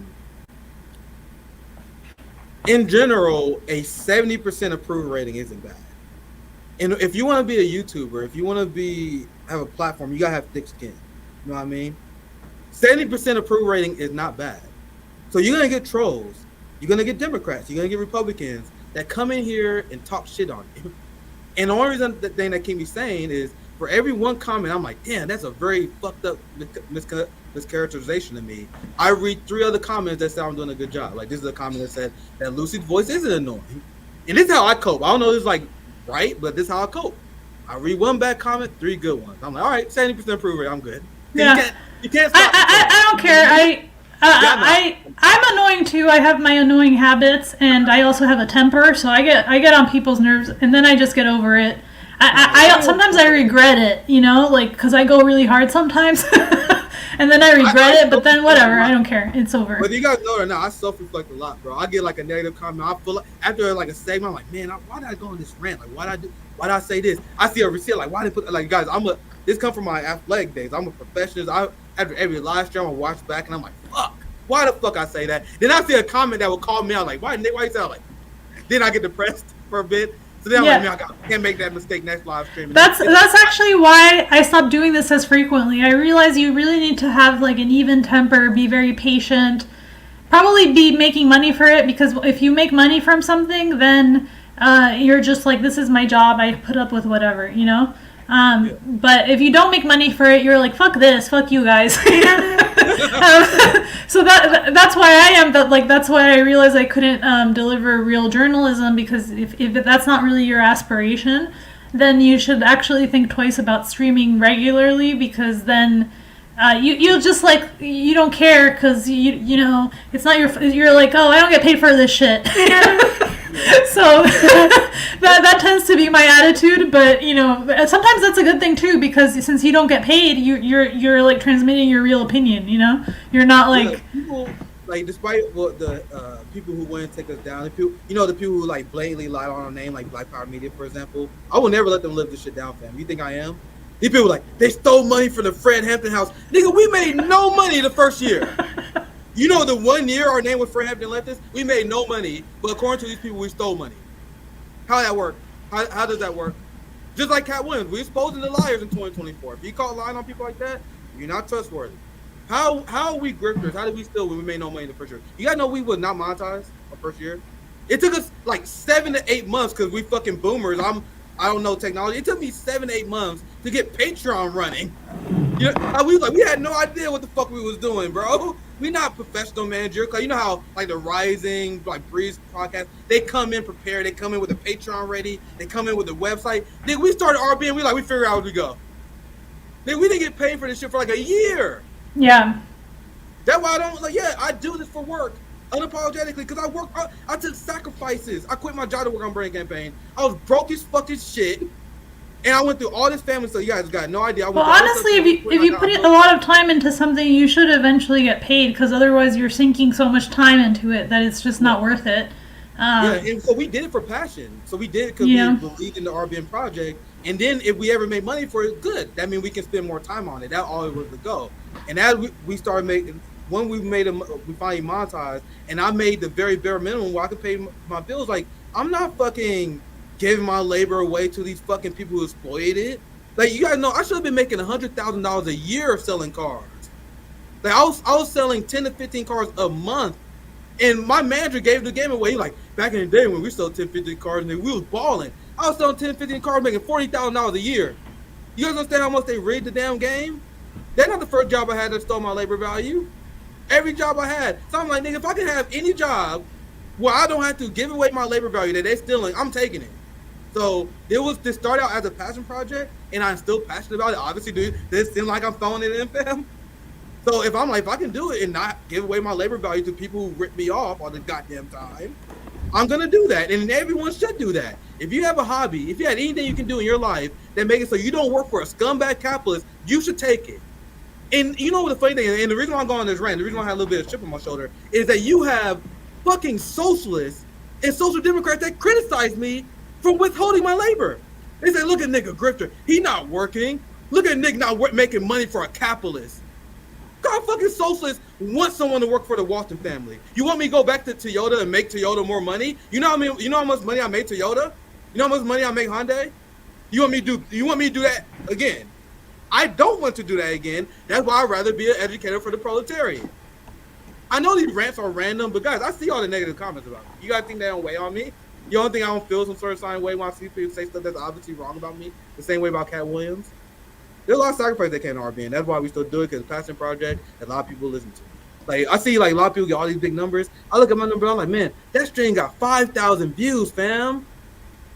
In general, a 70% approval rating isn't bad. And if you want to be a YouTuber, if you want to have a platform, you gotta have thick skin. You know what I mean? 70% approval rating is not bad. So you're gonna get trolls, you're gonna get Democrats, you're gonna get Republicans that come in here and talk shit on you. And the only reason the thing that keep me saying is for every one comment, I'm like, damn, that's a very fucked up mischaracterization to me. I read 3 other comments that say I'm doing a good job. Like this is a comment that said that Lucy's voice isn't annoying. And this is how I cope. I don't know if it's like right, but this is how I cope. I read 1 bad comment, 3 good ones. I'm like, all right, 70% approval rate, I'm good. Yeah. You can't stop. I don't care. I'm annoying too. I have my annoying habits, and I also have a temper, so I get on people's nerves, and then I just get over it. I sometimes I regret it, like because I go really hard sometimes, and then I regret it. But then whatever, I don't care. It's over. But you guys know or not, I self-reflect a lot, bro. I get like a negative comment. I feel like after like a segment, I'm like, man, why did I go on this rant? Like, why did I say this? I see a receipt. Like, why did I put like guys? This come from my athletic days. I'm a professional. After every live stream, I watch back, and I'm like, fuck. Why the fuck I say that? Then I see a comment that will call me out like, why Nick? Why you sound like? Then I get depressed for a bit. So then I'm like, man, I can't make that mistake next live stream. That's actually why I stopped doing this as frequently. I realize you really need to have like an even temper, be very patient, probably be making money for it, because if you make money from something, then you're just like, this is my job. I put up with whatever, But if you don't make money for it, you're like, fuck this, fuck you guys. So that's why I am that. Like that's why I realized I couldn't deliver real journalism, because if that's not really your aspiration, then you should actually think twice about streaming regularly, because then you'll just like you don't care because you know it's not you're like, oh, I don't get paid for this shit. So that tends to be my attitude, but sometimes that's a good thing too, because since you don't get paid, you're like transmitting your real opinion. You're not like people, like despite what the people who want to take us down, the people who like blatantly lie on our name, like Black Power Media, for example. I will never let them live this shit down, fam. You think I am? These people like they stole money from the Fred Hampton house, nigga. We made no money the first year. The 1 year our name was Fred Hampton left us, we made no money, but according to these people, we stole money. How that work? How does that work? Just like Katt Williams, we're exposing the liars in 2024. If you call lying on people like that, you're not trustworthy. How are we grifters? How did we steal when we made no money the first year? You guys know we would not monetize our first year. It took us like 7 to 8 months because we fucking boomers. I don't know technology. It took me 7 to 8 months to get Patreon running. We had no idea what the fuck we was doing, bro. We not professional manager. Cause you know how like the Rising, like Breeze podcast, they come in prepared. They come in with a Patreon ready. They come in with a website. Then we started RB and we figure out as we go. Then we didn't get paid for this shit for like a year. Yeah. That's why I don't I do this for work. unapologetically, because I took sacrifices. I quit my job to work on Brain Campaign. I was broke as fucking shit. And I went through all this family stuff. You guys got no idea. Well, honestly, if you put a lot of time into something, you should eventually get paid, because otherwise you're sinking so much time into it that it's just not worth it. Yeah, and so we did it for passion. So we did it because we believed in the RBN project. And then if we ever made money for it, good. That means we can spend more time on it. That always was the goal. And as we started making, when we finally monetized, and I made the very bare minimum where I could pay my bills. Like, I'm not fucking giving my labor away to these fucking people who exploited it. Like, you guys know, I should have been making $100,000 a year selling cars. Like, I was selling 10 to 15 cars a month, and my manager gave the game away. He like, back in the day when we sold 10, 15 cars, and we was balling. I was selling 10, 15 cars, making $40,000 a year. You guys understand how much they rigged the damn game? That's not the first job I had that stole my labor value. Every job I had. So I'm like, nigga, if I can have any job where I don't have to give away my labor value that they're stealing, I'm taking it. So this started out as a passion project, and I'm still passionate about it. Obviously, dude, this seems like I'm throwing it in, fam. So if I can do it and not give away my labor value to people who rip me off all the goddamn time, I'm gonna do that, and everyone should do that. If you have a hobby, if you have anything you can do in your life that make it so you don't work for a scumbag capitalist, you should take it. And you know what the funny thing is, and the reason why I'm going on this rant, the reason why I have a little bit of chip on my shoulder, is that you have fucking socialists and social democrats that criticize me for withholding my labor. They say, look at nigga grifter, he not working. Look at nigga not making money for a capitalist. God, fucking socialists want someone to work for the Walton family. You want me to go back to Toyota and make Toyota more money? You know how much money I made Toyota? You know how much money I make Hyundai? You want me to do that again? I don't want to do that again. That's why I'd rather be an educator for the proletariat. I know these rants are random, but guys, I see all the negative comments about me. You guys think they don't weigh on me? You don't think I don't feel some sort of way when I see people say stuff that's obviously wrong about me? The same way about Katt Williams? There's a lot of sacrifice that came to RBN. That's why we still do it, because it's a passion project that a lot of people listen to. Like, I see like a lot of people get all these big numbers. I look at my number, I'm like, man, that stream got 5,000 views, fam.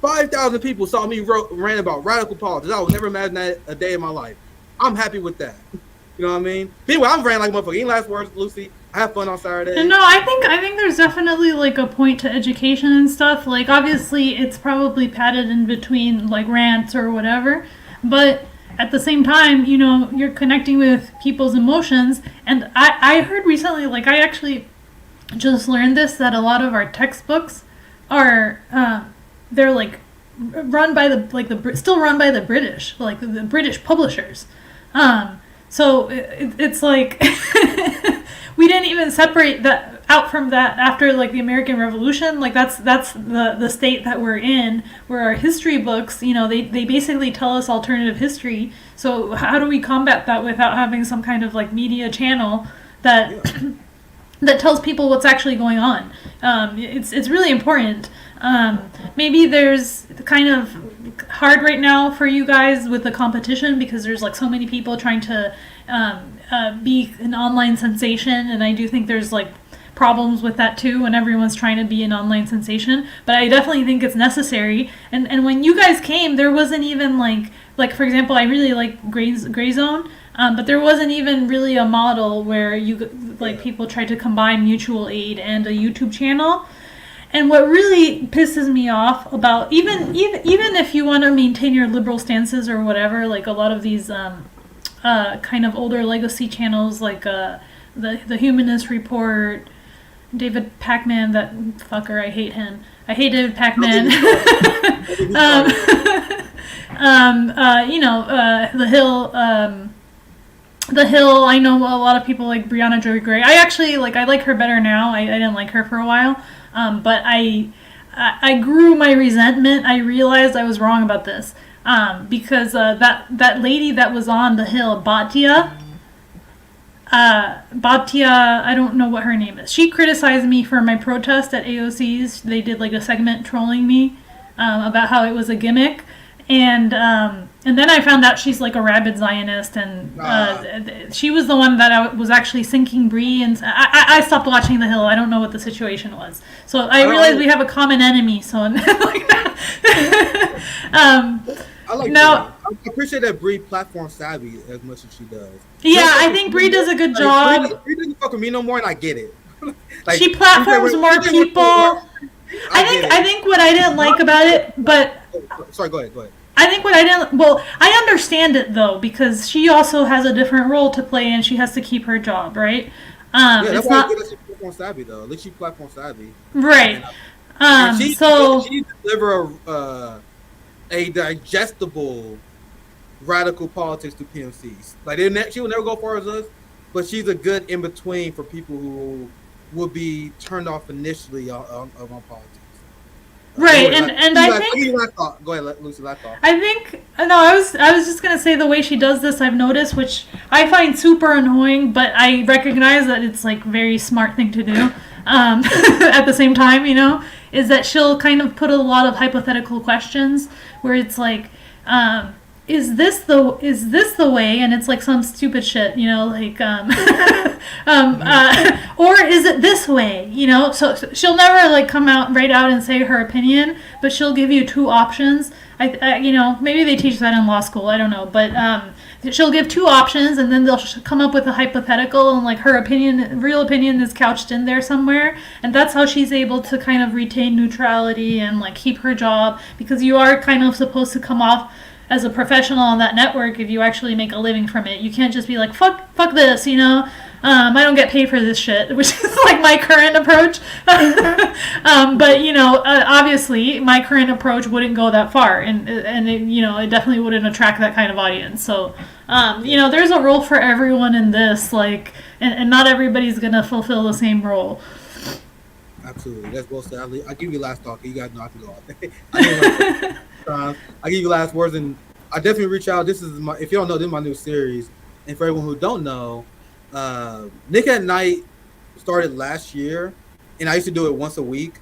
5,000 people saw me rant about radical politics. I would never imagine that a day in my life. I'm happy with that. You know what I mean? But anyway, I'm ranting like a motherfucker. Any last words, Lucy? I have fun on Saturday. No, I think there's definitely like a point to education and stuff. Like, obviously it's probably padded in between like rants or whatever, but at the same time, you know, you're connecting with people's emotions. And I heard recently, like, I actually just learned this, that a lot of our textbooks are they're like run by still run by the British, like the British publishers. So it's like we didn't even separate that out from that after like the American Revolution. Like that's the state that we're in, where our history books, you know, they basically tell us alternative history. So how do we combat that without having some kind of like media channel that that tells people what's actually going on? It's really important. Maybe there's kind of hard right now for you guys with the competition, because there's like so many people trying to be an online sensation, and I do think there's like problems with that too when everyone's trying to be an online sensation, but I definitely think it's necessary. And when you guys came, there wasn't even like for example, I really like Grayzone, but there wasn't even really a model where people tried to combine mutual aid and a YouTube channel. And what really pisses me off about even if you want to maintain your liberal stances or whatever, like a lot of these kind of older legacy channels, like the Humanist Report, David Pacman, that fucker, I hate him. I hate David Pacman. The Hill. The Hill. I know a lot of people like Brianna Joy Gray. I actually I like her better now. I didn't like her for a while. But I grew my resentment. I realized I was wrong about this, because that lady that was on the Hill, Bhatia, I don't know what her name is. She criticized me for my protest at AOC's. They did like a segment trolling me about how it was a gimmick, and then I found out she's like a rabid Zionist, and she was the one that I was actually sinking Bree, and I stopped watching The Hill. I don't know what the situation was, so I realized we have a common enemy. So like that. I like now. I appreciate that Bree platform savvy as much as she does. Yeah, I think Bree does a good job. Bree doesn't fuck with me no more, and I get it. Like, she platforms more people. I think what I didn't like about it, but sorry, go ahead. I think what I didn't, well, I understand it though, because she also has a different role to play and she has to keep her job, right? Yeah, that's it's why not she's platform savvy though. At least she's platform savvy. right. And she So deliver a digestible radical politics to PMCs. Like she will never go as far as us, but she's a good in between for people who would be turned off initially on politics. Right, and I think go ahead, Lucy. Last thought. I think no, I was just gonna say the way she does this, I've noticed, which I find super annoying, but I recognize that it's like very smart thing to do. At the same time, you know, is that she'll kind of put a lot of hypothetical questions where it's like, is this the way? And it's like some stupid shit, you know, like, or is it this way? You know, so she'll never like come out right out and say her opinion, but she'll give you two options. You know, maybe they teach that in law school. I don't know, but she'll give two options, and then they'll come up with a hypothetical, and like her opinion, real opinion, is couched in there somewhere, and that's how she's able to kind of retain neutrality and like keep her job, because you are kind of supposed to come off as a professional on that network if you actually make a living from it. You can't just be like, fuck this, you know? I don't get paid for this shit, which is like my current approach. But, you know, obviously my current approach wouldn't go that far, and it, you know, it definitely wouldn't attract that kind of audience. So, you know, there's a role for everyone in this, like, and not everybody's going to fulfill the same role. Absolutely. That's well said. I'll give you last talk. You guys know I can go on. I give you last words, and I definitely reach out. This is my, if you don't know, this is my new series. And for everyone who don't know, Nick at Night started last year, and I used to do it once a week,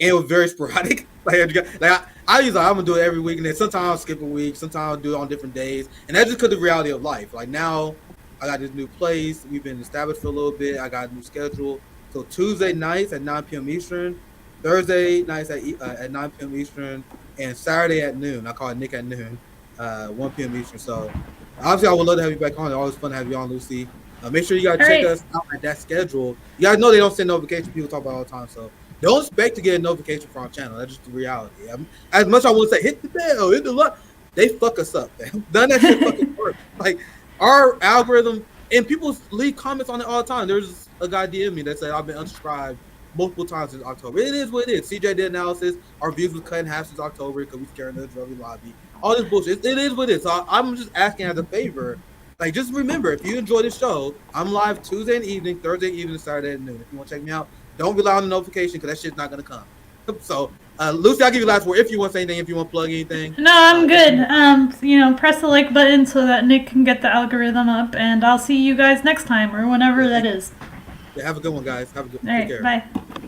and it was very sporadic. I'm gonna do it every week, and then sometimes I'll skip a week, sometimes I'll do it on different days, and that's just because of the reality of life. Like now, I got this new place. We've been established for a little bit. I got a new schedule. So Tuesday nights at 9 p.m. Eastern, Thursday nights at 9 p.m. Eastern, and Saturday at noon. I call it Nick at noon, 1 p.m. Eastern. So obviously, I would love to have you back on. It's always fun to have you on, Lucy. Make sure you guys check us out at that schedule. You guys know they don't send notifications. People talk about it all the time. So don't expect to get a notification from our channel. That's just the reality. As much as I want to say, hit the bell, hit the like, they fuck us up, man. None of that shit fucking work. Like our algorithm, and people leave comments on it all the time. There's a guy DM me that said I've been unsubscribed multiple times since October. It is what it is. CJ did analysis. Our views was cut in half since October because we scared of the drug lobby. All this bullshit. It is what it is. So I'm just asking as a favor. Like, just remember, if you enjoy the show, I'm live Tuesday and evening, Thursday evening, Saturday at noon. If you want to check me out, don't rely on the notification because that shit's not going to come. So, Lucy, I'll give you the last word if you want to say anything, if you want to plug anything. No, I'm good. You know, press the like button so that Nick can get the algorithm up, and I'll see you guys next time or whenever that is. Yeah, have a good one, guys. Have a good one. All right, bye.